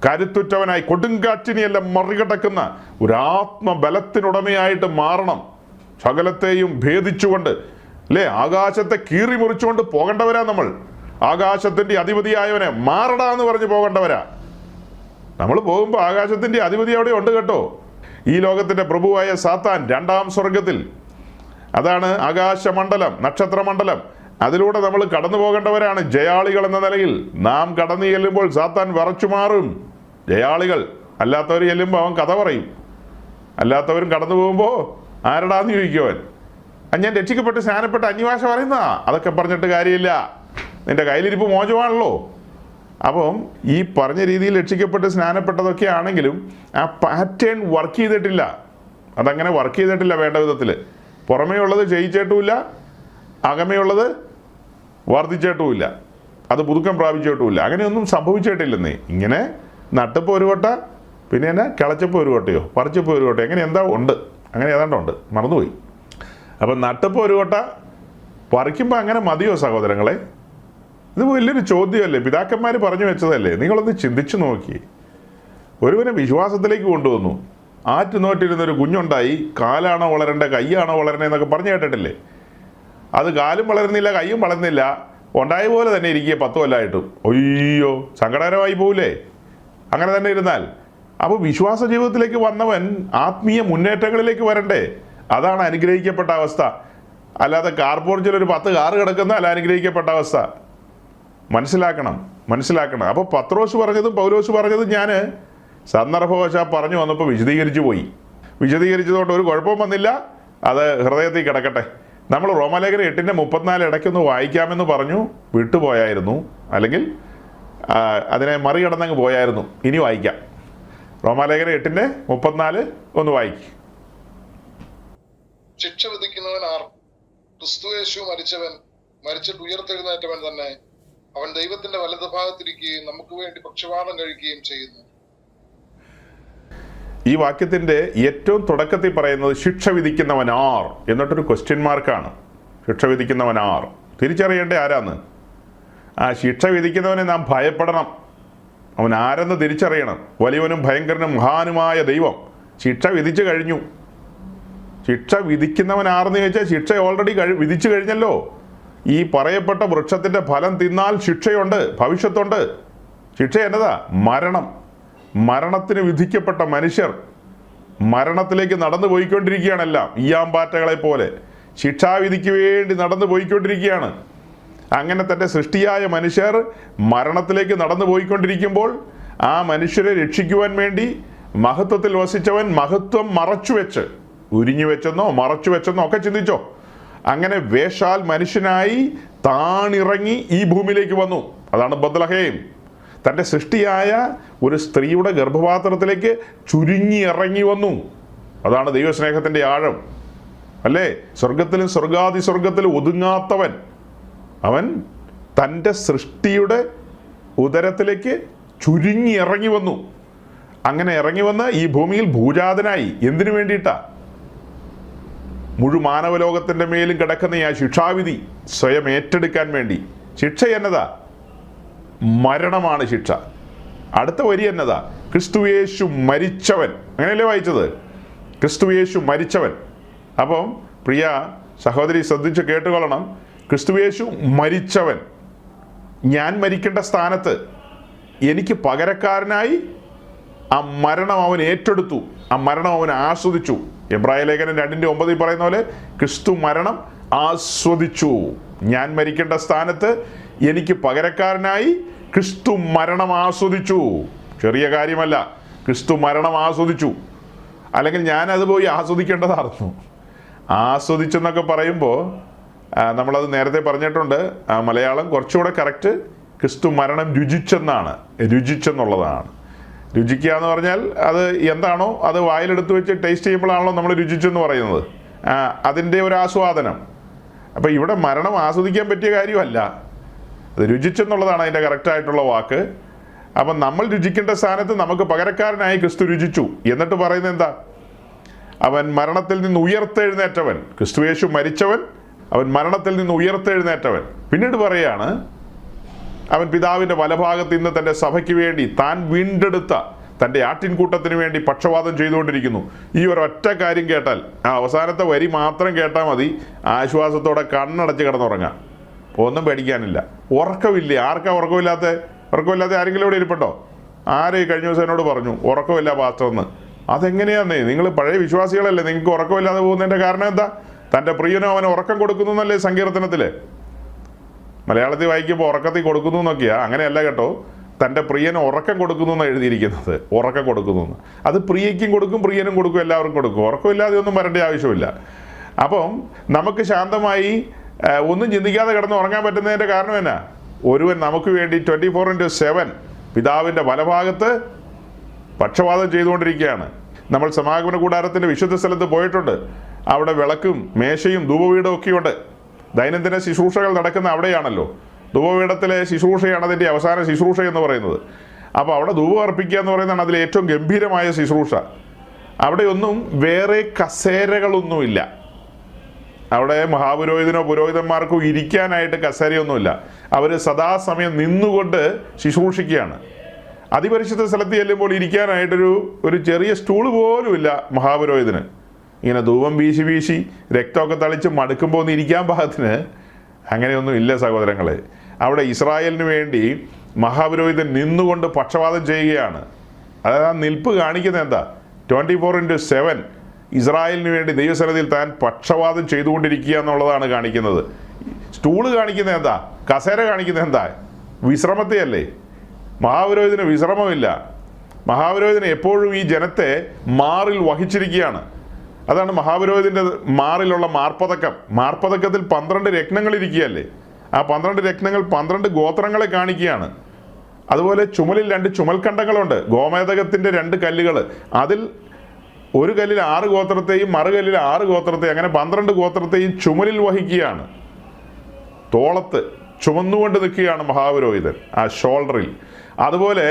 കരുത്തുറ്റവനായി കൊടുങ്കാറ്റിനെയെല്ലാം മറികടക്കുന്ന ഒരു ആത്മബലത്തിനുടമയായിട്ട് മാറണം. സകലത്തെയും ഭേദിച്ചുകൊണ്ട്, അല്ലേ, ആകാശത്തെ കീറി മുറിച്ചുകൊണ്ട് പോകേണ്ടവരാ നമ്മൾ. ആകാശത്തിൻ്റെ അധിപതിയായവനെ മാറടാ എന്ന് പറഞ്ഞ് പോകേണ്ടവരാ. നമ്മൾ പോകുമ്പോൾ ആകാശത്തിൻ്റെ അധിപതി അവിടെ ഉണ്ട് കേട്ടോ. ഈ ലോകത്തിൻ്റെ പ്രഭുവായ സാത്താൻ 2-ാം സ്വർഗത്തിൽ, അതാണ് ആകാശമണ്ഡലം, നക്ഷത്രമണ്ഡലം. അതിലൂടെ നമ്മൾ കടന്നു പോകേണ്ടവരാണ്. ജയാളികൾ എന്ന നിലയിൽ നാം കടന്നു ചെല്ലുമ്പോൾ സാത്താൻ വിറച്ചു മാറും. ജയാളികൾ അല്ലാത്തവർ ചെല്ലുമ്പോൾ അവൻ കഥ പറയും. അല്ലാത്തവരും കടന്നു പോകുമ്പോൾ ആരടാന്ന് ചോദിക്കുവൻ. ഞാൻ രക്ഷിക്കപ്പെട്ട് സ്നാനപ്പെട്ട് അന്യഭാഷ പറയുന്നതാ. അതൊക്കെ പറഞ്ഞിട്ട് കാര്യമില്ല, നിന്റെ കയ്യിലിരിപ്പ് മോശമാണല്ലോ. അപ്പം ഈ പറഞ്ഞ രീതിയിൽ രക്ഷിക്കപ്പെട്ട് സ്നാനപ്പെട്ടതൊക്കെ ആണെങ്കിലും ആ പാറ്റേൺ വർക്ക് ചെയ്തിട്ടില്ല. അതങ്ങനെ വർക്ക് ചെയ്തിട്ടില്ല വേണ്ട വിധത്തിൽ. പുറമേ ഉള്ളത് ക്ഷയിച്ചിട്ടുമില്ല, അകമയുള്ളത് വർദ്ധിച്ചിട്ടുമില്ല, അത് പുതുക്കം പ്രാപിച്ചിട്ടുമില്ല. അങ്ങനെയൊന്നും സംഭവിച്ചിട്ടില്ലെന്നേ. ഇങ്ങനെ നട്ടപ്പോൾ ഒരു കൊട്ട, പിന്നെ എന്നാ കിളച്ചപ്പോൾ ഒരു കൊട്ടയോ പറിച്ചപ്പോൾ ഒരു കൊട്ടയോ, അങ്ങനെ എന്താ ഉണ്ട്, അങ്ങനെ ഏതാണ്ട് ഉണ്ട്, മറന്നുപോയി. അപ്പം നട്ടപ്പോൾ ഒരു കൊട്ട, പറിക്കുമ്പോൾ അങ്ങനെ മതിയോ സഹോദരങ്ങളെ? ഇത് വലിയൊരു ചോദ്യമല്ലേ? പിതാക്കന്മാർ പറഞ്ഞു വെച്ചതല്ലേ? നിങ്ങളൊന്ന് ചിന്തിച്ചു നോക്കി. ഒരുവനെ വിശ്വാസത്തിലേക്ക് കൊണ്ടുവന്നു. ആറ്റുനോട്ടിരുന്നൊരു കുഞ്ഞുണ്ടായി. കാലാണോ വളരേണ്ട, കൈയാണോ വളരണേ എന്നൊക്കെ പറഞ്ഞു കേട്ടിട്ടില്ലേ? അത് കാലും വളരുന്നില്ല, കൈയും വളർന്നില്ല, ഉണ്ടായ പോലെ തന്നെ ഇരിക്കുക 10 കൊല്ലമായിട്ടും. അയ്യോ, സങ്കടകരമായി പോവില്ലേ? അങ്ങനെ തന്നെ ഇരുന്നാൽ അപ്പോൾ വിശ്വാസ ജീവിതത്തിലേക്ക് വന്നവൻ ആത്മീയ മുന്നേറ്റങ്ങളിലേക്ക് വരണ്ടേ? അതാണ് അനുഗ്രഹിക്കപ്പെട്ട അവസ്ഥ. അല്ലാതെ കാർ പോർച്ചിൽ ഒരു 10 കാറ് കിടക്കുന്ന അല്ല അനുഗ്രഹിക്കപ്പെട്ട അവസ്ഥ. മനസ്സിലാക്കണം. അപ്പോൾ പത്രോസ് പറഞ്ഞതും പൗലോസ് പറഞ്ഞതും ഞാൻ സന്ദർഭവശാൽ പറഞ്ഞു വന്നപ്പോൾ വിശദീകരിച്ചതുകൊണ്ട് ഒരു കുഴപ്പവും വന്നില്ല. അത് ഹൃദയത്തിൽ കിടക്കട്ടെ. നമ്മൾ റോമാലേഖനം 8:34 ഇടയ്ക്കൊന്ന് വായിക്കാമെന്ന് പറഞ്ഞു, വിട്ടുപോയായിരുന്നു, അല്ലെങ്കിൽ അതിനെ മറികടന്നങ്ങ് പോയായിരുന്നു. ഇനി വായിക്കാം. റോമാലേഖനം 8:34 ഒന്ന് വായിക്കും. ശിക്ഷ വിധിക്കുന്നവൻ ആർ? ക്രിസ്തുയേശു മരിച്ചിട്ട് ഉയർത്തെഴുന്നേറ്റവൻ തന്നെ. അവൻ ദൈവത്തിന്റെ വലതുഭാഗത്തിരിക്കുകയും നമുക്ക് വേണ്ടി പക്ഷപാതം കഴിക്കുകയും ചെയ്യുന്നു. ഈ വാക്യത്തിന്റെ ഏറ്റവും തുടക്കത്തിൽ പറയുന്നത് ശിക്ഷ വിധിക്കുന്നവൻ ആർ എന്നിട്ടൊരു ക്വസ്റ്റ്യൻ മാർക്കാണ്. ശിക്ഷ വിധിക്കുന്നവൻ ആർ തിരിച്ചറിയേണ്ടേ ആരാന്ന്? ആ ശിക്ഷ വിധിക്കുന്നവനെ നാം ഭയപ്പെടണം. അവൻ ആരെന്ന് തിരിച്ചറിയണം. വലിയവനും ഭയങ്കരനും മഹാനുമായ ദൈവം ശിക്ഷ വിധിച്ചു കഴിഞ്ഞു. ശിക്ഷ വിധിക്കുന്നവൻ ആരെന്ന് ചോദിച്ചാൽ ശിക്ഷ ഓൾറെഡി വിധിച്ചു കഴിഞ്ഞല്ലോ. ഈ പറയപ്പെട്ട വൃക്ഷത്തിന്റെ ഫലം തിന്നാൽ ശിക്ഷയുണ്ട്, ഭവിഷ്യത്തുണ്ട്. ശിക്ഷ എന്നതാ? മരണത്തിന് വിധിക്കപ്പെട്ട മനുഷ്യർ മരണത്തിലേക്ക് നടന്നു പോയിക്കൊണ്ടിരിക്കുകയാണെല്ലാം. ഈയാമ്പാറ്റകളെ പോലെ ശിക്ഷാവിധിക്ക് വേണ്ടി നടന്നു പോയിക്കൊണ്ടിരിക്കുകയാണ്. അങ്ങനെ തൻ്റെ സൃഷ്ടിയായ മനുഷ്യർ മരണത്തിലേക്ക് നടന്നു പോയിക്കൊണ്ടിരിക്കുമ്പോൾ ആ മനുഷ്യരെ രക്ഷിക്കുവാൻ വേണ്ടി മഹത്വത്തിൽ വസിച്ചവൻ മഹത്വം മറച്ചുവെച്ച്, ഉരിഞ്ഞു വെച്ചെന്നോ മറച്ചു വെച്ചെന്നോ ഒക്കെ ചിന്തിച്ചോ, അങ്ങനെ വേഷാൽ മനുഷ്യനായി താണിറങ്ങി ഈ ഭൂമിയിലേക്ക് വന്നു. അതാണ് ബത്ലഹേം. തൻ്റെ സൃഷ്ടിയായ ഒരു സ്ത്രീയുടെ ഗർഭപാത്രത്തിലേക്ക് ചുരുങ്ങി ഇറങ്ങി വന്നു. അതാണ് ദൈവസ്നേഹത്തിൻ്റെ ആഴം, അല്ലേ? സ്വർഗത്തിലും സ്വർഗാതിസ്വർഗത്തിലും ഒതുങ്ങാത്തവൻ അവൻ തൻ്റെ സൃഷ്ടിയുടെ ഉദരത്തിലേക്ക് ചുരുങ്ങി ഇറങ്ങി വന്നു. അങ്ങനെ ഇറങ്ങി വന്ന് ഈ ഭൂമിയിൽ ഭൂജാതനായി. എന്തിനു വേണ്ടിയിട്ടാ? മുഴുമാനവലോകത്തിൻ്റെ മേലും കിടക്കുന്ന ആ ശിക്ഷാവിധി സ്വയം ഏറ്റെടുക്കാൻ വേണ്ടി. ശിക്ഷ എന്നതാ? മരണമാണ് ശിക്ഷ. അടുത്ത വരി എന്നതാ? ക്രിസ്തുയേശു മരിച്ചവൻ. അങ്ങനെയല്ലേ വായിച്ചത്? ക്രിസ്തുയേശു മരിച്ചവൻ. അപ്പം പ്രിയ സഹോദരി ശ്രദ്ധിച്ച് കേട്ടുകൊള്ളണം. ക്രിസ്തുയേശു മരിച്ചവൻ. ഞാൻ മരിക്കേണ്ട സ്ഥാനത്ത് എനിക്ക് പകരക്കാരനായി ആ മരണം അവൻ ഏറ്റെടുത്തു, ആ മരണം അവൻ ആസ്വദിച്ചു. എബ്രായ ലേഖനം 2:9 പറയുന്ന പോലെ ക്രിസ്തു മരണം ആസ്വദിച്ചു. ഞാൻ മരിക്കേണ്ട സ്ഥാനത്ത് എനിക്ക് പകരക്കാരനായി ക്രിസ്തു മരണം ആസ്വദിച്ചു. ചെറിയ കാര്യമല്ല, ക്രിസ്തു മരണം ആസ്വദിച്ചു. അല്ലെങ്കിൽ ഞാനത് പോയി ആസ്വദിക്കേണ്ടതായിരുന്നു. ആസ്വദിച്ചെന്നൊക്കെ പറയുമ്പോൾ നമ്മളത് നേരത്തെ പറഞ്ഞിട്ടുണ്ട്. മലയാളം കുറച്ചുകൂടെ കറക്റ്റ് ക്രിസ്തു മരണം രുചിച്ചെന്നാണ്. രുചിച്ചെന്നുള്ളതാണ്. രുചിക്കുക എന്ന് പറഞ്ഞാൽ അത് എന്താണോ അത് വായിലെടുത്ത് വെച്ച് ടേസ്റ്റ് ചെയ്യുമ്പോഴാണല്ലോ നമ്മൾ രുചിച്ചെന്ന് പറയുന്നത്. അതിൻ്റെ ഒരു ആസ്വാദനം. അപ്പോൾ ഇവിടെ മരണം ആസ്വദിക്കാൻ പറ്റിയ കാര്യമല്ല, അത് രുചിച്ചെന്നുള്ളതാണ് അതിൻ്റെ കറക്റ്റായിട്ടുള്ള വാക്ക്. അപ്പം നമ്മൾ രുചിക്കേണ്ട സ്ഥാനത്ത് നമുക്ക് പകരക്കാരനായി ക്രിസ്തു രുചിച്ചു. എന്നിട്ട് പറയുന്നത് എന്താ? അവൻ മരണത്തിൽ നിന്ന് ഉയർത്തെഴുന്നേറ്റവൻ. ക്രിസ്തുയേശു മരിച്ചവൻ, അവൻ മരണത്തിൽ നിന്ന് ഉയർത്തെഴുന്നേറ്റവൻ. പിന്നീട് പറയാണ് അവൻ പിതാവിൻ്റെ വലഭാഗത്ത് ഇന്ന് തൻ്റെ സഭയ്ക്ക് വേണ്ടി താൻ വീണ്ടെടുത്ത തൻ്റെ ആട്ടിൻകൂട്ടത്തിന് വേണ്ടി പക്ഷവാദം ചെയ്തുകൊണ്ടിരിക്കുന്നു. ഈ ഒരൊറ്റ കാര്യം കേട്ടാൽ, ആ അവസാനത്തെ വരി മാത്രം കേട്ടാൽ മതി, ആശ്വാസത്തോടെ കണ്ണടച്ച് കിടന്നുറങ്ങാം. ഒന്നും പേടിക്കാനില്ല. ഉറക്കമില്ലേ? ആർക്കാ ഉറക്കമില്ലാത്ത ആരെങ്കിലും ഇവിടെ ഇരിപ്പുണ്ടോ? ആരെ കഴിഞ്ഞ ദിവസം എന്നോട് പറഞ്ഞു ഉറക്കമില്ല പാസ്റ്റർന്ന്. അതെങ്ങനെയാന്നേ? നിങ്ങൾ പഴയ വിശ്വാസികളല്ലേ, നിങ്ങൾക്ക് ഉറക്കമില്ലാതെ പോകുന്നതിൻ്റെ കാരണം എന്താ? തൻ്റെ പ്രിയനോ അവന് ഉറക്കം കൊടുക്കുന്നു എന്നല്ലേ സങ്കീർത്തനത്തിൽ. മലയാളത്തിൽ വായിക്കുമ്പോൾ ഉറക്കത്തിൽ കൊടുക്കുന്നു എന്നൊക്കെയാ. അങ്ങനെയല്ല കേട്ടോ. തൻ്റെ പ്രിയന് ഉറക്കം കൊടുക്കുന്നു എന്ന് എഴുതിയിരിക്കുന്നത്. ഉറക്കം കൊടുക്കുന്നു എന്ന്. അത് പ്രിയയ്ക്കും കൊടുക്കും, പ്രിയനും കൊടുക്കും, എല്ലാവർക്കും കൊടുക്കും. ഉറക്കമില്ലാതെ ഒന്നും വരേണ്ട ആവശ്യമില്ല. അപ്പം നമുക്ക് ശാന്തമായി ഒന്നും ചിന്തിക്കാതെ കിടന്ന് ഉറങ്ങാൻ പറ്റുന്നതിൻ്റെ കാരണം എന്നാ? ഒരുവൻ നമുക്ക് വേണ്ടി 24/7 പിതാവിൻ്റെ വലഭാഗത്ത് പക്ഷവാദം ചെയ്തുകൊണ്ടിരിക്കുകയാണ്. നമ്മൾ സമാഗമന കൂടാരത്തിൻ്റെ വിശുദ്ധ സ്ഥലത്ത് പോയിട്ടുണ്ട്. അവിടെ വിളക്കും മേശയും ധൂപപീഠവും ഒക്കെയുണ്ട്. ദൈനംദിന ശുശ്രൂഷകൾ നടക്കുന്ന അവിടെയാണല്ലോ. ധൂപപീഠത്തിലെ ശുശ്രൂഷയാണ് അതിൻ്റെ അവസാന ശുശ്രൂഷ എന്ന് പറയുന്നത്. അപ്പോൾ അവിടെ ധൂപം അർപ്പിക്കുക എന്ന് പറയുന്നതാണ് അതിലെ ഏറ്റവും ഗംഭീരമായ ശുശ്രൂഷ. അവിടെയൊന്നും വേറെ കസേരകളൊന്നുമില്ല. അവിടെ മഹാപുരോഹിതനോ പുരോഹിതന്മാർക്കോ ഇരിക്കാനായിട്ട് കസേരയൊന്നുമില്ല. അവർ സദാസമയം നിന്നുകൊണ്ട് ശുശ്രൂഷിക്കുകയാണ്. അതിപരിശുദ്ധ സ്ഥലത്ത് ചെല്ലുമ്പോൾ ഇരിക്കാനായിട്ടൊരു ചെറിയ സ്റ്റൂള് പോലുമില്ല മഹാപുരോഹിതന്. ഇങ്ങനെ ധൂപം വീശി രക്തമൊക്കെ തളിച്ച് മടുക്കുമ്പോൾ ഒന്ന് ഇരിക്കാൻ പാകത്തിന് അങ്ങനെയൊന്നും ഇല്ല സഹോദരങ്ങളെ. അവിടെ ഇസ്രായേലിന് വേണ്ടി മഹാപുരോഹിതൻ നിന്നുകൊണ്ട് പക്ഷവാദം ചെയ്യുകയാണ്. അതായത് ആ നിൽപ്പ് കാണിക്കുന്നത് എന്താ? 24/7 ഇസ്രായേലിന് വേണ്ടി ദൈവസന്നിധിയിൽ താൻ പക്ഷവാദം ചെയ്തുകൊണ്ടിരിക്കുക എന്നുള്ളതാണ് കാണിക്കുന്നത്. സ്റ്റൂള് കാണിക്കുന്നത് എന്താ? കസേര കാണിക്കുന്നത് എന്താ? വിശ്രമത്തെയല്ലേ. മഹാപുരോഹിതന് വിശ്രമമില്ല. മഹാപുരോഹിതന് എപ്പോഴും ഈ ജനത്തെ മാറിൽ വഹിച്ചിരിക്കുകയാണ്. അതാണ് മഹാപുരോഹിതൻ്റെ മാറിലുള്ള മാർപ്പതക്കം. മാർപ്പതക്കത്തിൽ 12 രത്നങ്ങൾ ഇരിക്കുകയല്ലേ. ആ 12 രത്നങ്ങൾ 12 ഗോത്രങ്ങളെ കാണിക്കുകയാണ്. അതുപോലെ ചുമലിൽ 2 ചുമൽക്കണ്ടങ്ങളുണ്ട്. ഗോമേതകത്തിൻ്റെ 2 കല്ലുകൾ. അതിൽ ഒരു കല്ലിൽ 6 ഗോത്രത്തെയും മറുകല്ലിൽ 6 ഗോത്രത്തെയും, അങ്ങനെ 12 ഗോത്രത്തെയും ചുമലിൽ വഹിക്കുകയാണ്. തോളത്ത് ചുമന്നുകൊണ്ട് നിൽക്കുകയാണ് മഹാപുരോഹിതൻ, ആ ഷോൾഡറിൽ. അതുപോലെ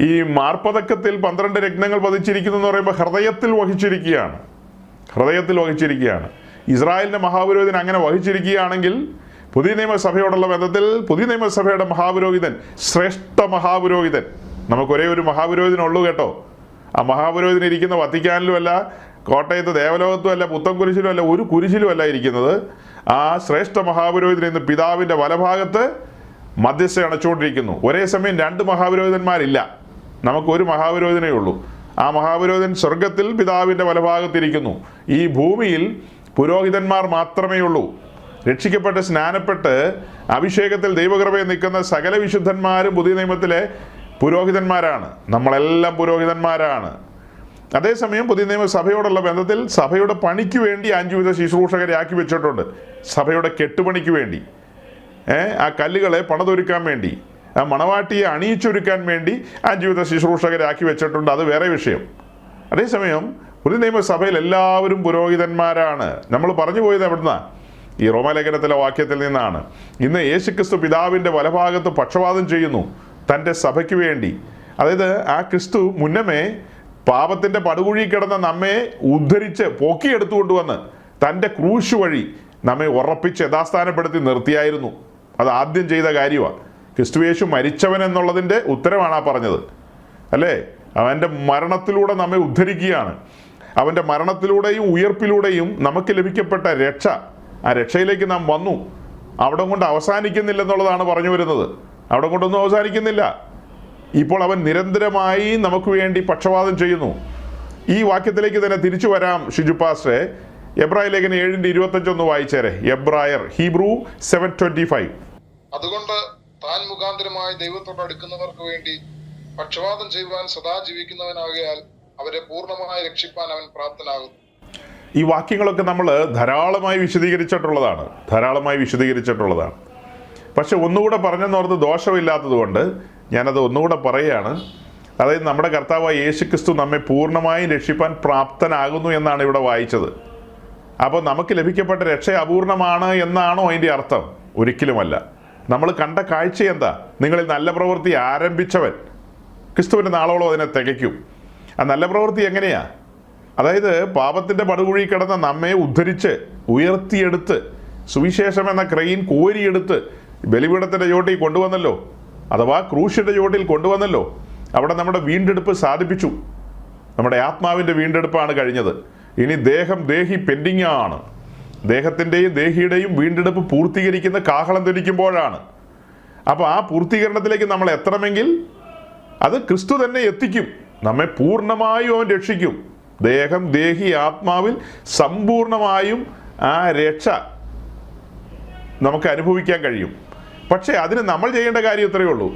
ഈ മാർപ്പതക്കത്തിൽ 12 രത്നങ്ങൾ പതിച്ചിരിക്കുന്നു എന്ന് പറയുമ്പോൾ ഹൃദയത്തിൽ വഹിച്ചിരിക്കുകയാണ്. ഹൃദയത്തിൽ വഹിച്ചിരിക്കുകയാണ്. ഇസ്രായേലിൻ്റെ മഹാപുരോഹിതൻ അങ്ങനെ വഹിച്ചിരിക്കുകയാണെങ്കിൽ പുതിയ നിയമസഭയോടുള്ള ബന്ധത്തിൽ പുതിയ നിയമസഭയുടെ മഹാപുരോഹിതൻ ശ്രേഷ്ഠ മഹാപുരോഹിതൻ. നമുക്ക് ഒരേ ഒരു മഹാപുരോഹിതനുള്ളൂ കേട്ടോ. ആ മഹാപുരോഹിതൻ ഇരിക്കുന്ന വത്തിക്കാനിലുമല്ല, കോട്ടയത്ത് ദേവലോകത്തുമല്ല, പുത്തൻകുരിശിലുമല്ല, ഒരു കുരിശിലുമല്ല ഇരിക്കുന്നത്. ആ ശ്രേഷ്ഠ മഹാപുരോഹിതൻ ഇന്ന് പിതാവിൻ്റെ വലഭാഗത്ത് മധ്യസ്ഥ അണച്ചുകൊണ്ടിരിക്കുന്നു. ഒരേ സമയം 2 മഹാപുരോഹിതന്മാരില്ല. നമുക്കൊരു മഹാപുരോഹിതനേ ഉള്ളൂ. ആ മഹാപുരോഹിതൻ സ്വർഗത്തിൽ പിതാവിൻ്റെ വലഭാഗത്തിരിക്കുന്നു. ഈ ഭൂമിയിൽ പുരോഹിതന്മാർ മാത്രമേ ഉള്ളൂ. രക്ഷിക്കപ്പെട്ട് സ്നാനപ്പെട്ട് അഭിഷേകത്തിൽ ദൈവകൃപയിൽ നിൽക്കുന്ന സകല വിശുദ്ധന്മാരും പുതിയ നിയമത്തിലെ പുരോഹിതന്മാരാണ്. നമ്മളെല്ലാം പുരോഹിതന്മാരാണ്. അതേസമയം പുതിയ നിയമസഭയോടുള്ള ബന്ധത്തിൽ സഭയുടെ പണിക്ക് വേണ്ടി 5 വിധ ശുശ്രൂഷകരെ ആക്കി വെച്ചിട്ടുണ്ട്. സഭയുടെ കെട്ടുപണിക്ക് വേണ്ടി, ആ കല്ലുകളെ പണിതൊരുക്കാൻ വേണ്ടി, ആ മണവാട്ടിയെ അണിയിച്ചൊരുക്കാൻ വേണ്ടി 5 വിധ ശുശ്രൂഷകരെ ആക്കി വെച്ചിട്ടുണ്ട്. അത് വേറെ വിഷയം. അതേസമയം പുതിയ നിയമസഭയിൽ എല്ലാവരും പുരോഹിതന്മാരാണ്. നമ്മൾ പറഞ്ഞു പോയത് എവിടുന്നാ? ഈ റോമാലേഖനത്തിലെ വാക്യത്തിൽ നിന്നാണ്. ഇന്ന് യേശുക്രിസ്തു പിതാവിൻ്റെ വലഭാഗത്ത് പക്ഷവാദം ചെയ്യുന്നു തൻ്റെ സഭയ്ക്ക് വേണ്ടി. അതായത് ആ ക്രിസ്തു മുന്നമേ പാപത്തിൻ്റെ പടുകുഴി കിടന്ന നമ്മെ ഉദ്ധരിച്ച് പൊക്കിയെടുത്തുകൊണ്ടുവന്ന് തൻ്റെ ക്രൂശ് വഴി നമ്മെ ഉറപ്പിച്ച് യഥാസ്ഥാനപ്പെടുത്തി നിർത്തിയായിരുന്നു. അത് ആദ്യം ചെയ്ത കാര്യമാണ്. ക്രിസ്തുയേശു മരിച്ചവൻ എന്നുള്ളതിൻ്റെ ഉത്തരമാണ് ആ പറഞ്ഞത്, അല്ലേ? അവൻ്റെ മരണത്തിലൂടെ നമ്മെ ഉദ്ധരിക്കുകയാണ്. അവൻ്റെ മരണത്തിലൂടെയും ഉയർപ്പിലൂടെയും നമുക്ക് ലഭിക്കപ്പെട്ട രക്ഷ, ആ രക്ഷയിലേക്ക് നാം വന്നു. അവിടെ കൊണ്ട് അവസാനിക്കുന്നില്ലെന്നുള്ളതാണ് പറഞ്ഞു വരുന്നത്. അവിടെ കൊണ്ടൊന്നും അവസാനിക്കുന്നില്ല. ഇപ്പോൾ അവൻ നിരന്തരമായി നമുക്ക് വേണ്ടി പക്ഷവാദം ചെയ്യുന്നു. ഈ വാക്യത്തിലേക്ക് തന്നെ തിരിച്ചു വരാം ഷിജു പാസ്റ്ററെ. എബ്രായ ലേഖനം 7:25 വായിച്ചേരെ. എബ്രായർ, ഹീബ്രു 7:25. അതുകൊണ്ട് താൻ മുഖാന്തരമായി ദൈവത്തോട് അടുക്കുന്നവർക്ക് വേണ്ടി പക്ഷവാദം ചെയ്യുവാൻ സദാ ജീവിക്കുന്നവനാകയാൽ അവരെ പൂർണ്ണമായി രക്ഷിപ്പാൻ അവൻ പ്രാപ്തനാകുന്നു. ഈ വാക്യങ്ങളൊക്കെ നമ്മൾ ധാരാളമായി വിശദീകരിച്ചിട്ടുള്ളതാണ്. പക്ഷെ ഒന്നുകൂടെ പറഞ്ഞെന്നോർത്ത് ദോഷമില്ലാത്തത് കൊണ്ട് ഞാനത് ഒന്നുകൂടെ പറയുകയാണ്. അതായത് നമ്മുടെ കർത്താവായ യേശുക്രിസ്തു നമ്മെ പൂർണ്ണമായും രക്ഷിപ്പാൻ പ്രാപ്തനാകുന്നു എന്നാണ് ഇവിടെ വായിച്ചത്. അപ്പോൾ നമുക്ക് ലഭിക്കപ്പെട്ട രക്ഷ അപൂർണമാണ് എന്നാണോ അതിൻ്റെ അർത്ഥം? ഒരിക്കലുമല്ല. നമ്മൾ കണ്ട കാഴ്ച എന്താ? നിങ്ങളിൽ നല്ല പ്രവൃത്തി ആരംഭിച്ചവൻ ക്രിസ്തുവിൻ്റെ നാളോളം അതിനെ തികയ്ക്കും. ആ നല്ല പ്രവൃത്തി എങ്ങനെയാ? അതായത് പാപത്തിൻ്റെ പടുകുഴി കിടന്ന നമ്മെ ഉദ്ധരിച്ച് ഉയർത്തിയെടുത്ത് സുവിശേഷം എന്ന ക്രെയിൻ കോരിയെടുത്ത് ബലിപീഠത്തിൻ്റെ ചോട്ടിൽ കൊണ്ടുവന്നല്ലോ, അഥവാ ക്രൂശിൻ്റെ ചോട്ടിൽ കൊണ്ടുവന്നല്ലോ. അവിടെ നമ്മുടെ വീണ്ടെടുപ്പ് സാധിപ്പിച്ചു. നമ്മുടെ ആത്മാവിൻ്റെ വീണ്ടെടുപ്പാണ് കഴിഞ്ഞത്. ഇനി ദേഹി പെൻഡിങ് ആണ്. ദേഹത്തിൻ്റെയും ദേഹിയുടെയും വീണ്ടെടുപ്പ് പൂർത്തീകരിക്കുന്ന കാഹളം ധരിക്കുമ്പോഴാണ്. അപ്പോൾ ആ പൂർത്തീകരണത്തിലേക്ക് നമ്മൾ എത്തണമെങ്കിൽ അത് ക്രിസ്തു തന്നെ എത്തിക്കും. നമ്മെ പൂർണ്ണമായും അവൻ രക്ഷിക്കും. ദേഹം, ദേഹി, ആത്മാവിൽ സമ്പൂർണമായും ആ രക്ഷ നമുക്ക് അനുഭവിക്കാൻ കഴിയും. പക്ഷേ അതിന് നമ്മൾ ചെയ്യേണ്ട കാര്യം ഇത്രയേ ഉള്ളൂ.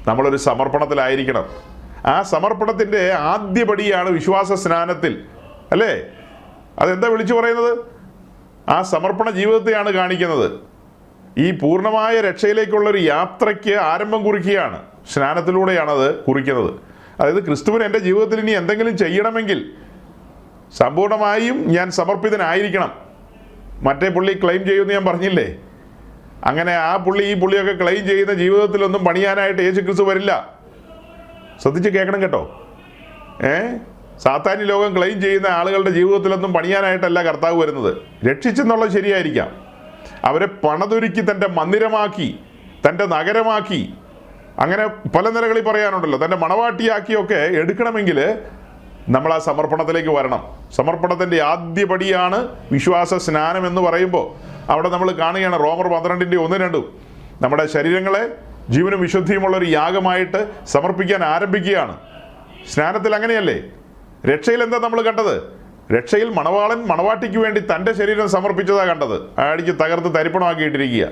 നമ്മളൊരു സമർപ്പണത്തിലായിരിക്കണം. ആ സമർപ്പണത്തിൻ്റെ ആദ്യപടിയാണ് വിശ്വാസ സ്നാനത്തിൽ, അല്ലേ? അതെന്താ വിളിച്ചു പറയുന്നത്? ആ സമർപ്പണ ജീവിതത്തെയാണ് കാണിക്കുന്നത്. ഈ പൂർണ്ണമായ രക്ഷയിലേക്കുള്ളൊരു യാത്രയ്ക്ക് ആരംഭം കുറിക്കുകയാണ്. സ്നാനത്തിലൂടെയാണത് കുറിക്കുന്നത്. അതായത് ക്രിസ്തുവിന് എൻ്റെ ജീവിതത്തിൽ ഇനി എന്തെങ്കിലും ചെയ്യണമെങ്കിൽ സമ്പൂർണ്ണമായും ഞാൻ സമർപ്പിതനായിരിക്കണം. മറ്റേ പുള്ളി ക്ലെയിം ചെയ്യുമെന്ന് ഞാൻ പറഞ്ഞില്ലേ? അങ്ങനെ ആ പുള്ളി ഈ പുള്ളിയൊക്കെ ക്ലെയിം ചെയ്യുന്ന ജീവിതത്തിലൊന്നും പണിയാനായിട്ട് യേശു ക്രിസ്തു വരില്ല. ശ്രദ്ധിച്ച് കേൾക്കണം കേട്ടോ. സാത്താന്യ ലോകം ക്ലെയിം ചെയ്യുന്ന ആളുകളുടെ ജീവിതത്തിലൊന്നും പണിയാനായിട്ടല്ല കർത്താവ് വരുന്നത്. രക്ഷിച്ചെന്നുള്ളത് ശരിയായിരിക്കാം. അവരെ പണതൊരുക്കി തൻ്റെ മന്ദിരമാക്കി, തൻ്റെ നഗരമാക്കി, അങ്ങനെ പല നിലകളിൽ പറയാനുണ്ടല്ലോ. തൻ്റെ മണവാട്ടിയാക്കിയൊക്കെ എടുക്കണമെങ്കിൽ നമ്മൾ ആ സമർപ്പണത്തിലേക്ക് വരണം. സമർപ്പണത്തിൻ്റെ ആദ്യപടിയാണ് വിശ്വാസ സ്നാനം എന്ന് പറയുമ്പോൾ അവിടെ നമ്മൾ കാണുകയാണ് റോമർ 12:1-2 നമ്മുടെ ശരീരങ്ങളെ ജീവനും വിശുദ്ധിയുമുള്ളൊരു യാഗമായിട്ട് സമർപ്പിക്കാൻ ആരംഭിക്കുകയാണ്. സ്നാനത്തിൽ അങ്ങനെയല്ലേ? രക്ഷയിൽ എന്താ നമ്മൾ കണ്ടത്? രക്ഷയിൽ മണവാളൻ മണവാട്ടിക്ക് വേണ്ടി തൻ്റെ ശരീരം സമർപ്പിച്ചതാ കണ്ടത്. അടിച്ച് തകർത്ത് തരിപ്പണമാക്കിയിട്ടിരിക്കുക,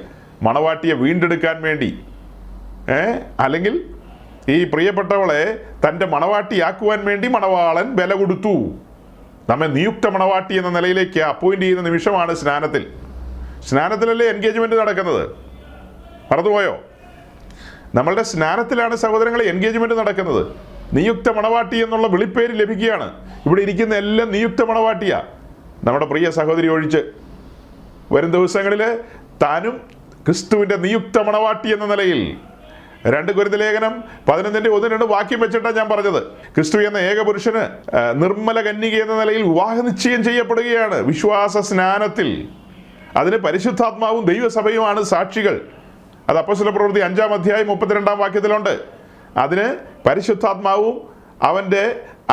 മണവാട്ടിയെ വീണ്ടെടുക്കാൻ വേണ്ടി. അല്ലെങ്കിൽ ഈ പ്രിയപ്പെട്ടവളെ തൻ്റെ മണവാട്ടിയാക്കുവാൻ വേണ്ടി മണവാളൻ വില കൊടുത്തു. നമ്മെ നിയുക്ത മണവാട്ടി എന്ന നിലയിലേക്ക് അപ്പോയിന്റ് ചെയ്യുന്ന നിമിഷമാണ് സ്നാനത്തിൽ. സ്നാനത്തിലല്ലേ എൻഗേജ്മെന്റ് നടക്കുന്നത്? മറന്നുപോയോ? നമ്മളുടെ സ്നാനത്തിലാണ് സഹോദരങ്ങളെ എൻഗേജ്മെന്റ് നടക്കുന്നത്. നിയുക്ത മണവാട്ടി എന്നുള്ള വിളിപ്പേര് ലഭിക്കുകയാണ്. ഇവിടെ ഇരിക്കുന്ന എല്ലാം നിയുക്ത മണവാട്ടിയാ, നമ്മുടെ പ്രിയ സഹോദരി ഒഴിച്ച്. വരും ദിവസങ്ങളിൽ താനും ക്രിസ്തുവിന്റെ നിയുക്ത മണവാട്ടി എന്ന നിലയിൽ 2 കൊരിന്ത്യർ ലേഖനം 11:1-2 വാക്യം വെച്ചിട്ടാണ് ഞാൻ പറഞ്ഞത്. ക്രിസ്തു എന്ന ഏകപുരുഷന് നിർമ്മല കന്യക എന്ന നിലയിൽ വിവാഹ നിശ്ചയം ചെയ്യപ്പെടുകയാണ് വിശ്വാസ സ്നാനത്തിൽ. അതിന് പരിശുദ്ധാത്മാവും ദൈവസഭയുമാണ് സാക്ഷികൾ. അത് അപ്പോസ്തലപ്രവൃത്തി 5-ാം അധ്യായം 32-ാം വാക്യത്തിലുണ്ട്. അതിന് പരിശുദ്ധാത്മാവും അവൻ്റെ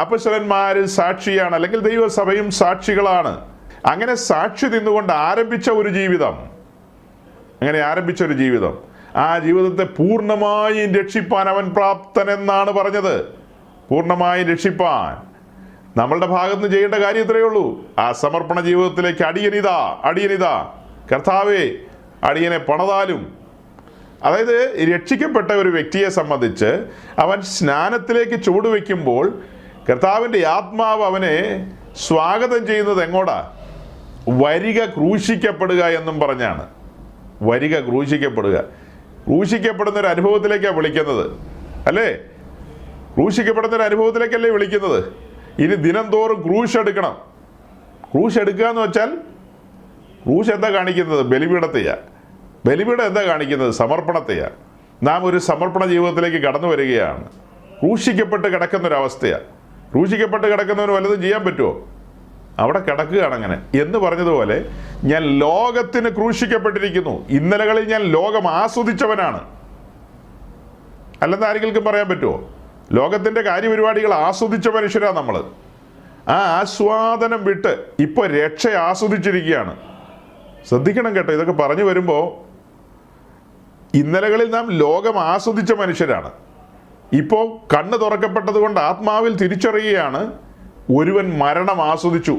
അപ്പോസ്തലന്മാരും സാക്ഷിയാണ്, അല്ലെങ്കിൽ ദൈവസഭയും സാക്ഷികളാണ്. അങ്ങനെ സാക്ഷി നിന്നുകൊണ്ട് ആരംഭിച്ച ഒരു ജീവിതം, ആ ജീവിതത്തെ പൂർണ്ണമായും രക്ഷിപ്പാൻ അവൻ പ്രാപ്തൻ എന്നാണ് പറഞ്ഞത്. പൂർണ്ണമായും രക്ഷിപ്പാൻ നമ്മളുടെ ഭാഗത്ത് നിന്ന് ചെയ്യേണ്ട കാര്യം ഇത്രയേ ഉള്ളൂ. ആ സമർപ്പണ ജീവിതത്തിലേക്ക് അടിയനിതാ കർത്താവേ, അടിയനെ പണതാലും. അതായത് രക്ഷിക്കപ്പെട്ട ഒരു വ്യക്തിയെ സംബന്ധിച്ച് അവൻ സ്നാനത്തിലേക്ക് ചുവടുവെക്കുമ്പോൾ കർത്താവിൻ്റെ ആത്മാവ് അവനെ സ്വാഗതം ചെയ്യുന്നത് എങ്ങോട്ടാ? വരിക ക്രൂശിക്കപ്പെടുക എന്നും പറഞ്ഞാണ്. വരിക ക്രൂശിക്കപ്പെടുക, ക്രൂശിക്കപ്പെടുന്ന ഒരു അനുഭവത്തിലേക്കാണ് വിളിക്കുന്നത്, അല്ലേ? ക്രൂശിക്കപ്പെടുന്ന ഒരു അനുഭവത്തിലേക്കല്ലേ വിളിക്കുന്നത്. ഇനി ദിനം തോറും ക്രൂശ് എടുക്കണം. ക്രൂശ് എടുക്കുക എന്ന് വെച്ചാൽ ക്രൂശ് എന്താ കാണിക്കുന്നത്? ബലിപീഠത്തെയാണ്. ബലിപീഠം എന്താ കാണിക്കുന്നത്? സമർപ്പണത്തെയാണ്. നാം ഒരു സമർപ്പണ ജീവിതത്തിലേക്ക് കടന്നു വരികയാണ്. ക്രൂശിക്കപ്പെട്ട് കിടക്കുന്നൊരവസ്ഥയാണ്. ക്രൂശിക്കപ്പെട്ട് കിടക്കുന്നവന് വല്ലതും ചെയ്യാൻ പറ്റുമോ? അവിടെ കിടക്കുകയാണ്. അങ്ങനെ എന്ന് പറഞ്ഞതുപോലെ ഞാൻ ലോകത്തിന് ക്രൂശിക്കപ്പെട്ടിരിക്കുന്നു. ഇന്നലകളിൽ ഞാൻ ലോകം ആസ്വദിച്ചവനാണ്. അല്ലെന്ന് ആരെങ്കിലും പറയാൻ പറ്റുമോ? ലോകത്തിൻ്റെ കാര്യപരിപാടികൾ ആസ്വദിച്ച മനുഷ്യരാണ് നമ്മൾ. ആ ആസ്വാദനം വിട്ട് ഇപ്പോൾ രക്ഷ ആസ്വദിച്ചിരിക്കുകയാണ്. ശ്രദ്ധിക്കണം കേട്ടോ, ഇതൊക്കെ പറഞ്ഞു വരുമ്പോൾ ഇന്നലകളിൽ നാം ലോകം ആസ്വദിച്ച മനുഷ്യരാണ്. ഇപ്പോൾ കണ്ണ് തുറക്കപ്പെട്ടത് കൊണ്ട് ആത്മാവിൽ തിരിച്ചറിയുകയാണ്, ഒരുവൻ മരണം ആസ്വദിച്ചു,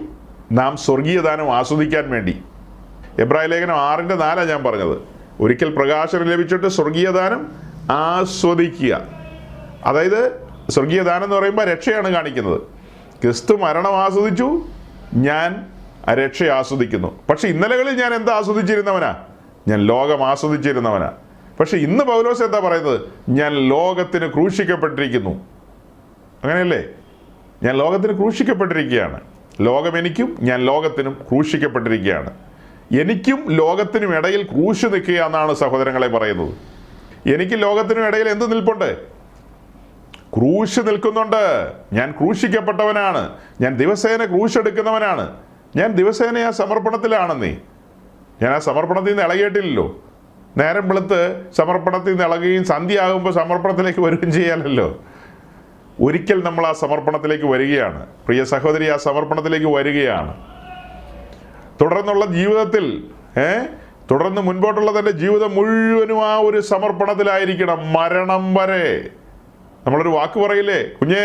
നാം സ്വർഗീയദാനം ആസ്വദിക്കാൻ വേണ്ടി. എബ്രായ ലേഖനം 6:4 ഞാൻ പറഞ്ഞത്. ഒരിക്കൽ പ്രകാശനം ലഭിച്ചിട്ട് സ്വർഗീയദാനം ആസ്വദിക്കുക. അതായത് സ്വർഗീയദാനം എന്ന് പറയുമ്പോൾ രക്ഷയാണ് കാണിക്കുന്നത്. ക്രിസ്തു മരണം ആസ്വദിച്ചു, ഞാൻ രക്ഷ ആസ്വദിക്കുന്നു. പക്ഷെ ഇന്നലകളിൽ ഞാൻ എന്താ ആസ്വദിച്ചിരുന്നവനാ? ഞാൻ ലോകം ആസ്വദിച്ചിരുന്നവനാ. പക്ഷെ ഇന്ന് പൗലോസ് എന്താ പറയുന്നത്? ഞാൻ ലോകത്തിന് ക്രൂശിക്കപ്പെട്ടിരിക്കുന്നു. അങ്ങനെയല്ലേ? ഞാൻ ലോകത്തിന് ക്രൂശിക്കപ്പെട്ടിരിക്കുകയാണ്. ലോകം എനിക്കും ഞാൻ ലോകത്തിനും ക്രൂശിക്കപ്പെട്ടിരിക്കുകയാണ്. എനിക്കും ലോകത്തിനും ഇടയിൽ ക്രൂശ് നിൽക്കുക എന്നാണ് സഹോദരങ്ങളെ പറയുന്നത്. എനിക്ക് ലോകത്തിനും ഇടയിൽ എന്ത് നിൽപ്പുണ്ട്? ക്രൂശ് നിൽക്കുന്നുണ്ട്. ഞാൻ ക്രൂശിക്കപ്പെട്ടവനാണ്. ഞാൻ ദിവസേന ക്രൂശ് എടുക്കുന്നവനാണ്. ഞാൻ ദിവസേന ആ സമർപ്പണത്തിലാണെന്നേ. ഞാൻ ആ സമർപ്പണത്തിൽ നിന്ന് ഇളകിയിട്ടില്ലല്ലോ. നേരം വെളുത്ത് സമർപ്പണത്തിൽ നിന്ന് ഇളകുകയും സന്ധ്യയാകുമ്പോൾ സമർപ്പണത്തിലേക്ക് വരികയും ചെയ്യാമല്ലോ. ഒരിക്കൽ നമ്മൾ ആ സമർപ്പണത്തിലേക്ക് വരികയാണ്. പ്രിയ സഹോദരി, ആ സമർപ്പണത്തിലേക്ക് വരികയാണ്. തുടർന്നുള്ള ജീവിതത്തിൽ തുടർന്ന് മുൻപോട്ടുള്ള തൻ്റെ ജീവിതം മുഴുവനും ആ ഒരു സമർപ്പണത്തിലായിരിക്കണം, മരണം വരെ. നമ്മളൊരു വാക്ക് പറയില്ലേ കുഞ്ഞേ,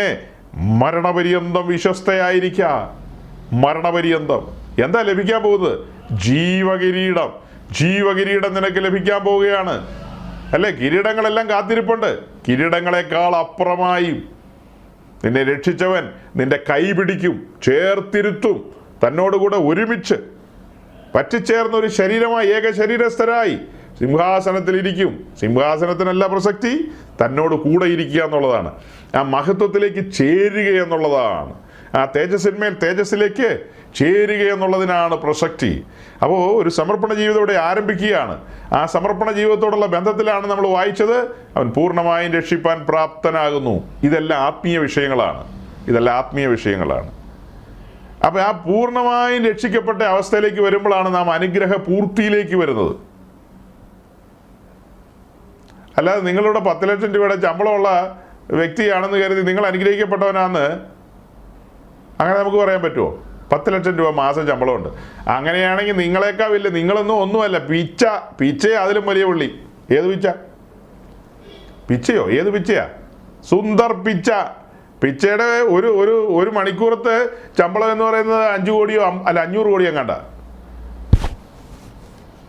മരണപര്യന്തം വിശ്വസ്തയായിരിക്ക. മരണപര്യന്തം എന്താ ലഭിക്കാൻ പോകുന്നത്? ജീവകിരീടം. ജീവകിരീടം നിനക്ക് ലഭിക്കാൻ പോവുകയാണ്, അല്ലേ? കിരീടങ്ങളെല്ലാം കാത്തിരിപ്പുണ്ട്. കിരീടങ്ങളെക്കാൾ അപ്പുറമായി നിന്നെ രക്ഷിച്ചവൻ നിന്റെ കൈ പിടിക്കും, ചേർത്തിരുത്തും, തന്നോടുകൂടെ ഒരുമിച്ച് പറ്റിച്ചേർന്ന ഒരു ശരീരമായി ഏക ശരീരസ്ഥരായി സിംഹാസനത്തിലിരിക്കും. സിംഹാസനത്തിനല്ല പ്രസക്തി, തന്നോട് കൂടെ ഇരിക്കുക എന്നുള്ളതാണ്. ആ മഹത്വത്തിലേക്ക് ചേരുക എന്നുള്ളതാണ്. ആ തേജസ്സിന്മേൽ തേജസ്സിലേക്ക് ചേരുക എന്നുള്ളതിനാണ് പ്രസക്തി. അപ്പോൾ ഒരു സമർപ്പണ ജീവിതം ഇവിടെ ആരംഭിക്കുകയാണ്. ആ സമർപ്പണ ജീവിതത്തോടുള്ള ബന്ധത്തിലാണ് നമ്മൾ വായിച്ചത്, അവൻ പൂർണ്ണമായും രക്ഷിപ്പാൻ പ്രാപ്തനാകുന്നു. ഇതെല്ലാം ആത്മീയ വിഷയങ്ങളാണ്. അപ്പോൾ ആ പൂർണ്ണമായും രക്ഷിക്കപ്പെട്ട അവസ്ഥയിലേക്ക് വരുമ്പോഴാണ് നാം അനുഗ്രഹ പൂർത്തിയിലേക്ക് വരുന്നത്. അല്ലാതെ നിങ്ങളുടെ 10 ലക്ഷം രൂപയുടെ ശമ്പളമുള്ള വ്യക്തിയാണെന്ന് കരുതി നിങ്ങൾ അനുഗ്രഹിക്കപ്പെട്ടവനാണെന്ന് അങ്ങനെ നമുക്ക് പറയാൻ പറ്റുമോ? 10 ലക്ഷം രൂപ മാസം ശമ്പളമുണ്ട്. അങ്ങനെയാണെങ്കിൽ നിങ്ങളെക്കാൾ വലിയ, ഒന്നുമല്ല, പിച്ചയെ അതിലും വലിയ പുള്ളി. ഏത് പിച്ചയോ? ഏത് പിച്ചയാ? സുന്ദർ പിച്ച. പിച്ചയുടെ ഒരു ഒരു ഒരു മണിക്കൂറത്തെ ശമ്പളം എന്ന് പറയുന്നത് 5 കോടിയോ അല്ല 500 കോടിയോ കണ്ട.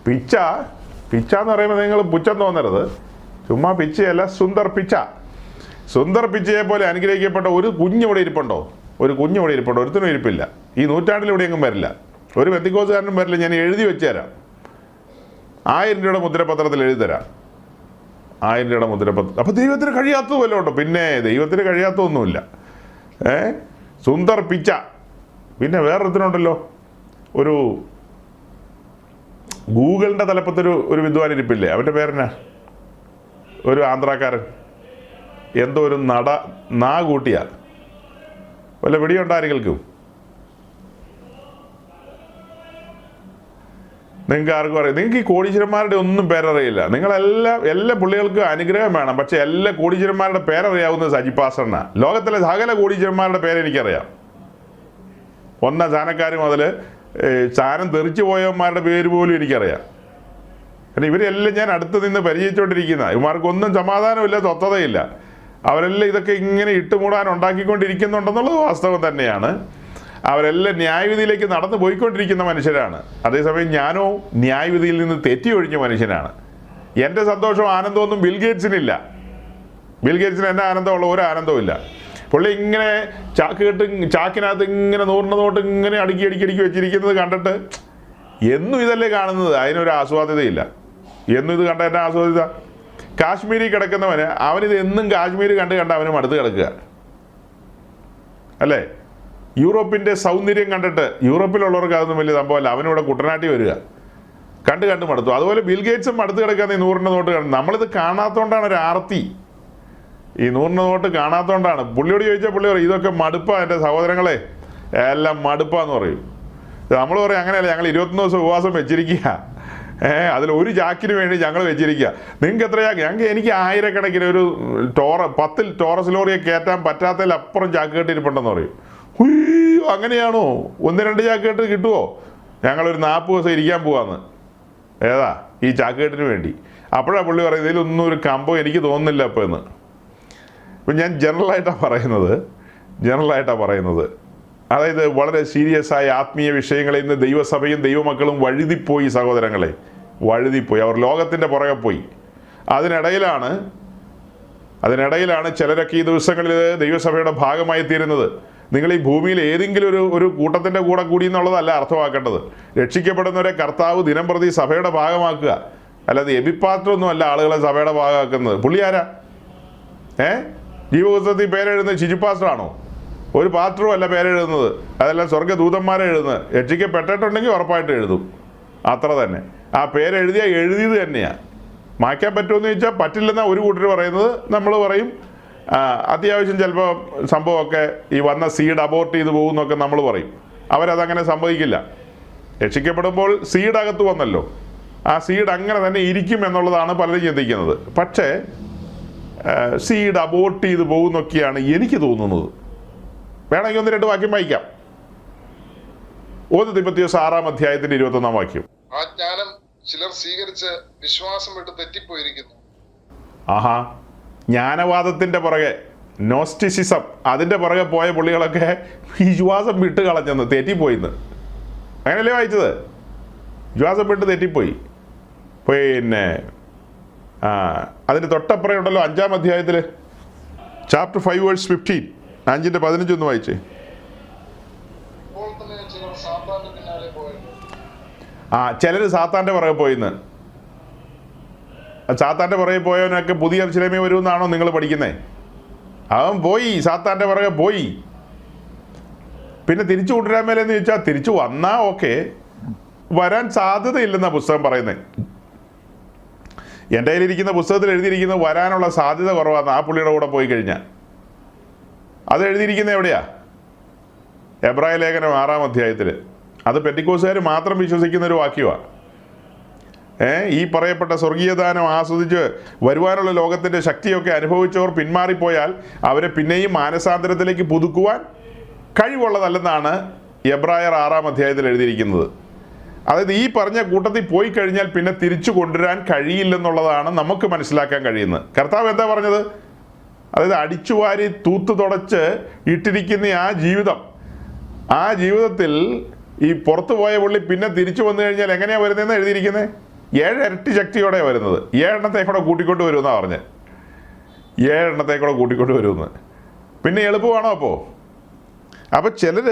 പിച്ച എന്ന് പറയുമ്പോൾ നിങ്ങൾ പുച്ഛം തോന്നരുത്. ചുമ്മാ പിച്ചയല്ല, സുന്ദർ പിച്ച. സുന്ദർ പിച്ചയെ പോലെ അനുഗ്രഹിക്കപ്പെട്ട ഒരു കുഞ്ഞിവിടെ ഇരിപ്പുണ്ടോ? ഒരുത്തിനും ഇരിപ്പില്ല. ഈ നൂറ്റാണ്ടിലൂടെ എങ്ങും വരില്ല. ഒരു പെന്തിക്കോസുകാരനും വരില്ല. ഞാൻ എഴുതി വെച്ച് തരാം. 1000 രൂപയുടെ മുദ്രപത്രത്തിൽ എഴുതി തരാം. 1000 രൂപയുടെ മുദ്രപത്രം. അപ്പോൾ ദൈവത്തിന് കഴിയാത്തത് വല്ലതും ഉണ്ടോ? പിന്നെ ദൈവത്തിന് കഴിയാത്തതൊന്നുമില്ല. സുന്ദർ പിച്ച. പിന്നെ വേറൊരുത്തിനുണ്ടല്ലോ, ഒരു ഗൂഗിളിൻ്റെ തലപ്പത്തൊരു വിദ്വാൻ ഇരിപ്പില്ലേ, അവൻ്റെ പേരെന്നാ? ഒരു ആന്ധ്രാക്കാരൻ. എന്തോ ഒരു നാ കൂട്ടിയ വല്ല പിടിയുണ്ടായിരിക്കും. നിങ്ങൾക്ക് ആർക്കും അറിയാം. നിങ്ങൾക്ക് ഈ കോടീശ്വരന്മാരുടെ ഒന്നും പേരറിയില്ല. എല്ലാ പുള്ളികൾക്കും അനുഗ്രഹം വേണം. പക്ഷെ എല്ലാ കോടീശ്വരന്മാരുടെ പേരറിയാവുന്നത് സജി പാസ്റ്ററിനാ. ലോകത്തിലെ സകല കോടീശ്വരന്മാരുടെ പേരെനിക്കറിയാം. ചാനക്കാർ മുതൽ ചാനം തെറിച്ചു പോയവന്മാരുടെ പേര് പോലും എനിക്കറിയാം. കാരണം ഇവരെല്ലാം ഞാൻ അടുത്ത് നിന്ന് പരിചയിച്ചുകൊണ്ടിരിക്കുന്ന. ഇവന്മാർക്കൊന്നും സമാധാനമില്ല, സ്വസ്ഥതയില്ല. അവരെല്ലാം ഇതൊക്കെ ഇങ്ങനെ ഇട്ടുമൂടാൻ ഉണ്ടാക്കിക്കൊണ്ടിരിക്കുന്നുണ്ടെന്നുള്ളത് വാസ്തവം തന്നെയാണ്. അവരെല്ലാം ന്യായവിധിയിലേക്ക് നടന്നു പോയിക്കൊണ്ടിരിക്കുന്ന മനുഷ്യരാണ്. അതേസമയം ഞാനോ ന്യായവിധിയിൽ നിന്ന് തെറ്റി ഒഴിഞ്ഞ മനുഷ്യനാണ്. എൻ്റെ സന്തോഷവും ആനന്ദമൊന്നും ബിൽഗേറ്റ്സിനില്ല. ബിൽഗേറ്റ്സിന് എന്നെ ആനന്ദമുള്ള ഒരു ആനന്ദവും. പുള്ളി ഇങ്ങനെ ചാക്കിനകത്ത് ഇങ്ങനെ 100 നോട്ട് ഇങ്ങനെ അടുക്കി വെച്ചിരിക്കുന്നത് കണ്ടിട്ട് എന്നും ഇതല്ലേ കാണുന്നത്. അതിനൊരു ആസ്വാദ്യതയില്ല. എന്നും ഇത് കണ്ട എന്നെ ആസ്വാദ്യത. കാശ്മീരിൽ കിടക്കുന്നവന് അവനിത് എന്നും കാശ്മീർ കണ്ട് അവന് മടുത്ത് കിടക്കുക അല്ലേ? യൂറോപ്പിൻ്റെ സൗന്ദര്യം കണ്ടിട്ട്, യൂറോപ്പിലുള്ളവർക്ക് അതൊന്നും വലിയ സംഭവമല്ല, അവനിവിടെ കുട്ടനാട്ടി വരിക കണ്ട് മടുത്തു. അതുപോലെ ബിൽഗേറ്റ്സും മടുത്ത് കിടക്കുന്ന ഈ 100 നോട്ട് കാണും. നമ്മളിത് കാണാത്തതുകൊണ്ടാണ് ഒരു ആർത്തി. ഈ 100 നോട്ട് കാണാത്തതുകൊണ്ടാണ്. പുള്ളിയോട് ചോദിച്ചാൽ പുള്ളി പറയും ഇതൊക്കെ മടുപ്പാ എൻ്റെ സഹോദരങ്ങളെ, എല്ലാം മടുപ്പാന്ന് പറയും. നമ്മൾ പറയും അങ്ങനെയല്ല, ഞങ്ങൾ 21 ദിവസം ഉപവാസം വെച്ചിരിക്കുക. അതിൽ ഒരു ചാക്കിന് വേണ്ടി ഞങ്ങൾ വെച്ചിരിക്കുക. നിങ്ങൾക്ക് എത്ര ചാക്ക്? എനിക്ക് 1000കണക്കിന് ഒരു 10 ടോറസ് ലോറിയെ കയറ്റാൻ പറ്റാത്തതിലപ്പുറം ചാക്ക് കെട്ടിരിപ്പുണ്ടെന്ന് പറയും. ഉയ്യോ, അങ്ങനെയാണോ? 1-2 ചാക്ക് കെട്ട് കിട്ടുമോ? ഞങ്ങളൊരു 40 ദിവസം ഇരിക്കാൻ പോവാന്ന്. ഏതാ ഈ ചാക്ക് കെട്ടിന് വേണ്ടി? അപ്പോഴാണ് പുള്ളി പറയും ഇതിലൊന്നും ഒരു കമ്പം എനിക്ക് തോന്നുന്നില്ല അപ്പോൾ എന്ന്. ഇപ്പം ഞാൻ ജനറലായിട്ടാണ് പറയുന്നത്. അതായത് വളരെ സീരിയസ് ആയ ആത്മീയ വിഷയങ്ങളിൽ ഇന്ന് ദൈവസഭയും ദൈവമക്കളും വഴുതിപ്പോയി സഹോദരങ്ങളെ, വഴുതിപ്പോയി. അവർ ലോകത്തിൻ്റെ പുറകെ പോയി. അതിനിടയിലാണ് ചിലരൊക്കെ ഈ ദിവസങ്ങളിൽ ദൈവസഭയുടെ ഭാഗമായി തീരുന്നത്. നിങ്ങൾ ഈ ഭൂമിയിൽ ഏതെങ്കിലും ഒരു കൂട്ടത്തിൻ്റെ കൂടെ കൂടി എന്നുള്ളതല്ല അർത്ഥമാക്കേണ്ടത്. രക്ഷിക്കപ്പെടുന്നവരെ കർത്താവ് ദിനം പ്രതി സഭയുടെ ഭാഗമാക്കുക. അല്ലാതെ എബിപ്പാത്രമൊന്നും അല്ല ആളുകളെ സഭയുടെ ഭാഗമാക്കുന്നത്. പുള്ളി ആരാ? ജീവപുസ്തകത്തിൽ പേരെഴുതുന്നത് ഷിജു പാസ്റ്ററാണോ? ഒരു പാസ്റ്ററും അല്ല പേരെഴുതുന്നത്. അതെല്ലാം സ്വർഗ്ഗദൂതന്മാരെ എഴുതുന്നത്. രക്ഷിക്കപ്പെട്ടിട്ടുണ്ടെങ്കിൽ ഉറപ്പായിട്ട് എഴുതും, അത്ര തന്നെ. ആ എഴുതിയത് തന്നെയാണ്. മായ്ക്കാൻ പറ്റുമെന്ന് ചോദിച്ചാൽ പറ്റില്ലെന്ന ഒരു കൂട്ടർ പറയുന്നത്. നമ്മൾ പറയും അത്യാവശ്യം ചിലപ്പോൾ സംഭവമൊക്കെ ഈ വന്ന സീഡ് അബോർട്ട് ചെയ്ത് പോകുന്നൊക്കെ നമ്മൾ പറയും. അവരതങ്ങനെ സംഭവിക്കില്ല. രക്ഷിക്കപ്പെടുമ്പോൾ സീഡ് അകത്ത് വന്നല്ലോ, ആ സീഡ് അങ്ങനെ തന്നെ ഇരിക്കും എന്നുള്ളതാണ് പലരും ചിന്തിക്കുന്നത്. പക്ഷേ സീഡ് അബോർട്ട് ചെയ്ത് പോകുന്നൊക്കെയാണ് എനിക്ക് തോന്നുന്നത്. വേണമെങ്കിൽ 1-2 വാക്യം വായിക്കാം. 1 തിമോഥെയോസ് 6-ാം അധ്യായത്തിന്റെ 21-ാം വാക്യം. ആ ജ്ഞാനം ചിലർ സ്വീകരിച്ച് വിശ്വാസം വിട്ട് തെറ്റിപ്പോയിരിക്കുന്നു. ആഹാ, ജ്ഞാനവാദത്തിന്റെ പുറകെ, നോസ്റ്റിസിസം, അതിന്റെ പുറകെ പോയ പുള്ളികളൊക്കെ വിശ്വാസം വിട്ട് കളഞ്ഞെന്ന്, തെറ്റിപ്പോയിന്ന്. അങ്ങനെയല്ലേ വായിച്ചത്? വിശ്വാസം വിട്ട് തെറ്റിപ്പോയി. പിന്നെ അതിന് തൊട്ടപ്പുറയുണ്ടല്ലോ 5-ാം അധ്യായത്തിൽ ചാപ്റ്റർ 5 വേഴ്സ് 15, 5-15 ഒന്ന് വായിച്ചേ. ചിലർ സാത്താൻ്റെ പുറകെ പോയിന്ന്. സാത്താൻ്റെ പുറകെ പോയവനൊക്കെ പുതിയ യെരൂശലേമിൽ വരുമെന്നാണോ നിങ്ങൾ പഠിക്കുന്നത്? അവൻ പോയി, സാത്താൻ്റെ പുറകെ പോയി. പിന്നെ തിരിച്ചു കൊണ്ടുവരാൻ മേലെന്ന് ചോദിച്ചാൽ തിരിച്ചു വന്നാൽ ഓക്കെ, വരാൻ സാധ്യതയില്ലെന്നാണ് പുസ്തകം പറയുന്നത്. എൻ്റെ കയ്യിലിരിക്കുന്ന പുസ്തകത്തിൽ എഴുതിയിരിക്കുന്നത് വരാനുള്ള സാധ്യത കുറവാണ് ആ പുള്ളിയുടെ കൂടെ പോയി കഴിഞ്ഞാൽ. അത് എഴുതിയിരിക്കുന്നത് എവിടെയാ? എബ്രായ ലേഖനം 6-ാം അധ്യായത്തിൽ. അത് പെന്തിക്കോസുകാർ മാത്രം വിശ്വസിക്കുന്ന ഒരു വാക്യമാണ്. ഈ പറയപ്പെട്ട സ്വർഗീയദാനം ആസ്വദിച്ച് വരുവാനുള്ള ലോകത്തിൻ്റെ ശക്തിയൊക്കെ അനുഭവിച്ചവർ പിന്മാറിപ്പോയാൽ അവരെ പിന്നെയും മാനസാന്തരത്തിലേക്ക് പുതുക്കുവാൻ കഴിവുള്ളതല്ലെന്നാണ് എബ്രായർ 6-ാം അധ്യായത്തിൽ എഴുതിയിരിക്കുന്നത്. അതായത് ഈ പറഞ്ഞ കൂട്ടത്തിൽ പോയി കഴിഞ്ഞാൽ പിന്നെ തിരിച്ചു കൊണ്ടുവരാൻ കഴിയില്ലെന്നുള്ളതാണ് നമുക്ക് മനസ്സിലാക്കാൻ കഴിയുന്നത്. കർത്താവ് എന്താ പറഞ്ഞത്? അതായത് അടിച്ചുവാരി തൂത്ത് തുടച്ച് ഇട്ടിരിക്കുന്ന ആ ജീവിതത്തിൽ ഈ പുറത്തു പോയ പുള്ളി പിന്നെ തിരിച്ചു വന്നു കഴിഞ്ഞാൽ എങ്ങനെയാണ് വരുന്നതെന്ന് എഴുതിയിരിക്കുന്നത്? 7 ഇരട്ടി ശക്തിയോടെ വരുന്നത്. 7 എണ്ണത്തെ കൂടെ കൂട്ടിക്കൊണ്ട് വരുമെന്നാണ് പറഞ്ഞത്. 7 എണ്ണത്തെ കൂടെ കൂട്ടിക്കൊണ്ട് വരുമെന്ന്. പിന്നെ എളുപ്പമാണോ അപ്പോൾ ചിലർ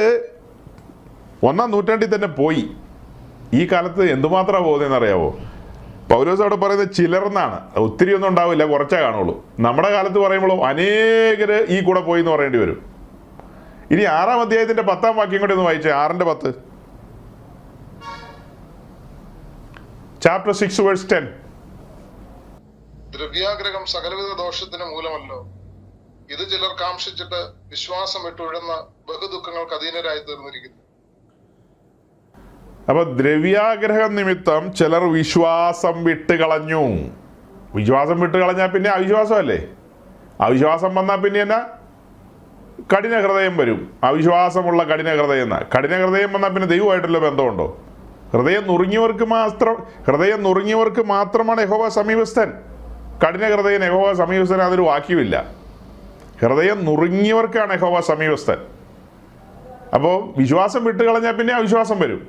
1-ാം നൂറ്റാണ്ടിൽ തന്നെ പോയി. ഈ കാലത്ത് എന്തുമാത്രമാണ് പോകുന്നതെന്ന് അറിയാവോ? പൗലോസ് അവിടെ പറയുന്നത് ചിലർന്നാണ്. ഒത്തിരി ഒന്നും ഉണ്ടാവില്ല, കുറച്ചേ കാണുള്ളൂ. നമ്മുടെ കാലത്ത് പറയുമ്പോഴും അനേകർ ഈ കൂടെ പോയി എന്ന് പറയേണ്ടി വരും. ഇനി 6-ാം അധ്യായത്തിന്റെ 10-ാം വാക്യം കൂടി ഒന്ന് വായിച്ചേ. 6:10. Chapter 6 verse 10. ദ്രവ്യാഗ്രഹം സകലവിധ ദോഷത്തിന് മൂലമല്ലോ. ഇത് ചിലർ കാംക്ഷിച്ചിട്ട് വിശ്വാസം വിട്ടുഴന്ന ബഹുദുഃഖങ്ങൾക്ക് അധീനരായി തീർന്നിരിക്കുന്നു. അപ്പൊ ദ്രവ്യാഗ്രഹം നിമിത്തം ചിലർ വിശ്വാസം വിട്ടുകളഞ്ഞു. വിശ്വാസം വിട്ടുകളഞ്ഞാൽ പിന്നെ അവിശ്വാസമല്ലേ? അവിശ്വാസം വന്നാൽ പിന്നെ എന്നാ? കഠിന ഹൃദയം വരും. അവിശ്വാസമുള്ള കഠിന ഹൃദയം വന്നാൽ പിന്നെ ദൈവമായിട്ടുള്ള ബന്ധമുണ്ടോ? ഹൃദയം നുറുങ്ങിയവർക്ക് മാത്രമാണ് യഹോവ സമീപസ്ഥൻ. കഠിന ഹൃദയം യഹോവ സമീപസ്ഥൻ അതൊരു വാക്യമില്ല. ഹൃദയം നുറുങ്ങിയവർക്കാണ് യഹോവ സമീപസ്ഥൻ. അപ്പോൾ വിശ്വാസം വിട്ടുകളഞ്ഞാൽ പിന്നെ അവിശ്വാസം വരും.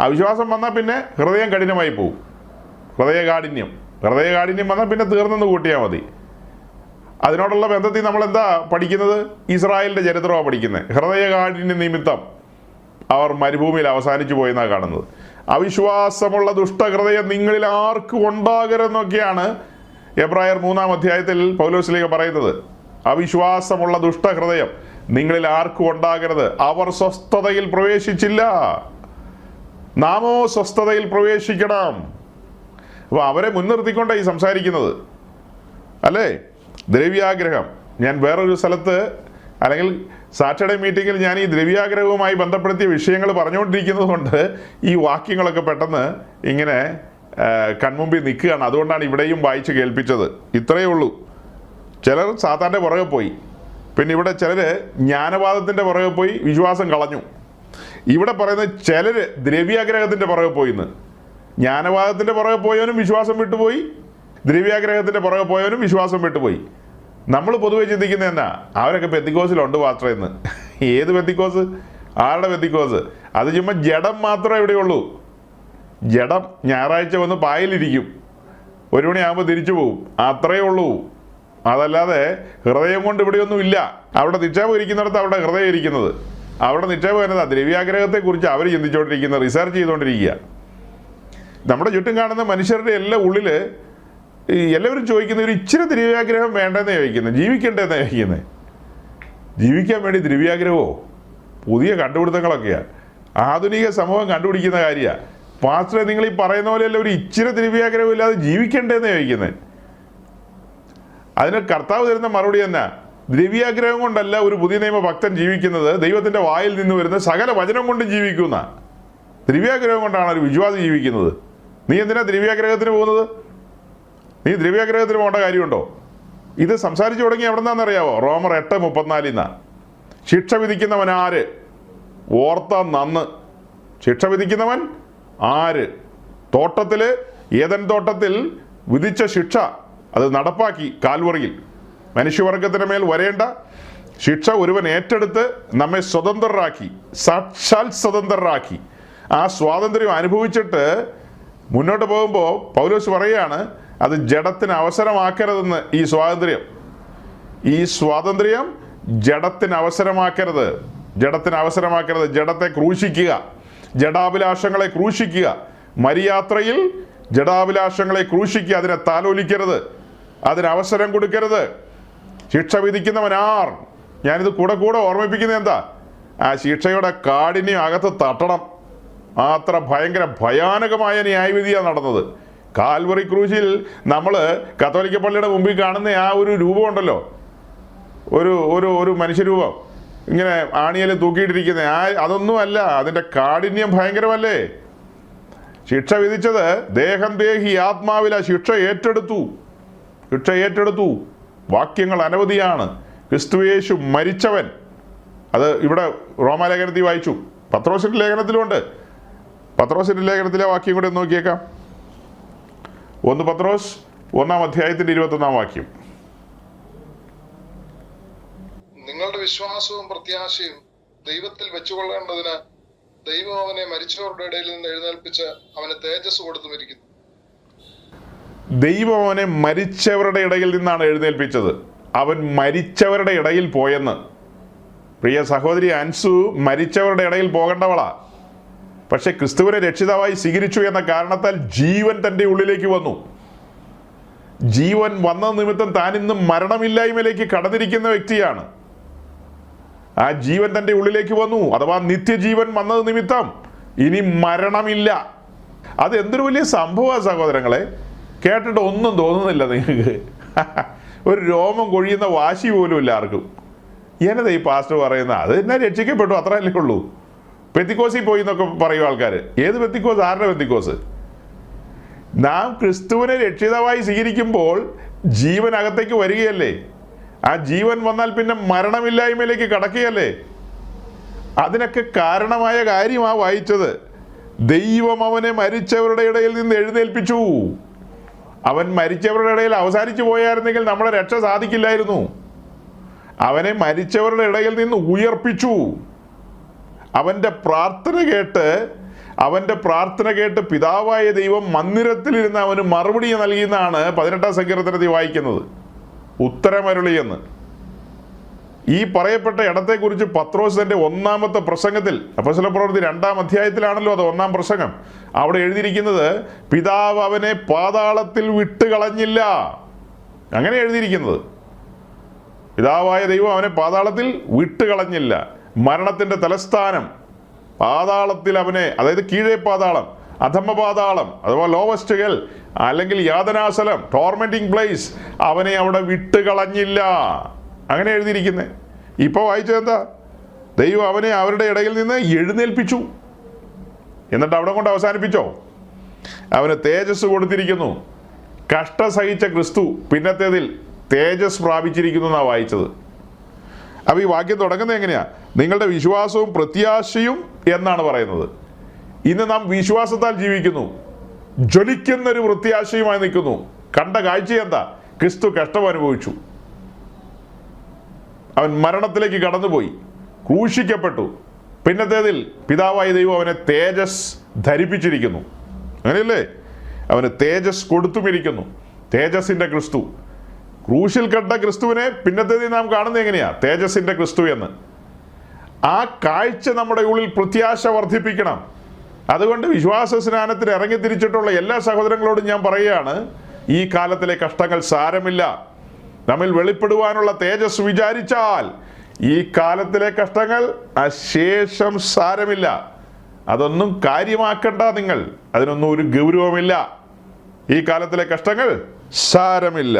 അവിശ്വാസം വന്നാൽ പിന്നെ ഹൃദയം കഠിനമായി പോകും. ഹൃദയകാഠിന്യം വന്നാൽ പിന്നെ തീർന്നെന്ന് കൂട്ടിയാൽ മതി. അതിനോടുള്ള ബന്ധത്തിൽ നമ്മൾ എന്താ പഠിക്കുന്നത്? ഇസ്രായേലിൻ്റെ ചരിത്രമാണ് പഠിക്കുന്നത്. ഹൃദയകാഠിന്യ നിമിത്തം അവർ മരുഭൂമിയിൽ അവസാനിച്ചു പോയെന്നാണ് കാണുന്നത്. അവിശ്വാസമുള്ള ദുഷ്ടഹൃദയം നിങ്ങളിൽ ആർക്കും ഉണ്ടാകരുതെന്നൊക്കെയാണ് എബ്രായർ 3-ാം അധ്യായത്തിൽ പൗലോസ് ശ്ലീഹ പറയുന്നത്. അവിശ്വാസമുള്ള ദുഷ്ടഹൃദയം നിങ്ങളിൽ ആർക്കും ഉണ്ടാകരുത്. അവർ സ്വസ്ഥതയിൽ പ്രവേശിച്ചില്ല, നാമോ സ്വസ്ഥതയിൽ പ്രവേശിക്കണം. അപ്പോൾ അവരെ മുൻനിർത്തിക്കൊണ്ടാണ് ഈ സംസാരിക്കുന്നത് അല്ലേ? ദ്രവ്യാഗ്രഹം. ഞാൻ വേറൊരു സ്ഥലത്ത് അല്ലെങ്കിൽ സാറ്റർഡേ മീറ്റിങ്ങിൽ ഞാൻ ഈ ദ്രവ്യാഗ്രഹവുമായി ബന്ധപ്പെടുത്തിയ വിഷയങ്ങൾ പറഞ്ഞുകൊണ്ടിരിക്കുന്നത് കൊണ്ട് ഈ വാക്യങ്ങളൊക്കെ പെട്ടെന്ന് ഇങ്ങനെ കൺമുമ്പിൽ നിൽക്കുകയാണ്. അതുകൊണ്ടാണ് ഇവിടെയും വായിച്ച് കേൾപ്പിച്ചത്. ഇത്രയേ ഉള്ളൂ. ചിലർ സാത്താൻ്റെ പുറകെ പോയി. പിന്നെ ഇവിടെ ചിലർ ജ്ഞാനവാദത്തിൻ്റെ പുറകെ പോയി വിശ്വാസം കളഞ്ഞു. ഇവിടെ പറയുന്നത് ചിലർ ദ്രവ്യാഗ്രഹത്തിൻ്റെ പുറകെ പോയിന്ന്. ജ്ഞാനവാദത്തിൻ്റെ പുറകെ പോയവനും വിശ്വാസം വിട്ടുപോയി, ദ്രവ്യാഗ്രഹത്തിൻ്റെ പുറകെ പോയവനും വിശ്വാസം വിട്ടുപോയി. നമ്മൾ പൊതുവെ ചിന്തിക്കുന്നത് എന്നാ? അവരൊക്കെ പെന്തിക്കോസിലുണ്ട് പാസ്റ്റർ എന്ന്. ഏത് പെന്തിക്കോസ്? ആരുടെ പെന്തിക്കോസ്? അത് ചുമ്മാ ജഡം മാത്രമേ ഇവിടെയുള്ളൂ. ജഡം ഞായറാഴ്ച വന്ന് പായലിരിക്കും, 1 മണിയാകുമ്പോൾ തിരിച്ചു പോകും, അത്രയേ ഉള്ളൂ. അതല്ലാതെ ഹൃദയം കൊണ്ട് ഇവിടെയൊന്നും ഇല്ല. അവിടെ നിക്ഷേപം ഇരിക്കുന്നിടത്ത് അവിടെ ഹൃദയം ഇരിക്കുന്നത്. അവിടെ നിക്ഷേപം എന്നതാ? ദ്രവ്യാഗ്രഹത്തെക്കുറിച്ച് അവർ ചിന്തിച്ചുകൊണ്ടിരിക്കുന്ന, റിസർച്ച് ചെയ്തുകൊണ്ടിരിക്കുക. നമ്മുടെ ചുറ്റും കാണുന്ന മനുഷ്യരുടെ എല്ലാ ഉള്ളിൽ എല്ലാവരും ചോദിക്കുന്ന ഒരു ഇച്ചിരി ദ്രവ്യാഗ്രഹം വേണ്ടെന്നേ ചോദിക്കുന്നത്, ജീവിക്കണ്ടെന്നേ ചോദിക്കുന്നത്. ജീവിക്കാൻ വേണ്ടി ദ്രവ്യാഗ്രഹമോ? പുതിയ കണ്ടുപിടുത്തങ്ങളൊക്കെയാണ്. ആധുനിക സമൂഹം കണ്ടുപിടിക്കുന്ന കാര്യമാണ്. പാസ്റ്ററെ, നിങ്ങൾ ഈ പറയുന്ന പോലെയല്ല ഒരു ഇച്ചിരി ദ്രവ്യാഗ്രഹം ഇല്ലാതെ ജീവിക്കണ്ടെന്നേ ചോദിക്കുന്നത്. അതിന് കർത്താവ് തരുന്ന മറുപടി തന്നെ, ദ്രവ്യാഗ്രഹം കൊണ്ടല്ല ഒരു പുതിയ നിയമ ഭക്തൻ ജീവിക്കുന്നത്, ദൈവത്തിൻ്റെ വായിൽ നിന്ന് വരുന്ന സകല വചനം കൊണ്ടും ജീവിക്കുന്ന. ദ്രവ്യാഗ്രഹം കൊണ്ടാണ് ഒരു വിശ്വാസി ജീവിക്കുന്നത്. നീ എന്തിനാ ദ്രവ്യാഗ്രഹത്തിന് പോകുന്നത്? നീ ദ്രവ്യാഗ്രഹത്തിന് പോകേണ്ട കാര്യമുണ്ടോ? ഇത് സംസാരിച്ചു തുടങ്ങി എവിടെ നിന്നാണെന്നറിയാവോ? റോമർ 8:34 ശിക്ഷ വിധിക്കുന്നവൻ ആര്? ഓർത്ത നന്ന്. ശിക്ഷ വിധിക്കുന്നവൻ ആര്? ഏദൻ തോട്ടത്തിൽ വിധിച്ച ശിക്ഷ അത് നടപ്പാക്കി കാൽവറിയിൽ. മനുഷ്യവർഗത്തിന് മേൽ വരേണ്ട ശിക്ഷ ഒരുവൻ ഏറ്റെടുത്ത് നമ്മെ സ്വതന്ത്രരാക്കി, സാക്ഷാൽ സ്വതന്ത്രരാക്കി. ആ സ്വാതന്ത്ര്യം അനുഭവിച്ചിട്ട് മുന്നോട്ട് പോകുമ്പോൾ പൗലോസ് പറയുകയാണ്, അത് ജഡത്തിന് അവസരമാക്കരുതെന്ന്. ഈ സ്വാതന്ത്ര്യം ജഡത്തിന് അവസരമാക്കരുത്. ജഡത്തെ ക്രൂശിക്കുക, ജഡാഭിലാഷങ്ങളെ ക്രൂശിക്കുക. മരിയാത്രയിൽ ജഡാഭിലാഷങ്ങളെ ക്രൂശിക്കുക. അതിനെ താലോലിക്കരുത്, അതിന് അവസരം കൊടുക്കരുത്. ശിക്ഷ വിധിക്കുന്നവനാർ? ഞാനിത് കൂടെ ഓർമ്മിപ്പിക്കുന്നത് എന്താ? ആ ശിക്ഷയുടെ കാഠിന്യം അകത്ത് തട്ടണം. അത്ര ഭയാനകമായ ന്യായവിധിയാണ് നടന്നത്. കാൽവറി ക്രൂശിൽ നമ്മൾ കത്തോലിക്ക പള്ളിയുടെ മുമ്പിൽ കാണുന്ന ആ ഒരു രൂപമുണ്ടല്ലോ, ഒരു മനുഷ്യരൂപം ഇങ്ങനെ ആണിയിൽ തൂക്കിയിട്ടിരിക്കുന്ന അതൊന്നുമല്ല. അതിൻ്റെ കാഠിന്യം ഭയങ്കരമല്ലേ? ശിക്ഷ വിധിച്ചത് ദേഹം ദേഹി ആത്മാവിൽ ആ ശിക്ഷ ഏറ്റെടുത്തു. വാക്യങ്ങൾ അനവധിയാണ്. ക്രിസ്തുയേശു മരിച്ചവൻ. അത് ഇവിടെ റോമാലേഖനത്തിൽ വായിച്ചു, പത്രോസിൻ്റെ ലേഖനത്തിലുണ്ട്. പത്രോസിൻ്റെ ലേഖനത്തിലെ വാക്യം കൂടെ നോക്കിയേക്കാം. 1 പത്രോസ് 1-ാം അധ്യായത്തിൻ്റെ 21-ാം വാക്യം. വിശ്വാസവും പ്രത്യാശയും ദൈവത്തിൽ വെച്ചുകൊള്ളേണ്ടതിന് ദൈവം അവനെ മരിച്ചവരുടെ ഇടയിൽ നിന്ന് എഴുന്നേൽപ്പിച്ച് അവന് തേജസ് കൊടുത്തുമിരിക്കുന്നു. ദൈവം അവനെ മരിച്ചവരുടെ ഇടയിൽ നിന്നാണ് എഴുന്നേൽപ്പിച്ചത്. അവൻ മരിച്ചവരുടെ ഇടയിൽ പോയെന്ന്. പ്രിയ സഹോദരി അൻസു മരിച്ചവരുടെ ഇടയിൽ പോകേണ്ടവളാ. പക്ഷെ ക്രിസ്തുവിനെ രക്ഷിതാവായി സ്വീകരിച്ചു എന്ന കാരണത്താൽ ജീവൻ തൻ്റെ ഉള്ളിലേക്ക് വന്നു. ജീവൻ വന്ന നിമിത്തം താൻ ഇന്ന് മരണമില്ലായ്മയിലേക്ക് കടന്നിരിക്കുന്ന വ്യക്തിയാണ്. ആ ജീവൻ തൻ്റെ ഉള്ളിലേക്ക് വന്നു, അഥവാ നിത്യജീവൻ വന്നത് നിമിത്തം ഇനി മരണമില്ല. അത് എന്തൊരു വലിയ സംഭവമാണ് സഹോദരങ്ങളെ. കേട്ടിട്ട് ഒന്നും തോന്നുന്നില്ല നിങ്ങൾക്ക്. ഒരു രോമം കൊഴിയുന്ന വാശി പോലും ഇല്ല ആർക്കും. എന്നതാ ഈ പാസ്റ്റർ പറയുന്ന? അത് എന്നെ രക്ഷിക്കപ്പെട്ടു, അത്രയല്ലേ ഉള്ളൂ. പെന്തിക്കോസിൽ പോയി എന്നൊക്കെ പറയും ആൾക്കാർ. ഏത് പെന്തിക്കോസ്? ആരുടെ പെന്തിക്കോസ്? നാം ക്രിസ്തുവിനെ രക്ഷിതാവായി സ്വീകരിക്കുമ്പോൾ ജീവൻ അകത്തേക്ക് വരികയല്ലേ. ആ ജീവൻ വന്നാൽ പിന്നെ മരണമില്ലായ്മയിലേക്ക് കടക്കുകയല്ലേ. അതിനൊക്കെ കാരണമായ കാര്യമാണ് വായിച്ചത്. ദൈവം അവനെ മരിച്ചവരുടെ ഇടയിൽ നിന്ന് എഴുന്നേൽപ്പിച്ചു. അവൻ മരിച്ചവരുടെ ഇടയിൽ അവസാനിച്ചു പോയായിരുന്നെങ്കിൽ നമ്മുടെ രക്ഷ സാധിക്കില്ലായിരുന്നു. അവനെ മരിച്ചവരുടെ ഇടയിൽ നിന്ന് ഉയർപ്പിച്ചു. അവൻ്റെ പ്രാർത്ഥന കേട്ട് പിതാവായ ദൈവം മന്ദിരത്തിലിരുന്ന് അവന് മറുപടി നൽകിയെന്നാണ് 18-ാം സങ്കീർത്തനത്തിൽ വായിക്കുന്നത്. ഉത്തരമരുളിയെന്ന്. ഈ പറയപ്പെട്ട ഇടത്തെക്കുറിച്ച് പത്രോസ് തൻ്റെ 1-ാമത്തെ പ്രസംഗത്തിൽ, അപ്പോസ്തലപ്രവൃത്തി 2-ാം അധ്യായത്തിലാണല്ലോ അത് 1-ാം പ്രസംഗം, അവിടെ എഴുതിയിരിക്കുന്നത് പിതാവ് അവനെ പാതാളത്തിൽ വിട്ടുകളഞ്ഞില്ല. അങ്ങനെ എഴുതിയിരിക്കുന്നത്. പിതാവായ ദൈവം അവനെ പാതാളത്തിൽ വിട്ടുകളഞ്ഞില്ല. മരണത്തിൻ്റെ തലസ്ഥാനം പാതാളത്തിൽ അവനെ, അതായത് കീഴേ പാതാളം, അധമ പാതാളം അഥവാ ലോവസ്റ്റ് ഹെൽ, അല്ലെങ്കിൽ യാതനാസ്ഥലം, ടോർമെന്റിങ് പ്ലേസ്, അവനെ അവിടെ വിട്ടുകളഞ്ഞില്ല. അങ്ങനെ എഴുതിയിരിക്കുന്നത്. ഇപ്പോൾ വായിച്ചത് എന്താ? ദൈവം അവനെ അവരുടെ ഇടയിൽ നിന്ന് എഴുന്നേൽപ്പിച്ചു. എന്നിട്ട് അവിടെ കൊണ്ട് അവസാനിപ്പിച്ചോ? അവന് തേജസ് കൊടുത്തിരിക്കുന്നു. കഷ്ടം സഹിച്ച ക്രിസ്തു പിന്നത്തേതിൽ തേജസ് പ്രാപിച്ചിരിക്കുന്നു എന്നാണ് വായിച്ചത്. അപ്പോൾ ഈ വാക്യം തുടങ്ങുന്നത് എങ്ങനെയാ? നിങ്ങളുടെ വിശ്വാസവും പ്രത്യാശയും എന്നാണ് പറയുന്നത്. ഇന്ന് നാം വിശ്വാസത്താൽ ജീവിക്കുന്നു, ജ്വലിക്കുന്നൊരു പ്രത്യാശയുമായി നിൽക്കുന്നു. കണ്ട കാഴ്ച എന്താ? ക്രിസ്തു കഷ്ടം അനുഭവിച്ചു. അവൻ മരണത്തിലേക്ക് കടന്നുപോയി, ക്രൂശിക്കപ്പെട്ടു. പിന്നത്തേതിൽ പിതാവായ ദൈവം അവനെ തേജസ് ധരിപ്പിച്ചിരിക്കുന്നു. അങ്ങനെയല്ലേ? അവന് തേജസ് കൊടുത്തുമിരിക്കുന്നു. തേജസ്സിൻ്റെ ക്രിസ്തു. ക്രൂശിൽ കണ്ട ക്രിസ്തുവിനെ പിന്നത്തേതിൽ നാം കാണുന്നത് എങ്ങനെയാ? തേജസ്സിൻ്റെ ക്രിസ്തു എന്ന്. ആ കാഴ്ച നമ്മുടെ ഉള്ളിൽ പ്രത്യാശ വർദ്ധിപ്പിക്കണം. അതുകൊണ്ട് വിശ്വാസ സ്നാനത്തിന് ഇറങ്ങിത്തിരിച്ചിട്ടുള്ള എല്ലാ സഹോദരങ്ങളോടും ഞാൻ പറയുകയാണ്, ഈ കാലത്തിലെ കഷ്ടങ്ങൾ സാരമില്ല. നമ്മിൽ വെളിപ്പെടുവാനുള്ള തേജസ് വിചാരിച്ചാൽ ഈ കാലത്തിലെ കഷ്ടങ്ങൾ അശേഷം സാരമില്ല. അതൊന്നും കാര്യമാക്കണ്ട നിങ്ങൾ. അതിനൊന്നും ഒരു ഗൗരവമില്ല. ഈ കാലത്തിലെ കഷ്ടങ്ങൾ സാരമില്ല.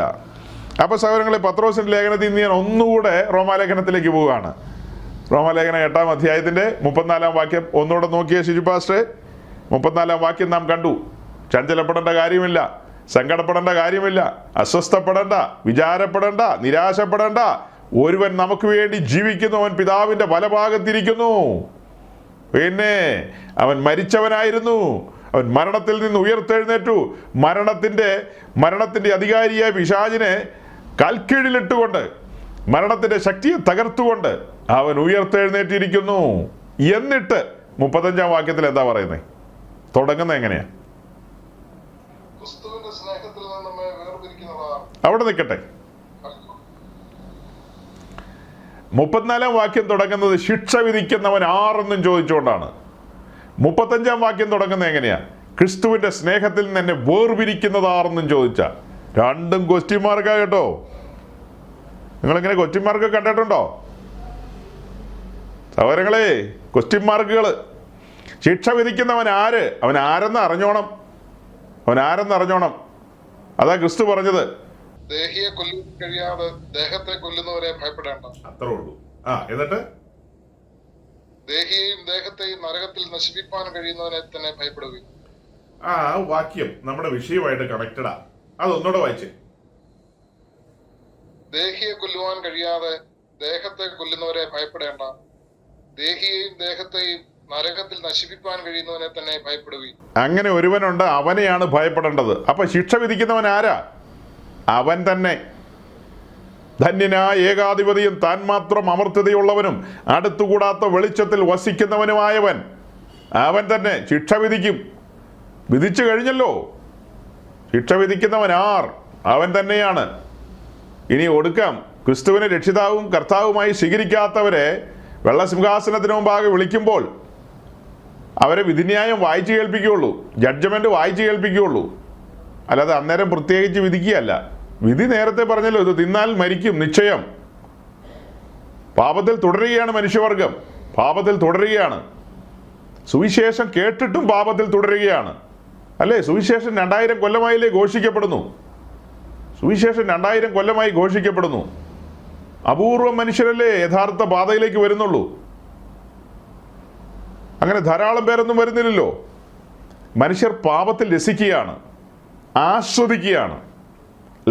അപ്പോൾ സഹോദരങ്ങളെ, പത്രോസിൻ്റെ ലേഖനത്തിൽ നിന്ന് ഞാൻ ഒന്നുകൂടെ റോമാലേഖനത്തിലേക്ക് പോവുകയാണ്. റോമാലേഖനം 8-ാം അധ്യായത്തിൻ്റെ 34-ാം വാക്യം ഒന്നുകൂടെ നോക്കിയ ഷിജു പാസ്റ്ററെ. 34-ാം വാക്യം നാം കണ്ടു. ചഞ്ചലപ്പെടേണ്ട കാര്യമില്ല, സങ്കടപ്പെടേണ്ട കാര്യമില്ല, അസ്വസ്ഥപ്പെടേണ്ട, വിചാരപ്പെടേണ്ട, നിരാശപ്പെടേണ്ട. ഒരുവൻ നമുക്ക് വേണ്ടി ജീവിക്കുന്നു, അവൻ പിതാവിൻ്റെ വലഭാഗത്തിരിക്കുന്നു. പിന്നെ അവൻ മരിച്ചവനായിരുന്നു, അവൻ മരണത്തിൽ നിന്ന് ഉയർത്തെഴുന്നേറ്റു. മരണത്തിൻ്റെ അധികാരിയായ പിശാചിനെ കൽക്കീഴിലിട്ടുകൊണ്ട്, മരണത്തിൻ്റെ ശക്തിയെ തകർത്തുകൊണ്ട് അവൻ ഉയർത്തെഴുന്നേറ്റിരിക്കുന്നു. എന്നിട്ട് 35-ാം വാക്യത്തിൽ എന്താ പറയുന്നത്? തുടങ്ങുന്നത് എങ്ങനെയാ? അവിടെ നിൽക്കട്ടെ. 34-ാം വാക്യം തുടങ്ങുന്നത് ശിക്ഷ വിധിക്കുന്നവൻ ആരെന്നും ചോദിച്ചുകൊണ്ടാണ്. 35-ാം വാക്യം തുടങ്ങുന്നത് എങ്ങനെയാ? ക്രിസ്തുവിന്റെ സ്നേഹത്തിൽ നിന്ന് എന്നെ വേർപിരിക്കുന്നത് ആരെന്നും ചോദിച്ച. രണ്ടും ക്വസ്റ്റ്യൻ മാർക്കാ കേട്ടോ. നിങ്ങളിങ്ങനെ ക്വസ്റ്റ്യൻ മാർക്ക് കണ്ടിട്ടുണ്ടോ സഹോദരങ്ങളെ? ക്വസ്റ്റ്യൻ മാർക്കുകൾ. ശിക്ഷ വിധിക്കുന്നവൻ ആര്? അവൻ ആരെന്ന് അറിഞ്ഞോണം. അതാ ക്രിസ്തു പറഞ്ഞത്. ദേഹിയെ കൊല്ലാൻ കഴിയാതെ ദേഹത്തെ കൊല്ലുന്നവരെ ഭയപ്പെടേണ്ട. അത്രേ ഉള്ളൂ. എന്നിട്ട് ദേഹിയെയും ദേഹത്തെയും നരകത്തിൽ നശിപ്പിക്കാൻ കഴിയുന്നവനെ തന്നെ ഭയപ്പെടുക. ആ വാക്യം നമ്മുടെ വിഷയമായിട്ട് കണക്റ്റഡാ. അതൊന്നുകൂടെ വായിച്ചേ. ദേഹിയെ കൊല്ലുവാൻ കഴിയാതെ ദേഹത്തെ കൊല്ലുന്നവരെ ഭയപ്പെടേണ്ട. ദേഹിയെയും ദേഹത്തെയും നരകത്തിൽ നശിപ്പിക്കാൻ കഴിയുന്നവനെ തന്നെ ഭയപ്പെടുക. അങ്ങനെ ഒരുവനുണ്ട്, അവനെയാണ് ഭയപ്പെടേണ്ടത്. അപ്പൊ ശിക്ഷ വിധിക്കുന്നവൻ ആരാ? അവൻ തന്നെ. ധന്യനായ ഏകാധിപതിയും താൻ മാത്രം അമർത്യതയുള്ളവനും അടുത്തുകൂടാത്ത വെളിച്ചത്തിൽ വസിക്കുന്നവനുമായവൻ അവൻ തന്നെ ശിക്ഷ വിധിക്കും. വിധിച്ചു കഴിഞ്ഞല്ലോ. ശിക്ഷ വിധിക്കുന്നവൻ ആർ? അവൻ തന്നെയാണ്. ഇനി ഒടുക്കം ക്രിസ്തുവിനെ രക്ഷിതാവും കർത്താവുമായി സ്വീകരിക്കാത്തവരെ വെള്ളസിംഹാസനത്തിന് മുമ്പാകെ വിളിക്കുമ്പോൾ അവരെ വിധിന്യായം വായിച്ചു കേൾപ്പിക്കുകയുള്ളൂ, ജഡ്ജ്മെന്റ് വായിച്ചു കേൾപ്പിക്കുകയുള്ളൂ. അല്ലാതെ അന്നേരം പ്രത്യേകിച്ച് വിധിക്കുകയല്ല. വിധി നേരത്തെ പറഞ്ഞല്ലോ, ഇത് തിന്നാൽ മരിക്കും നിശ്ചയം. പാപത്തിൽ തുടരുകയാണ് മനുഷ്യവർഗം, പാപത്തിൽ തുടരുകയാണ്. സുവിശേഷം കേട്ടിട്ടും പാപത്തിൽ തുടരുകയാണ്. അല്ലേ? സുവിശേഷം 2000 കൊല്ലമായില്ലേ ഘോഷിക്കപ്പെടുന്നു. സുവിശേഷം 2000 കൊല്ലമായി ഘോഷിക്കപ്പെടുന്നു. അപൂർവം മനുഷ്യരല്ലേ യഥാർത്ഥ പാതയിലേക്ക് വരുന്നുള്ളൂ. അങ്ങനെ ധാരാളം പേരൊന്നും വരുന്നില്ലല്ലോ. മനുഷ്യർ പാപത്തിൽ രസിക്കുകയാണ്, ആസ്വദിക്കുകയാണ്,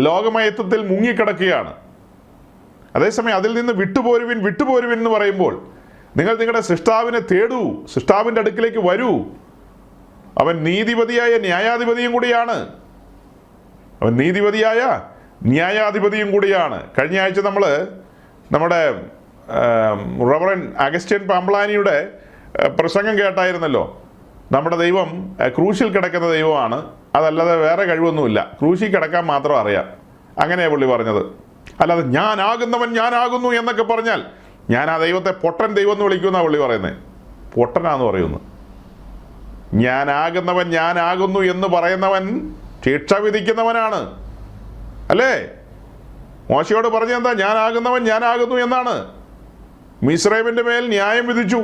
ലോകമയത്വത്തിൽ മുങ്ങിക്കിടക്കുകയാണ്. അതേസമയം അതിൽ നിന്ന് വിട്ടുപോരുവിൻ വിട്ടുപോരുവിൻ എന്ന് പറയുമ്പോൾ നിങ്ങൾ നിങ്ങളുടെ സൃഷ്ടാവിനെ തേടൂ, സൃഷ്ടാവിൻ്റെ അടുക്കിലേക്ക് വരൂ. അവൻ നീതിപതിയായ ന്യായാധിപതിയും കൂടിയാണ്. അവൻ നീതിപതിയായ ന്യായാധിപതിയും കൂടിയാണ്. കഴിഞ്ഞ ആഴ്ച നമ്മൾ നമ്മുടെ റവറൻ അഗസ്റ്റ്യൻ പാംപ്ലാനിയുടെ പ്രസംഗം കേട്ടായിരുന്നല്ലോ. നമ്മുടെ ദൈവം ക്രൂശിൽ കിടക്കുന്ന ദൈവമാണ്, അതല്ലാതെ വേറെ കഴിവൊന്നുമില്ല, ക്രൂശിൽ കിടക്കാൻ മാത്രം അറിയാം. അങ്ങനെയാണ് പുള്ളി പറഞ്ഞത്. അല്ലാതെ ഞാനാകുന്നവൻ ഞാനാകുന്നു എന്നൊക്കെ പറഞ്ഞാൽ ഞാൻ ആ ദൈവത്തെ പൊട്ടൻ ദൈവം എന്ന് വിളിക്കുമെന്നാണ് പുള്ളി പറയുന്നത്. പൊട്ടനാന്ന് പറയുന്നു. ഞാനാകുന്നവൻ ഞാനാകുന്നു എന്ന് പറയുന്നവൻ ശിക്ഷ വിധിക്കുന്നവനാണ്. അല്ലേ? മോശയോട് പറഞ്ഞെന്താ? ഞാനാകുന്നവൻ ഞാനാകുന്നു എന്നാണ്. മിസ്രൈമിൻ്റെ മേൽ ന്യായം വിധിച്ചു,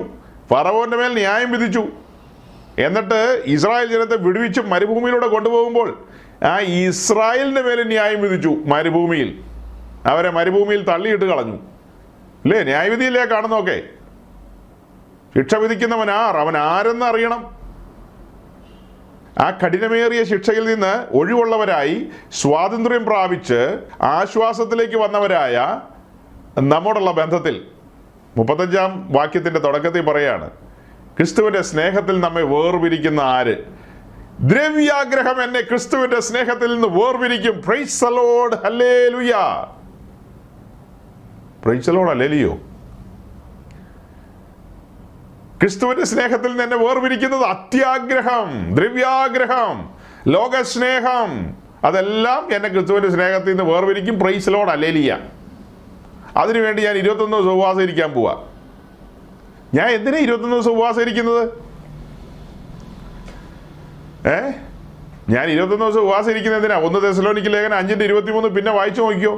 ഫറവോന്റെ മേൽ ന്യായം വിധിച്ചു. എന്നിട്ട് ഇസ്രായേൽ ജനത്തെ വിടുവിച്ച് മരുഭൂമിയിലൂടെ കൊണ്ടുപോകുമ്പോൾ ആ ഇസ്രായേലിൻ്റെ മേൽ ന്യായം വിധിച്ചു. മരുഭൂമിയിൽ അവരെ മരുഭൂമിയിൽ തള്ളിയിട്ട് കളഞ്ഞു. അല്ലേ? ന്യായവിധിയില്ലേ കാണുന്നൊക്കെ. ശിക്ഷ വിധിക്കുന്നവൻ ആർ? അവൻ ആരെന്ന് അറിയണം. ആ കഠിനമേറിയ ശിക്ഷയിൽ നിന്ന് ഒഴിവുള്ളവരായി സ്വാതന്ത്ര്യം പ്രാപിച്ച് ആശ്വാസത്തിലേക്ക് വന്നവരായ നമ്മോടുള്ള ബന്ധത്തിൽ 35-ാം വാക്യത്തിൻ്റെ തുടക്കത്തിൽ പറയാണ്, ക്രിസ്തുവിൻ്റെ സ്നേഹത്തിൽ നമ്മെ വേർപിരിക്കുന്ന ആര്? ദ്രവ്യാഗ്രഹം എന്നെ ക്രിസ്തുവിൻ്റെ സ്നേഹത്തിൽ നിന്ന് വേർപിരിക്കും. Praise the lord, hallelujah. Praise the lord, hallelujah. ക്രിസ്തുവിന്റെ സ്നേഹത്തിൽ നിന്ന് എന്നെ വേർപിരിക്കുന്നത് അത്യാഗ്രഹം, ദ്രവ്യാഗ്രഹം, ലോകസ്നേഹം, അതെല്ലാം എന്നെ ക്രിസ്തുവിന്റെ സ്നേഹത്തിൽ നിന്ന് വേർപിരിക്കും. Praise the lord, hallelujah. അതിനുവേണ്ടി ഞാൻ 21 ദിവസം ഉപവാസം ഇരിക്കാൻ പോവാ. ഞാൻ എന്തിനാ 21 ദിവസം ഉപവാസം ഇരിക്കുന്നത്? ഞാൻ 21 ദിവസം ഉപവാസം ഇരിക്കുന്നത് എന്തിനാ? 1 തെസ്സലോനിക്ക ലേഖനം 5:23 പിന്നെ വായിച്ചു നോക്കിയോ.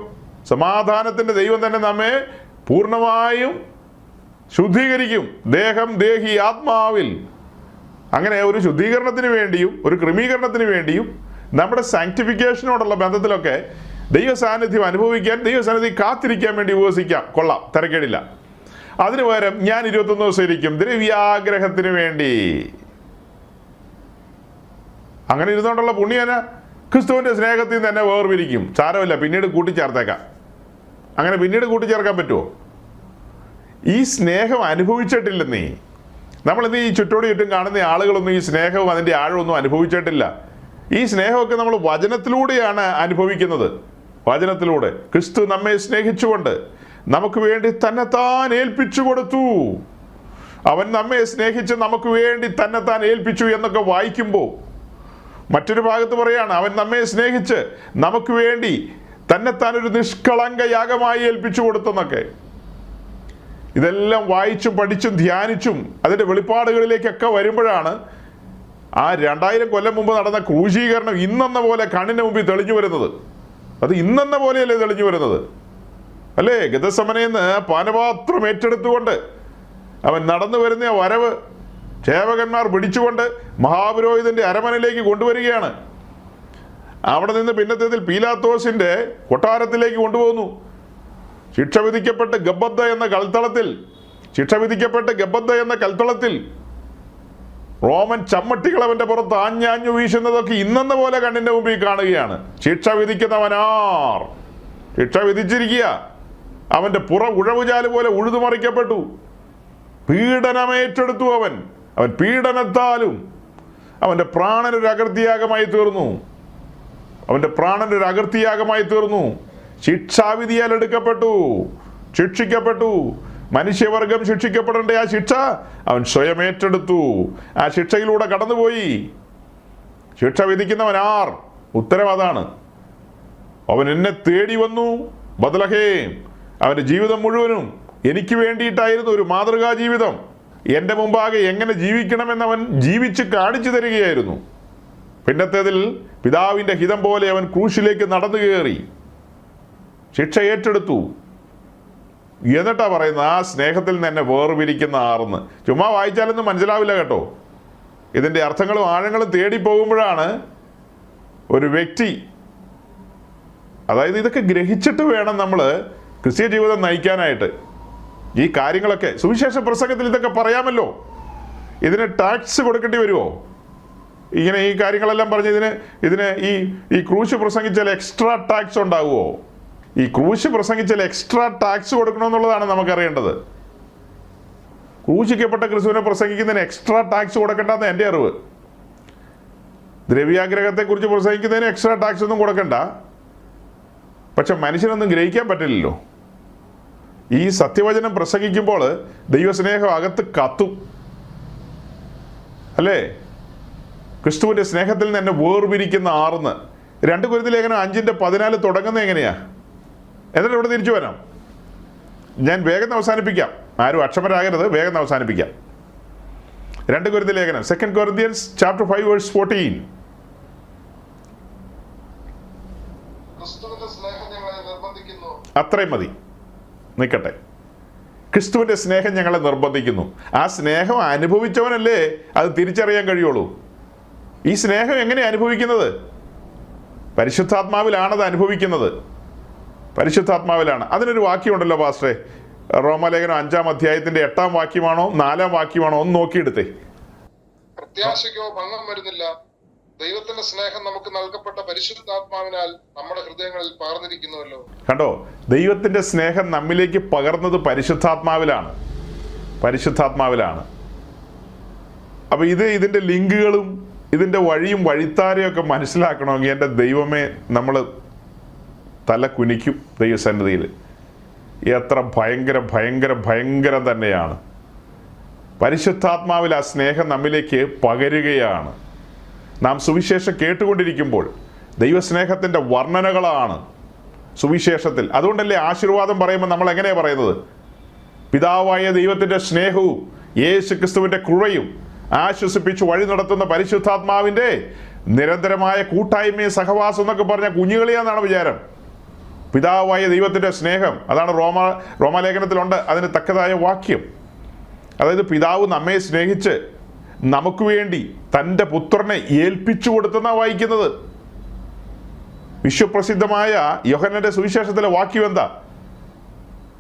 സമാധാനത്തിന്റെ ദൈവം തന്നെ നമ്മെ പൂർണ്ണമായും ശുദ്ധീകരിക്കും, ദേഹം ദേഹി ആത്മാവിൽ. അങ്ങനെ ഒരു ശുദ്ധീകരണത്തിന് വേണ്ടിയും ഒരു ക്രമീകരണത്തിന് വേണ്ടിയും നമ്മുടെ സാങ്ക്ടിഫിക്കേഷനോടുള്ള ബന്ധത്തിലൊക്കെ ദൈവ സാന്നിധ്യം അനുഭവിക്കാൻ, ദൈവ സാന്നിധ്യം കാത്തിരിക്കാൻ വേണ്ടി ഉപവസിക്കാം. കൊള്ളാം, തിരക്കേടില്ല. അതിനു പകരം ഞാൻ 21 ദിവസം ഇരിക്കും ദ്രവ്യാഗ്രഹത്തിന് വേണ്ടി. അങ്ങനെ ഇരുന്നുകൊണ്ടുള്ള പുണ്യന ക്രിസ്തുവിന്റെ സ്നേഹത്തിൽ നിന്ന് തന്നെ വേർപിരിക്കും. സാരമില്ല, പിന്നീട് കൂട്ടിച്ചേർത്തേക്കാം. അങ്ങനെ പിന്നീട് കൂട്ടിച്ചേർക്കാൻ പറ്റുമോ? ഈ സ്നേഹം അനുഭവിച്ചിട്ടില്ലെന്നേ. നമ്മളിന്ന് ഈ ചുറ്റോട് ചുറ്റും കാണുന്ന ആളുകളൊന്നും ഈ സ്നേഹവും അതിൻ്റെ ആഴമൊന്നും അനുഭവിച്ചിട്ടില്ല. ഈ സ്നേഹമൊക്കെ നമ്മൾ വചനത്തിലൂടെയാണ് അനുഭവിക്കുന്നത്. വചനത്തിലൂടെ ക്രിസ്തു നമ്മെ സ്നേഹിച്ചുകൊണ്ട് നമുക്ക് വേണ്ടി തന്നെത്താൻ ഏൽപ്പിച്ചു കൊടുത്തു. അവൻ നമ്മെ സ്നേഹിച്ച് നമുക്ക് വേണ്ടി തന്നെത്താൻ ഏൽപ്പിച്ചു എന്നൊക്കെ വായിക്കുമ്പോൾ മറ്റൊരു ഭാഗത്ത് പറയാണ്, അവൻ നമ്മെ സ്നേഹിച്ച് നമുക്ക് വേണ്ടി തന്നെത്താൻ ഒരു നിഷ്കളങ്ക യാഗമായി ഏൽപ്പിച്ചു കൊടുത്തെന്നൊക്കെ. ഇതെല്ലാം വായിച്ചും പഠിച്ചും ധ്യാനിച്ചും അതിൻ്റെ വെളിപ്പാടുകളിലേക്കൊക്കെ വരുമ്പോഴാണ് ആ 2000 കൊല്ലം മുമ്പ് നടന്ന ക്രൂശീകരണം ഇന്നെന്ന പോലെ കണ്ണിന് മുമ്പിൽ തെളിഞ്ഞു വരുന്നത്. അത് ഇന്നെന്ന പോലെയല്ലേ തെളിഞ്ഞു വരുന്നത്? അല്ലേ? ഗതസമനയെന്ന് പാനപാത്രം ഏറ്റെടുത്തുകൊണ്ട് അവൻ നടന്നു വരുന്ന വരവ് സേവകന്മാർ പിടിച്ചുകൊണ്ട് മഹാപുരോഹിതന്റെ അരമനയിലേക്ക് കൊണ്ടുവരികയാണ്. അവിടെ നിന്ന് പിന്നത്തേതിൽ പീലാത്തോസിന്റെ കൊട്ടാരത്തിലേക്ക് കൊണ്ടുപോകുന്നു. ശിക്ഷ വിധിക്കപ്പെട്ട് ഗബ്ബദ്ദ എന്ന കൽത്തളത്തിൽ റോമൻ ചമ്മട്ടികൾ അവന്റെ പുറത്ത് ആഞ്ഞാഞ്ഞു വീശുന്നതൊക്കെ ഇന്നെന്ന പോലെ കണ്ണിന്റെ മുമ്പിൽ കാണുകയാണ്. ശിക്ഷ വിധിക്കുന്നവനാർ? ശിക്ഷ വിധിച്ചിരിക്കുക. അവന്റെ പുറ ഉഴവുചാല് പോലെ ഉഴുതുമറിക്കപ്പെട്ടു. പീഡനമേറ്റെടുത്തു. അവൻ പീഡനത്താലും അവന്റെ പ്രാണനൊരു അകൃത്യയാഗമായി തീർന്നു. ശിക്ഷാവിധിയാൽ എടുക്കപ്പെട്ടു, ശിക്ഷിക്കപ്പെട്ടു. മനുഷ്യവർഗം ശിക്ഷിക്കപ്പെടേണ്ട ആ ശിക്ഷ അവൻ സ്വയം ഏറ്റെടുത്തു. ആ ശിക്ഷയിലൂടെ കടന്നുപോയി. ശിക്ഷ വിധിക്കുന്നവൻ ആർ? ഉത്തരം അതാണ്. അവൻ എന്നെ തേടി വന്നു ബത്ലഹേം. അവൻ്റെ ജീവിതം മുഴുവനും എനിക്ക് വേണ്ടിയിട്ടായിരുന്നു, ഒരു മാതൃകാ ജീവിതം. എൻ്റെ മുമ്പാകെ എങ്ങനെ ജീവിക്കണമെന്നവൻ ജീവിച്ച് കാണിച്ചു തരികയായിരുന്നു. പിന്നത്തേതിൽ പിതാവിൻ്റെ ഹിതം പോലെ അവൻ ക്രൂശിലേക്ക് നടന്നു കയറി, ശിക്ഷ ഏറ്റെടുത്തു. എന്നിട്ടാ പറയുന്നത് ആ സ്നേഹത്തിൽ നിന്ന് എന്നെ വേർപിരിക്കുന്ന ആർന്ന്. ചുമ്മാ വായിച്ചാലൊന്നും മനസ്സിലാവില്ല കേട്ടോ. ഇതിൻ്റെ അർത്ഥങ്ങളും ആഴങ്ങളും തേടി പോകുമ്പോഴാണ് ഒരു വ്യക്തി, അതായത് ഇതൊക്കെ ഗ്രഹിച്ചിട്ട് വേണം നമ്മൾ ക്രിസ്തീയ ജീവിതം നയിക്കാനായിട്ട്. ഈ കാര്യങ്ങളൊക്കെ സുവിശേഷ പ്രസംഗത്തിൽ ഇതൊക്കെ പറയാമല്ലോ. ഇതിന് ടാക്സ് കൊടുക്കേണ്ടി വരുമോ? ഇങ്ങനെ ഈ കാര്യങ്ങളെല്ലാം പറഞ്ഞ് ഇതിന് ഈ ക്രൂശ് പ്രസംഗിച്ചാൽ എക്സ്ട്രാ ടാക്സ് ഉണ്ടാവുമോ? ഈ ക്രൂശ് പ്രസംഗിച്ചാൽ എക്സ്ട്രാ ടാക്സ് കൊടുക്കണമെന്നുള്ളതാണ് നമുക്കറിയേണ്ടത്. ക്രൂശിക്കപ്പെട്ട ക്രിസ്തുവിനെ പ്രസംഗിക്കുന്നതിന് എക്സ്ട്രാ ടാക്സ് കൊടുക്കേണ്ടെന്ന് എൻ്റെ അറിവ്. ദ്രവ്യാഗ്രഹത്തെക്കുറിച്ച് പ്രസംഗിക്കുന്നതിന് എക്സ്ട്രാ ടാക്സ് ഒന്നും കൊടുക്കണ്ട. പക്ഷെ മനുഷ്യനൊന്നും ഗ്രഹിക്കാൻ പറ്റില്ലല്ലോ. ഈ സത്യവചനം പ്രസംഗിക്കുമ്പോൾ ദൈവസ്നേഹം അകത്ത് കത്തും അല്ലേ? ക്രിസ്തുവിൻ്റെ സ്നേഹത്തിൽ നിന്ന് എന്നെ വേർപിരിക്കുന്ന ആർന്ന് 2 കൊരിന്ത്യർ ലേഖനം 5:14 തുടങ്ങുന്നത് എങ്ങനെയാ? എന്നിട്ട് ഇവിടെ തിരിച്ചു വരാം. ഞാൻ വേഗം അവസാനിപ്പിക്കാം, ആരും അക്ഷമരാകരുത്, വേഗം അവസാനിപ്പിക്കാം. 2 കൊരിന്ത്യർ ലേഖനം 2 Corinthians chapter 5 verse 14. അത്രയും മതി, നിൽക്കട്ടെ. ക്രിസ്തുവിൻ്റെ സ്നേഹം ഞങ്ങളെ നിർബന്ധിക്കുന്നു. ആ സ്നേഹം അനുഭവിച്ചവനല്ലേ അത് തിരിച്ചറിയാൻ കഴിയുള്ളൂ. ഈ സ്നേഹം എങ്ങനെയാണ് അനുഭവിക്കുന്നത്? പരിശുദ്ധാത്മാവിലാണത് അനുഭവിക്കുന്നത്. പരിശുദ്ധാത്മാവിലാണ്. അതിനൊരു വാക്യമുണ്ടല്ലോ പാസ്റ്ററെ, റോമാലേഖനം 5-ാം അധ്യായത്തിന്റെ 8-ാം വാക്യമാണോ 4-ാം വാക്യമാണോ ഒന്ന് നോക്കിയെടുത്തേ. പ്രത്യാശയ്ക്കോ ഭംഗം വരുന്നില്ല, ദൈവത്തിന്റെ സ്നേഹം നമുക്ക് നൽകപ്പെട്ട പരിശുദ്ധാത്മാവിനാൽ നമ്മുടെ ഹൃദയങ്ങളിൽ പകർന്നിരിക്കുന്നുവല്ലോ. കണ്ടോ, ദൈവത്തിന്റെ സ്നേഹം നമ്മിലേക്ക് പകർന്നത് പരിശുദ്ധാത്മാവിലാണ്. പരിശുദ്ധാത്മാവിലാണ്. അപ്പൊ ഇതിന്റെ ലിങ്കുകളും ഇതിന്റെ വഴിയും വഴിത്താരയും ഒക്കെ മനസ്സിലാക്കണമെങ്കിൽ എൻ്റെ ദൈവമേ നമ്മൾ തല കുനിക്കും ദൈവസന്നിധിയിൽ. എത്ര ഭയങ്കരം തന്നെയാണ്. പരിശുദ്ധാത്മാവിൽ ആ സ്നേഹം നമ്മിലേക്ക് പകരുകയാണ്. നാം സുവിശേഷം കേട്ടുകൊണ്ടിരിക്കുമ്പോൾ ദൈവസ്നേഹത്തിൻ്റെ വർണ്ണനകളാണ് സുവിശേഷത്തിൽ. അതുകൊണ്ടല്ലേ ആശീർവാദം പറയുമ്പോൾ നമ്മൾ എങ്ങനെയാണ് പറയുന്നത്? പിതാവായ ദൈവത്തിൻ്റെ സ്നേഹവും യേശു ക്രിസ്തുവിൻ്റെ കൃപയും ആശ്വസിപ്പിച്ച് വഴി നടത്തുന്ന പരിശുദ്ധാത്മാവിൻ്റെ നിരന്തരമായ കൂട്ടായ്മയും സഹവാസം എന്നൊക്കെ പറഞ്ഞ കുഞ്ഞുകളിയാന്നാണ് വിചാരം. പിതാവായ ദൈവത്തിൻ്റെ സ്നേഹം, അതാണ് റോമാലേഖനത്തിലുണ്ട് അതിന് തക്കതായ വാക്യം. അതായത് പിതാവ് നമ്മെ സ്നേഹിച്ച് നമുക്ക് വേണ്ടി തൻ്റെ പുത്രനെ ഏൽപ്പിച്ചു കൊടുത്തെന്നാണ് വായിക്കുന്നത്. വിശ്വപ്രസിദ്ധമായ യോഹന്നാന്റെ സുവിശേഷത്തിലെ വാക്യം എന്താ?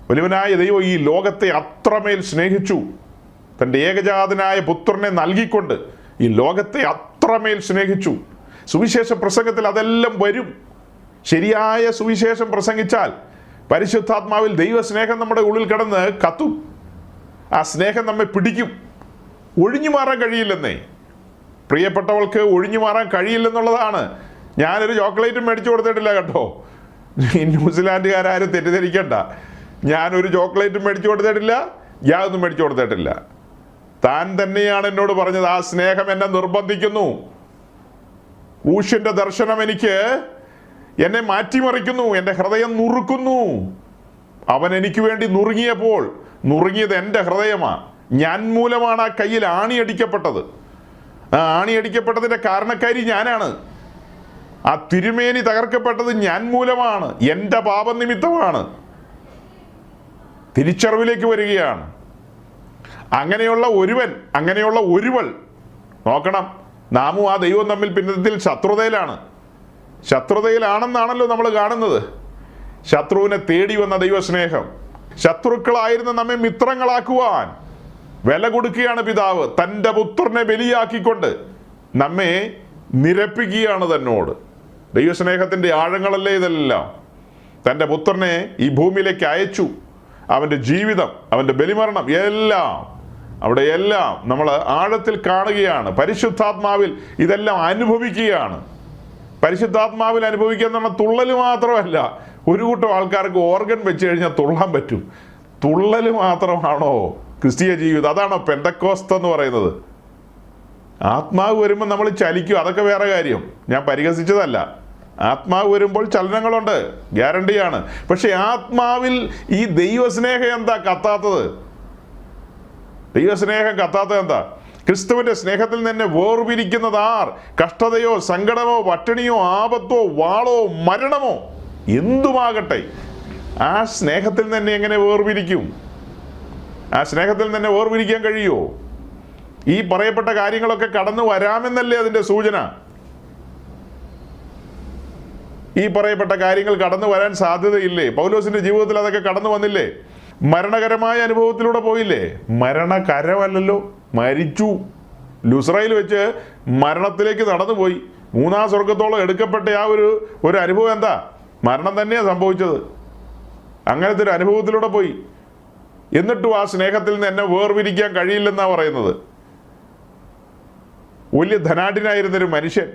വലിയവനായ ദൈവം ഈ ലോകത്തെ അത്രമേൽ സ്നേഹിച്ചു, തൻ്റെ ഏകജാതനായ പുത്രനെ നൽകിക്കൊണ്ട് ഈ ലോകത്തെ അത്രമേൽ സ്നേഹിച്ചു. സുവിശേഷ പ്രസംഗത്തിൽ അതെല്ലാം വരും. ശരിയായ സുവിശേഷം പ്രസംഗിച്ചാൽ പരിശുദ്ധാത്മാവിൽ ദൈവസ്നേഹം നമ്മുടെ ഉള്ളിൽ കിടന്ന് കത്തും. ആ സ്നേഹം നമ്മെ പിടിക്കും. ഒഴിഞ്ഞു മാറാൻ കഴിയില്ലെന്നേ. പ്രിയപ്പെട്ടവൾക്ക് ഒഴിഞ്ഞു മാറാൻ കഴിയില്ലെന്നുള്ളതാണ്. ഞാനൊരു ചോക്ലേറ്റും മേടിച്ചു കൊടുത്തിട്ടില്ല കേട്ടോ. ന്യൂസിലാൻഡുകാരും തെറ്റിദ്ധരിക്കണ്ട. ഞാനൊരു ചോക്ലേറ്റും മേടിച്ചു കൊടുത്തിട്ടില്ല, യാതൊന്നും മേടിച്ചു കൊടുത്തിട്ടില്ല. താൻ തന്നെയാണ് എന്നോട് പറഞ്ഞത്, ആ സ്നേഹം എന്നെ നിർബന്ധിക്കുന്നു. ക്രൂശിന്റെ ദർശനം എന്നെ മാറ്റിമറിക്കുന്നു, എൻ്റെ ഹൃദയം നുറുക്കുന്നു. അവൻ എനിക്ക് വേണ്ടി നുറുങ്ങിയപ്പോൾ നുറുങ്ങിയത് എൻ്റെ ഹൃദയമാണ്. ഞാൻ മൂലമാണ് ആ കയ്യിൽ ആണിയടിക്കപ്പെട്ടത്. ആ ആണിയടിക്കപ്പെട്ടതിൻ്റെ കാരണക്കാരി ഞാനാണ്. ആ തിരുമേനി തകർക്കപ്പെട്ടത് ഞാൻ മൂലമാണ്, എൻ്റെ പാപനിമിത്തമാണ്. തിരിച്ചറിവിലേക്ക് വരികയാണ്. അങ്ങനെയുള്ള ഒരുവൾ നോക്കണം, നാമും ആ ദൈവം തമ്മിൽ പിന്നത്തിൽ ശത്രുതയിലാണെന്നാണല്ലോ നമ്മൾ കാണുന്നത്. ശത്രുവിനെ തേടി വന്ന ദൈവസ്നേഹം, ശത്രുക്കളായിരുന്ന നമ്മെ മിത്രങ്ങളാക്കുവാൻ വില കൊടുക്കുകയാണ് പിതാവ്. തൻ്റെ പുത്രനെ ബലിയാക്കിക്കൊണ്ട് നമ്മെ നിരപ്പിക്കുകയാണ് തന്നോട്. ദൈവസ്നേഹത്തിൻ്റെ ആഴങ്ങളല്ലേ ഇതെല്ലാം. തൻ്റെ പുത്രനെ ഈ ഭൂമിയിലേക്ക് അയച്ചു. അവൻ്റെ ജീവിതം, അവൻ്റെ ബലിമരണം അവിടെയെല്ലാം നമ്മൾ ആഴത്തിൽ കാണുകയാണ്. പരിശുദ്ധാത്മാവിൽ ഇതെല്ലാം അനുഭവിക്കുകയാണ്. പരിശുദ്ധാത്മാവിൽ അനുഭവിക്കുക എന്ന് പറഞ്ഞാൽ തുള്ളൽ മാത്രമല്ല, ഒരു കൂട്ടം ആൾക്കാർക്ക് ഓർഗൻ വെച്ച് കഴിഞ്ഞാൽ തുള്ളാൻ പറ്റും. തുള്ളൽ മാത്രമാണോ ക്രിസ്തീയ ജീവിതം? അതാണോ പെന്തക്കോസ്ത് എന്ന് പറയുന്നത്? ആത്മാവ് വരുമ്പോൾ നമ്മൾ ചലിക്കും, അതൊക്കെ വേറെ കാര്യം, ഞാൻ പരിഹസിച്ചതല്ല. ആത്മാവ് വരുമ്പോൾ ചലനങ്ങളുണ്ട്, ഗ്യാരണ്ടിയാണ്. പക്ഷെ ആത്മാവിൽ ഈ ദൈവസ്നേഹം എന്താ കത്താത്തത്? ദൈവസ്നേഹം കത്താത്തത് എന്താ? ക്രിസ്തുവിന്റെ സ്നേഹത്തിൽ നിന്ന് വേർപിരിക്കുന്നത് ആർ? കഷ്ടതയോ സങ്കടമോ പട്ടിണിയോ ആപത്തോ വാളോ മരണമോ എന്തുമാകട്ടെ, ആ സ്നേഹത്തിൽ തന്നെ എങ്ങനെ വേർപിരിക്കും? ആ സ്നേഹത്തിൽ തന്നെ വേർപിരിക്കാൻ കഴിയുമോ? ഈ പറയപ്പെട്ട കാര്യങ്ങളൊക്കെ കടന്നു വരാമെന്നല്ലേ അതിൻ്റെ സൂചന? ഈ പറയപ്പെട്ട കാര്യങ്ങൾ കടന്നു വരാൻ സാധ്യതയില്ലേ? പൗലോസിന്റെ ജീവിതത്തിൽ അതൊക്കെ കടന്നു വന്നില്ലേ? മരണകരമായ അനുഭവത്തിലൂടെ പോയില്ലേ? മരണകരമല്ലല്ലോ, മരിച്ചു. ലുസ്രയിൽ വെച്ച് മരണത്തിലേക്ക് നടന്നുപോയി. മൂന്നാം സ്വർഗത്തോളം എടുക്കപ്പെട്ട ആ ഒരു അനുഭവം എന്താ? മരണം തന്നെയാണ് സംഭവിച്ചത്. അങ്ങനത്തെ ഒരു അനുഭവത്തിലൂടെ പോയി. എന്നിട്ടും ആ സ്നേഹത്തിൽ നിന്ന് എന്നെ വേർപിരിക്കാൻ കഴിയില്ലെന്നാണ് പറയുന്നത്. വലിയ ധനാഢ്യനായിരുന്നൊരു മനുഷ്യൻ,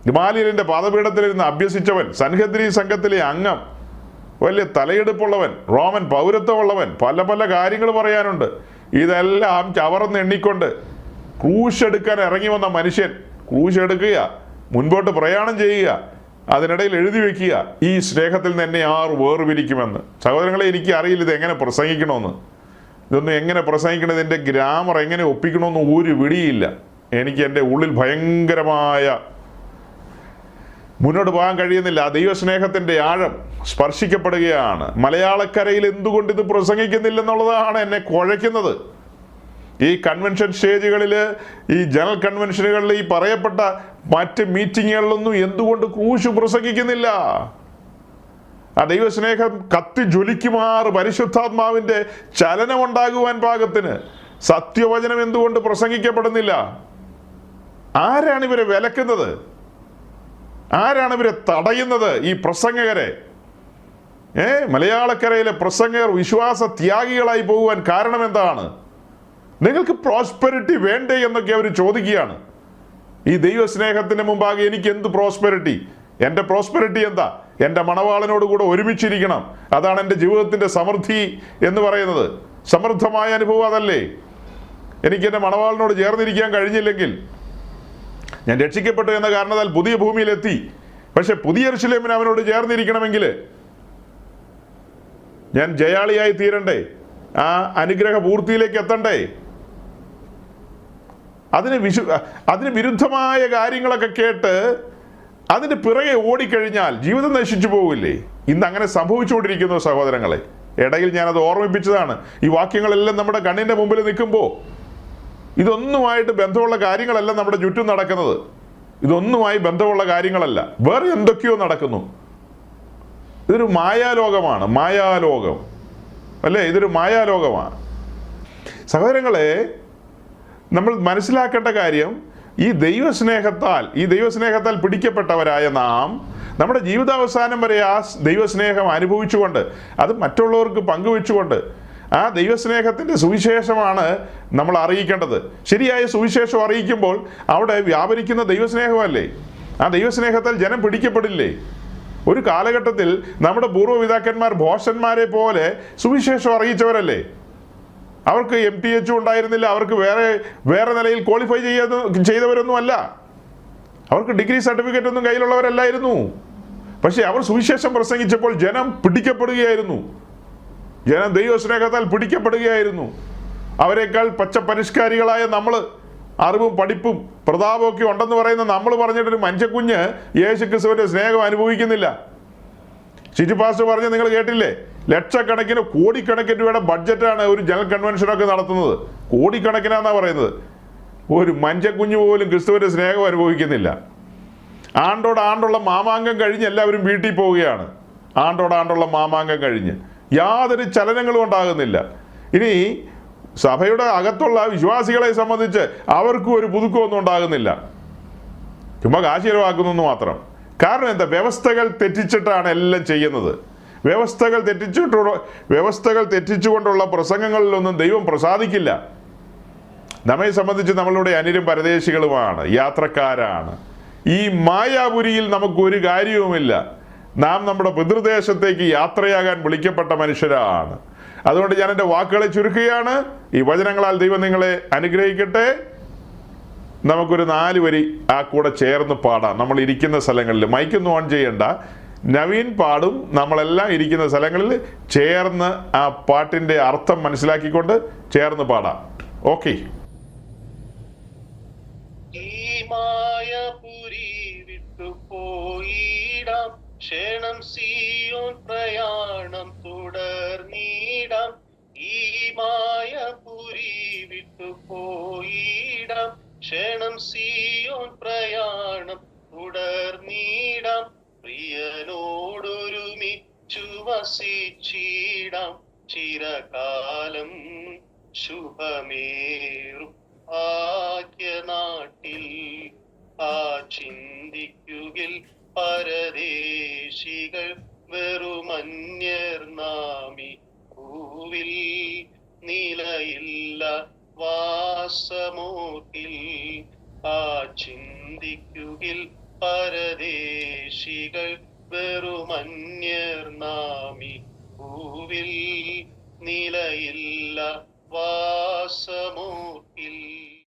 ഗമാലിയലിന്റെ പാദപീഠത്തിലിരുന്ന് അഭ്യസിച്ചവൻ, സൻഹദ്രീ സംഘത്തിലെ അംഗം, വലിയ തലയെടുപ്പുള്ളവൻ, റോമൻ പൗരത്വമുള്ളവൻ, പല പല കാര്യങ്ങൾ പറയാനുണ്ട്. ഇതെല്ലാം ചവറന്ന് എണ്ണിക്കൊണ്ട് ക്രൂശ് എടുക്കാൻ ഇറങ്ങി വന്ന മനുഷ്യൻ ക്രൂശ് എടുക്കുക, മുൻപോട്ട് പ്രയാണം ചെയ്യുക, അതിനിടയിൽ എഴുതി വെക്കുക, ഈ സ്നേഹത്തിൽ നിന്ന് എന്നെ ആർ വേർപിരിക്കുമെന്ന്. സഹോദരങ്ങളെ, എനിക്ക് അറിയില്ല ഇത് എങ്ങനെ പ്രസംഗിക്കണമെന്ന്. ഇതൊന്നും എങ്ങനെ പ്രസംഗിക്കണം, ഇതിൻ്റെ ഗ്രാമർ എങ്ങനെ ഒപ്പിക്കണമെന്ന് ഒരു പിടിയില്ല. എനിക്ക് എൻ്റെ ഉള്ളിൽ ഭയങ്കരമായ മുന്നോട്ട് പോകാൻ കഴിയുന്നില്ല. ആ ദൈവസ്നേഹത്തിൻ്റെ ആഴം സ്പർശിക്കപ്പെടുകയാണ്. മലയാളക്കരയിൽ എന്തുകൊണ്ട് ഇത് പ്രസംഗിക്കുന്നില്ലെന്നുള്ളതാണ് എന്നെ കുഴയ്ക്കുന്നത്. ഈ കൺവെൻഷൻ സ്റ്റേജുകളിൽ, ഈ ജനറൽ കൺവെൻഷനുകളിൽ, ഈ പറയപ്പെട്ട മറ്റ് മീറ്റിങ്ങുകളിലൊന്നും എന്തുകൊണ്ട് ക്രൂശ് പ്രസംഗിക്കുന്നില്ല? ആ ദൈവസ്നേഹം കത്തി ജ്വലിക്കുമാറ് പരിശുദ്ധാത്മാവിൻ്റെ ചലനമുണ്ടാകുവാൻ പാകത്തിന് സത്യവചനം എന്തുകൊണ്ട് പ്രസംഗിക്കപ്പെടുന്നില്ല? ആരാണ് ഇവരെ വിലക്കുന്നത്? ആരാണ് ഇവരെ തടയുന്നത്? ഈ പ്രസംഗകരെ. മലയാളക്കരയിലെ പ്രസംഗകർ വിശ്വാസ ത്യാഗികളായി പോകുവാൻ കാരണം എന്താണ്? നിങ്ങൾക്ക് പ്രോസ്പെരിറ്റി വേണ്ടേ എന്നൊക്കെ അവർ ചോദിക്കുകയാണ്. ഈ ദൈവസ്നേഹത്തിന് മുമ്പാകെ എനിക്ക് എന്ത് പ്രോസ്പെരിറ്റി? എൻ്റെ പ്രോസ്പെരിറ്റി എന്താ? എൻ്റെ മണവാളനോട് കൂടെ ഒരുമിച്ചിരിക്കണം. അതാണ് എൻ്റെ ജീവിതത്തിൻ്റെ സമൃദ്ധി എന്ന് പറയുന്നത്. സമൃദ്ധമായ അനുഭവം അതല്ലേ? എനിക്ക് എൻ്റെ മണവാളനോട് ചേർന്നിരിക്കാൻ കഴിഞ്ഞില്ലെങ്കിൽ, ഞാൻ രക്ഷിക്കപ്പെട്ടു എന്ന കാരണത്താൽ പുതിയ ഭൂമിയിലെത്തി, പക്ഷെ പുതിയ യെരൂശലേമിന് അവനോട് ചേർന്നിരിക്കണമെങ്കിൽ ഞാൻ ജയാളിയായി തീരണ്ടേ? ആ അനുഗ്രഹ പൂർത്തിയിലേക്ക് എത്തണ്ടേ? അതിന് വിരുദ്ധമായ കാര്യങ്ങളൊക്കെ കേട്ട് അതിന് പിറകെ ഓടിക്കഴിഞ്ഞാൽ ജീവിതം നശിച്ചു പോകില്ലേ? ഇന്ന് അങ്ങനെ സംഭവിച്ചുകൊണ്ടിരിക്കുന്നു സഹോദരങ്ങളെ. ഇടയിൽ ഞാനത് ഓർമ്മിപ്പിച്ചതാണ്. ഈ വാക്യങ്ങളെല്ലാം നമ്മുടെ കണ്ണിൻ്റെ മുമ്പിൽ നിൽക്കുമ്പോൾ ഇതൊന്നുമായിട്ട് ബന്ധമുള്ള കാര്യങ്ങളല്ല നമ്മുടെ ചുറ്റും നടക്കുന്നത്. ഇതൊന്നുമായി ബന്ധമുള്ള കാര്യങ്ങളല്ല, വേറെ എന്തൊക്കെയോ നടക്കുന്നു. ഇതൊരു മായാലോകമാണ്, മായാലോകം അല്ലേ? ഇതൊരു മായാലോകമാണ്. സഹോദരങ്ങളെ, നമ്മൾ മനസ്സിലാക്കേണ്ട കാര്യം, ഈ ദൈവസ്നേഹത്താൽ പിടിക്കപ്പെട്ടവരായ നാം നമ്മുടെ ജീവിതാവസാനം വരെ ആ ദൈവസ്നേഹം അനുഭവിച്ചുകൊണ്ട് അത് മറ്റുള്ളവർക്ക് പങ്കുവെച്ചുകൊണ്ട് ആ ദൈവസ്നേഹത്തിൻ്റെ സുവിശേഷമാണ് നമ്മൾ അറിയിക്കേണ്ടത്. ശരിയായ സുവിശേഷം അറിയിക്കുമ്പോൾ അവിടെ വ്യാപരിക്കുന്ന ദൈവസ്നേഹമല്ലേ? ആ ദൈവസ്നേഹത്താൽ ജനം പിടിക്കപ്പെടില്ലേ? ഒരു കാലഘട്ടത്തിൽ നമ്മുടെ പൂർവ്വപിതാക്കന്മാർ ഭോഷന്മാരെ പോലെ സുവിശേഷം അറിയിച്ചവരല്ലേ? അവർക്ക് MTH ഉണ്ടായിരുന്നില്ല, അവർക്ക് വേറെ നിലയിൽ ക്വാളിഫൈ ചെയ്തവരൊന്നും അല്ല, അവർക്ക് ഡിഗ്രി സർട്ടിഫിക്കറ്റ് ഒന്നും കയ്യിലുള്ളവരല്ലായിരുന്നു. പക്ഷെ അവർ സുവിശേഷം പ്രസംഗിച്ചപ്പോൾ ജനം പിടിക്കപ്പെടുകയായിരുന്നു. ജനം ദൈവസ്നേഹത്താൽ പിടിക്കപ്പെടുകയായിരുന്നു. അവരെക്കാൾ പച്ച പരിഷ്കാരികളായ നമ്മൾ, അറിവും പഠിപ്പും പ്രതാപവും ഒക്കെ ഉണ്ടെന്ന് പറയുന്ന നമ്മൾ പറഞ്ഞിട്ടൊരു മനുഷ്യക്കുഞ്ഞ് യേശു ക്രിസ്തുവിന്റെ സ്നേഹം അനുഭവിക്കുന്നില്ല. ഷിജു പാസ്റ്റർ പറഞ്ഞ് നിങ്ങൾ കേട്ടില്ലേ? ലക്ഷക്കണക്കിന് കോടിക്കണക്കിന് രൂപയുടെ ബഡ്ജറ്റാണ് ഒരു ജനറൽ കൺവെൻഷനൊക്കെ നടത്തുന്നത്. കോടിക്കണക്കിനാന്നാ പറയുന്നത്. ഒരു മനുഷ്യക്കുഞ്ഞ് പോലും ക്രിസ്തുവിന്റെ സ്നേഹം അനുഭവിക്കുന്നില്ല. ആണ്ടോടാണ്ടുള്ള മാമാങ്കം കഴിഞ്ഞ് എല്ലാവരും വീട്ടിൽ പോവുകയാണ്. ആണ്ടോടാണ്ടുള്ള മാമാങ്കം കഴിഞ്ഞ് യാതൊരു ചലനങ്ങളും ഉണ്ടാകുന്നില്ല. ഇനി സഭയുടെ അകത്തുള്ള വിശ്വാസികളെ സംബന്ധിച്ച് അവർക്കും ഒരു പുതുക്കമൊന്നും ഉണ്ടാകുന്നില്ല. ചുമ്മാ കാശ് ചെലവാക്കുന്നു മാത്രം. കാരണം എന്താ? വ്യവസ്ഥകൾ തെറ്റിച്ചിട്ടാണ് എല്ലാം ചെയ്യുന്നത്. വ്യവസ്ഥകൾ തെറ്റിച്ചുകൊണ്ടുള്ള പ്രസംഗങ്ങളിലൊന്നും ദൈവം പ്രസാദിക്കില്ല. നമ്മെ സംബന്ധിച്ച് നമ്മളുടെ അന്യരും പരദേശികളുമാണ്, യാത്രക്കാരാണ്. ഈ മായാപുരിയിൽ നമുക്കൊരു കാര്യവുമില്ല. നാം നമ്മുടെ പിതൃദേശത്തേക്ക് യാത്രയാകാൻ വിളിക്കപ്പെട്ട മനുഷ്യരാണ്. അതുകൊണ്ട് ഞാൻ എൻ്റെ വാക്കുകളെ ചുരുക്കുകയാണ്. ഈ വചനങ്ങളാൽ ദൈവം നിങ്ങളെ അനുഗ്രഹിക്കട്ടെ. നമുക്കൊരു 4 വരി ആ കൂടെ ചേർന്ന് പാടാം. നമ്മൾ ഇരിക്കുന്ന സ്ഥലങ്ങളിൽ മൈക്കൊന്നും ഓൺ ചെയ്യണ്ട. നവീൻ പാടും, നമ്മളെല്ലാം ഇരിക്കുന്ന സ്ഥലങ്ങളിൽ ചേർന്ന് ആ പാട്ടിൻ്റെ അർത്ഥം മനസ്സിലാക്കിക്കൊണ്ട് ചേർന്ന് പാടാം. ഓക്കെ. ക്ഷണം സിയോൻ പ്രയാണം തുടർന്നിടാം, ഈ മായപുരി വിട്ടു പോയിടാം. ക്ഷണം സിയോൻ പ്രയാണം തുടർന്നിടാം, പ്രിയനോടൊരുമിച്ചു വസിച്ചിടാം. ചിരകാലം ശുഭമേറും ഭാഗ്യനാട്ടിൽ ആ ചിന്തിക്കുകിൽ പരദേശികൾ വെറുമന്യർ നാമി ഭൂവിൽ നിലയില്ല വാസമോട്ടിൽ. ആ ചിന്തിക്കുകിൽ പരദേശികൾ വെറുമന്യർ നാമി ഭൂവിൽ നിലയില്ല വാസമോട്ടിൽ.